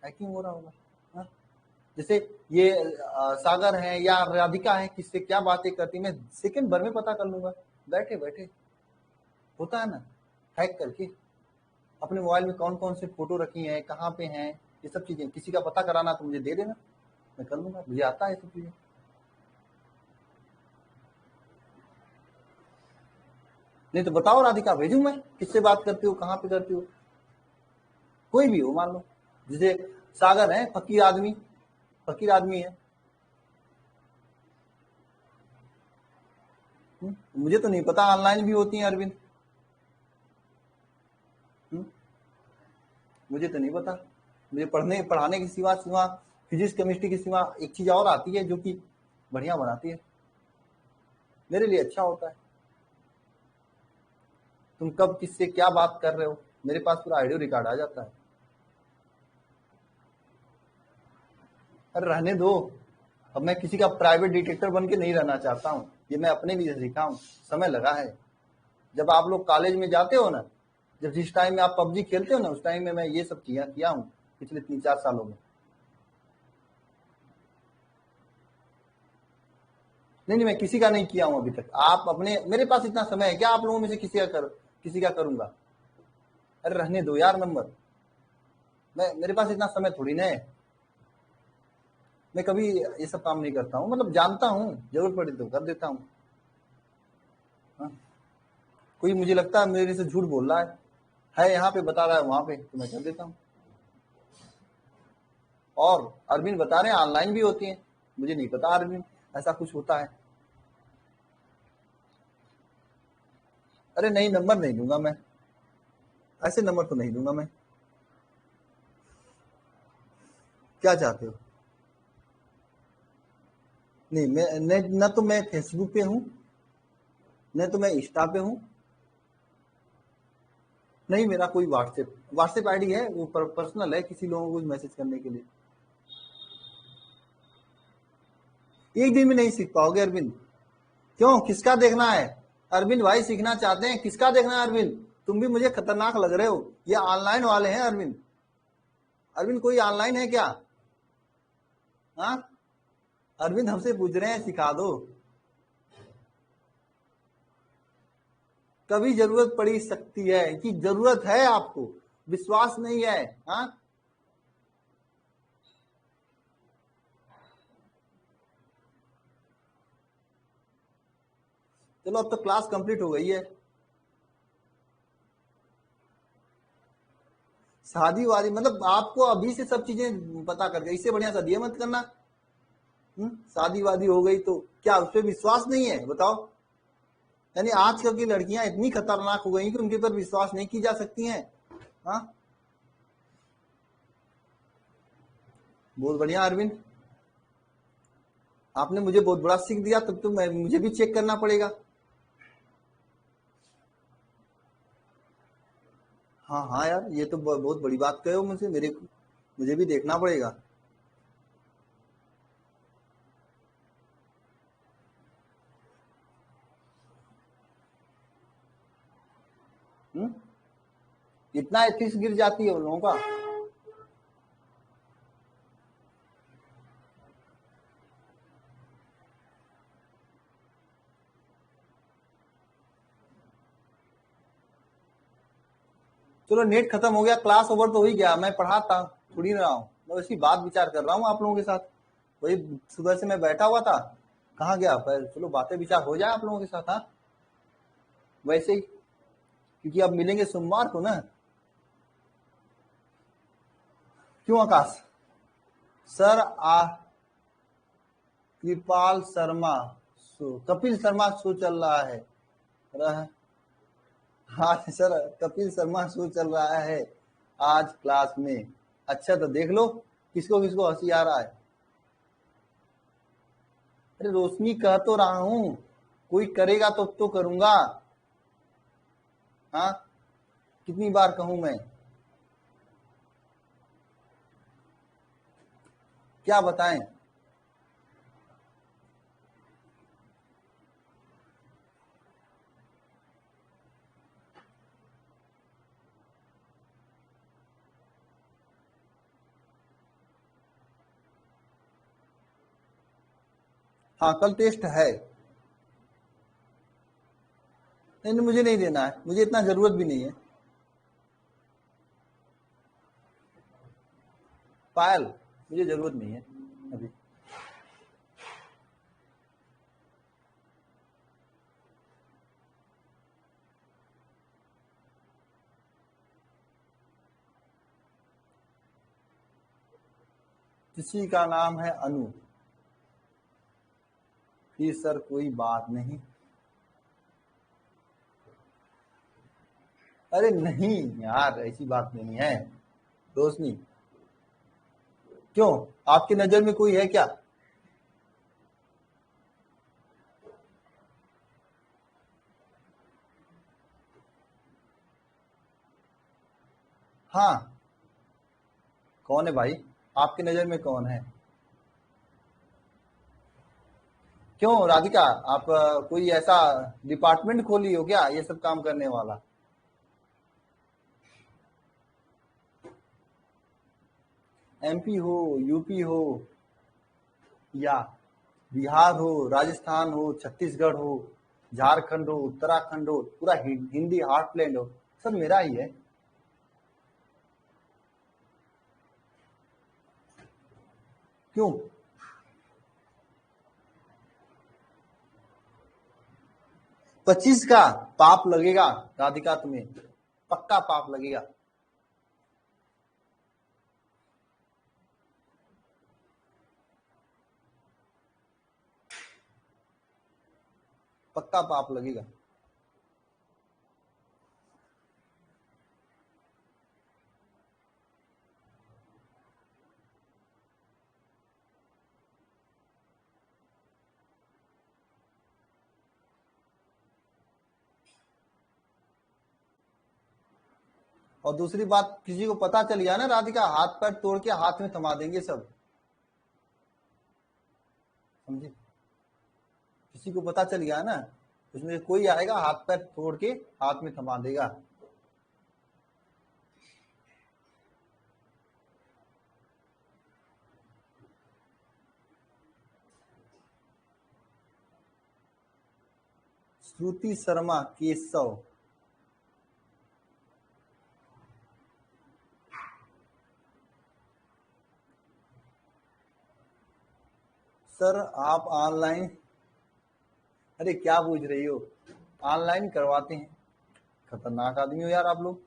हैकिंग हो रहा होगा। हाँ? जैसे ये सागर है या राधिका है, किससे क्या बातें करती, मैं सेकंड भर में पता कर लूंगा बैठे बैठे। होता है ना, हैक करके अपने मोबाइल में कौन कौन से फोटो रखी हैं, कहाँ पे हैं, ये सब चीजें किसी का पता कराना तो मुझे दे देना, मैं कर लूंगा, मुझे आता है ये सब चीजें। नहीं तो बताओ राधिका, भेजूं मैं? किससे बात करती हो, कहाँ पे करती हो? कोई भी हो मान लो, जैसे सागर है, फकीर आदमी, फकीर आदमी है। मुझे तो नहीं पता ऑनलाइन भी होती है अरविंद। मुझे तो नहीं पता। मुझे पढ़ाने के सिवा सिवा फिजिक्स केमिस्ट्री के सिवा एक चीज और आती है जो कि बढ़िया बनाती है, मेरे लिए अच्छा होता है। तुम कब किससे क्या बात कर रहे हो, मेरे पास पूरा ऑडियो रिकॉर्ड आ जाता है। अरे रहने दो, अब मैं किसी का प्राइवेट डिटेक्टर बन के नहीं रहना चाहता हूँ, ये मैं अपने लिए सीखा हूँ, समय लगा है। जब आप लोग कॉलेज में जाते हो ना, जब जिस टाइम में आप पबजी खेलते हो ना, उस टाइम में मैं ये सब किया हूँ पिछले 3-4 सालों में। नहीं मैं किसी का नहीं किया हूं अभी तक। आप अपने, मेरे पास इतना समय है क्या आप लोगों में से किसी का करूंगा? अरे रहने दो यार नंबर, मेरे पास इतना समय थोड़ी ना है। मैं कभी ये सब काम नहीं करता हूँ, मतलब जानता हूँ, जरूरत पड़ी तो कर देता हूँ। कोई मुझे लगता है मेरे से झूठ बोल रहा है यहाँ पे बता रहा है वहां पे, तो मैं कर देता हूँ। और अरविंद बता रहे हैं ऑनलाइन भी होती है, मुझे नहीं पता अरविंद ऐसा कुछ होता है। अरे नहीं, नंबर नहीं दूंगा मैं, ऐसे नंबर तो नहीं दूंगा मैं। क्या चाहते हो? नहीं मैं न तो मैं फेसबुक पे हूं, न तो मैं इंस्टा पे हूं, नहीं मेरा कोई व्हाट्सएप आईडी है, वो पर्सनल है, किसी लोगों को मैसेज करने के लिए। एक दिन में नहीं सीख पाओगे अरविंद। क्यों, किसका देखना है? अरविंद भाई सीखना चाहते हैं, किसका देखना है अरविंद? तुम भी मुझे खतरनाक लग रहे हो, ये ऑनलाइन वाले हैं अरविंद। अरविंद कोई ऑनलाइन है क्या? हाँ अरविंद हमसे पूछ रहे हैं सिखा दो, कभी जरूरत पड़ी सकती है कि जरूरत है आपको, विश्वास नहीं है। हाँ चलो अब तो क्लास कंप्लीट हो गई है। शादी वादी मतलब आपको अभी से सब चीजें पता करके, इससे बढ़िया शादी मत करना। शादी वादी हो गई तो क्या उस पर विश्वास नहीं है बताओ? यानी आजकल की लड़कियां इतनी खतरनाक हो गई कि उनके ऊपर विश्वास नहीं की जा सकती हैं। हाँ बहुत बढ़िया अरविंद, आपने मुझे बहुत बड़ा सीख दिया, तब तो मुझे भी चेक करना पड़ेगा। हाँ यार, ये तो बहुत बड़ी बात कहे हो मुझे, मुझे भी देखना पड़ेगा। इतना एथिक्स गिर जाती है उन लोगों का। चलो नेट खत्म हो गया, क्लास ओवर तो हो ही गया, मैं पढ़ाता थोड़ी ना रहा हूँ, मैं उसकी बात विचार कर रहा हूँ आप लोगों के साथ। वही सुबह से मैं बैठा हुआ था, कहाँ गया पर चलो बातें विचार हो जाए आप लोगों के साथ। हाँ वैसे ही, क्योंकि अब मिलेंगे सोमवार को ना। क्यों आकाश सर? कृपाल शर्मा शो, कपिल शर्मा शो चल रहा है। हाँ सर, कपिल शर्मा शो चल रहा है आज क्लास में। अच्छा तो देख लो किसको किसको हंसी आ रहा है। अरे रोशनी कह तो रहा हूं, कोई करेगा तो करूंगा। हाँ कितनी बार कहूं मैं, क्या बताएं। हाँ कल टेस्ट है। नहीं मुझे नहीं देना है, मुझे इतना जरूरत भी नहीं है। पायल मुझे जरूरत नहीं है अभी। किसी का नाम है अनु, फिर सर कोई बात नहीं। अरे नहीं यार ऐसी बात नहीं है रोशनी। क्यों आपकी नजर में कोई है क्या? हाँ कौन है भाई, आपकी नजर में कौन है? क्यों राधिका आप कोई ऐसा डिपार्टमेंट खोली हो क्या ये सब काम करने वाला? एमपी हो, यूपी हो, या बिहार हो, राजस्थान हो, छत्तीसगढ़ हो, झारखंड हो, उत्तराखंड हो, पूरा हिंदी हार्टलैंड हो, सब मेरा ही है। क्यों? पच्चीस का पाप लगेगा राधिका, तुम्हें पक्का पाप लगेगा। पक्का पाप लगेगा। और दूसरी बात, किसी को पता चल गया ना राधिका, हाथ पैर तोड़ के हाथ में थमा देंगे सब, समझे? किसी को पता चल गया ना, उसमें कोई आएगा हाथ पैर तोड़ के हाथ में थमा देगा। श्रुति शर्मा केशव, सर आप ऑनलाइन, अरे क्या पूछ रही हो, ऑनलाइन करवाते हैं। खतरनाक आदमी हो यार आप लोग।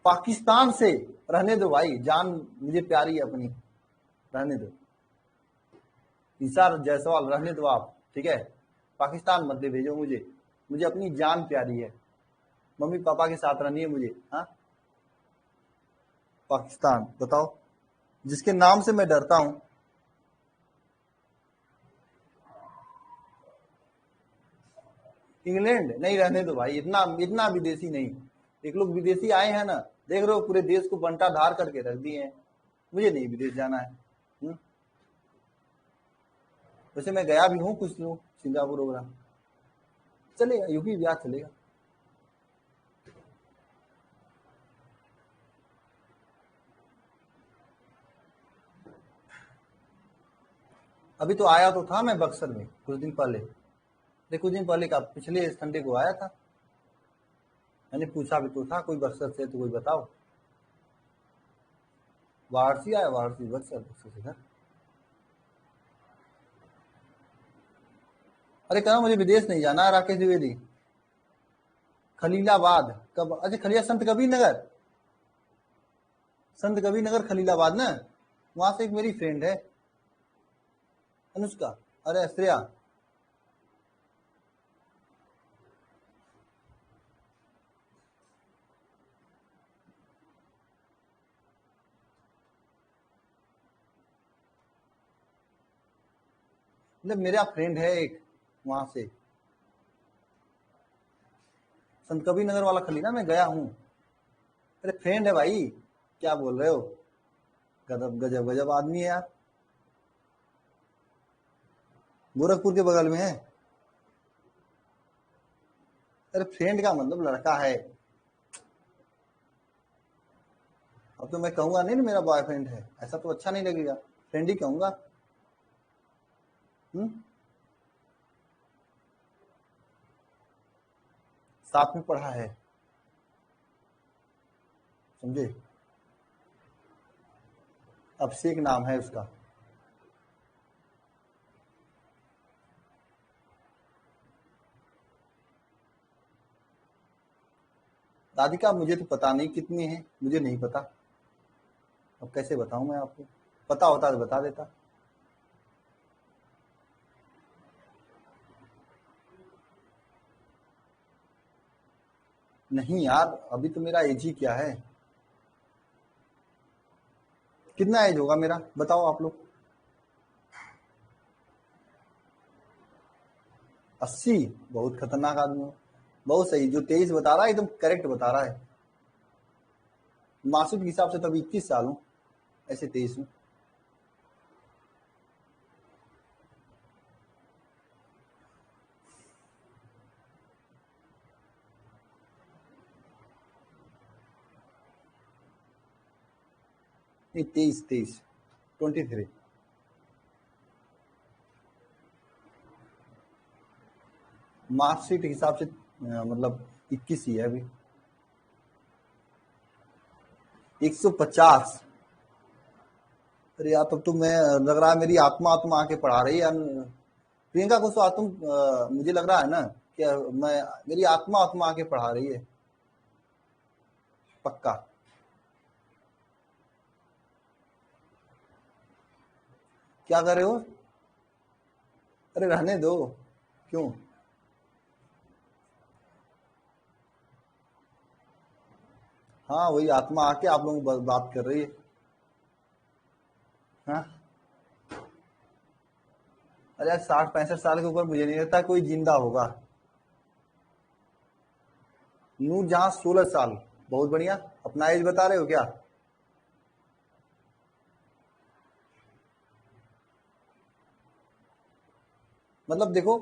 पाकिस्तान से रहने दो भाई, जान मुझे प्यारी है अपनी, रहने दो। निसार जायसवाल रहने दो आप, ठीक है? पाकिस्तान मत ले भेजो मुझे, मुझे अपनी जान प्यारी है, मम्मी पापा के साथ रहनी है मुझे। हाँ पाकिस्तान बताओ, जिसके नाम से मैं डरता हूं। इंग्लैंड नहीं, रहने दो भाई, इतना इतना विदेशी नहीं। एक लोग विदेशी आए हैं ना, देख रहे हो पूरे देश को बंटा धार करके रख दिए हैं। मुझे नहीं विदेश जाना है। वैसे मैं गया भी हूँ कुछ लोग, सिंगापुर वगैरह चलेगा, यूपी बिहार चलेगा। अभी तो आया तो था मैं बक्सर में कुछ दिन पहले, कुछ दिन पहले का, पिछले संडे को आया था। मैंने पूछा भी तो था कोई बक्सर से, तो कोई बताओ। वाराणसी आया, वाराणसी बक्सर, बक्सर से घर। अरे कहना मुझे विदेश नहीं जाना है राकेश द्विवेदी। खलीलाबाद कब? अच्छा खलिया संत कबीर नगर, संत कबीर नगर खलीलाबाद ना, वहां से एक मेरी फ्रेंड है अनुष्का, अरे श्रेया। मतलब मेरा फ्रेंड है एक वहां से, संत कबीर नगर वाला खली ना, मैं गया हूँ। अरे फ्रेंड है भाई, क्या बोल रहे हो, गजब गजब गजब आदमी है यार। गोरखपुर के बगल में है। अरे फ्रेंड का मतलब लड़का है। अब तो मैं कहूंगा नहीं ना मेरा बॉयफ्रेंड है, ऐसा तो अच्छा नहीं लगेगा, फ्रेंड ही कहूंगा। साथ में पढ़ा है, समझे। अभिषेक नाम है उसका। राधिका मुझे तो पता नहीं कितनी है, मुझे नहीं पता, अब कैसे बताऊं मैं आपको, पता होता तो बता देता। नहीं यार, अभी तो मेरा एज ही क्या है, कितना एज होगा मेरा बताओ आप लोग। 80? बहुत खतरनाक आदमी हो। बहुत सही, जो 23 बता रहा है एकदम करेक्ट बता रहा है। मासूद के हिसाब से तो अभी 21 साल हूं, ऐसे 23 हूं। नहीं 23 23 मार्कशीट के हिसाब से मतलब 21 ही है अभी। 150? अरे यार तब तो मैं, लग रहा है मेरी आत्मा आत्मा आके पढ़ा रही है प्रियंका को। तो तुम मुझे लग रहा है ना कि मैं, मेरी आत्मा आत्मा आके पढ़ा रही है पक्का। क्या कर रहे हो? अरे रहने दो, क्यों? हाँ वही आत्मा आके आप लोगों को बात कर रही है। हाँ अरे यार 60-65 साल के ऊपर मुझे नहीं लगता कोई जिंदा होगा। नूर जहां 16 साल, बहुत बढ़िया। अपना एज बता रहे हो क्या? मतलब देखो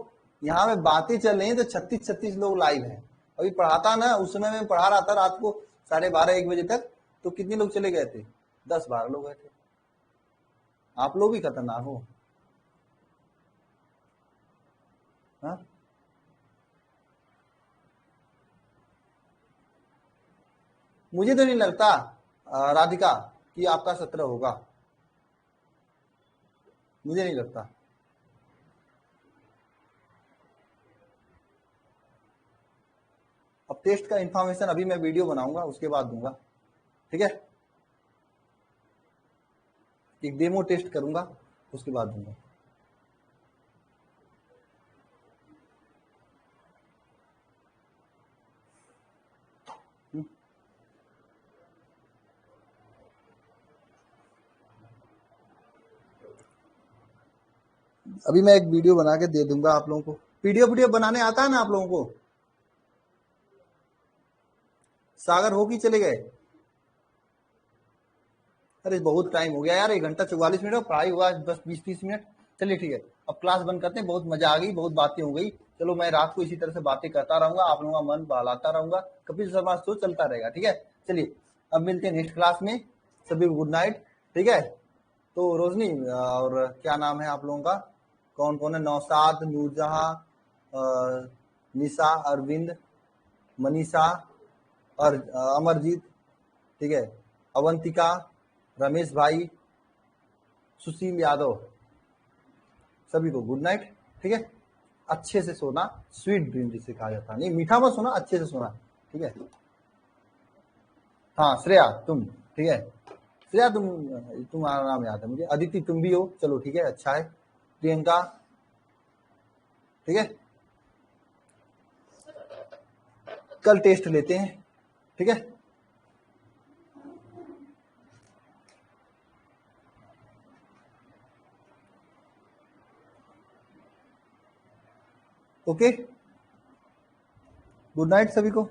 यहाँ में बातें चल रही हैं तो 36 लोग लाइव हैं। अभी पढ़ाता ना, उस समय में पढ़ा रहा था रात को 12:30-1 बजे तक, तो कितने लोग चले गए थे? 10-12 लोग गए थे। आप लोग भी खतरनाक हो। हाँ मुझे तो नहीं लगता राधिका कि आपका 17 होगा, मुझे नहीं लगता। अब टेस्ट का इंफॉर्मेशन अभी मैं वीडियो बनाऊंगा उसके बाद दूंगा, ठीक है। एक डेमो टेस्ट करूंगा उसके बाद दूंगा। अभी मैं एक वीडियो बना के दे दूंगा आप लोगों को। वीडियो बनाने आता है ना आप लोगों को? सागर हो कि चले गए? अरे बहुत टाइम हो गया यार, 1 घंटा 44 मिनट, पढ़ाई हुआ बस 20-30 मिनट। चलिए ठीक है, अब क्लास बंद करते हैं, बहुत मजा आ गई, बहुत बातें हो गई। चलो मैं रात को इसी तरह से बातें करता रहूंगा, आप लोगों का मन बहलाता रहूंगा, कपिल शर्मा शो चलता रहेगा, ठीक है। चलिए अब मिलते हैं नेक्स्ट क्लास में, सभी गुड नाइट, ठीक है। तो रोशनी और क्या नाम है आप लोगों का, कौन कौन है? नौशाद, नूरजहां, निशा, अरविंद, मनीषा, और अमरजीत, ठीक है, अवंतिका, रमेश भाई, सुशील यादव, सभी को गुड नाइट। ठीक है, अच्छे से सोना, स्वीट ड्रीम जिसे कहा जाता है, नहीं मीठा मत सोना, अच्छे से सोना। ठीक है, हाँ श्रेया तुम, ठीक है, श्रेया तुम्हारा नाम याद है मुझे। अदिति तुम भी हो, चलो ठीक है, अच्छा है। प्रियंका, ठीक है, कल टेस्ट लेते हैं। ठीक है, ओके, गुड नाइट सभी को।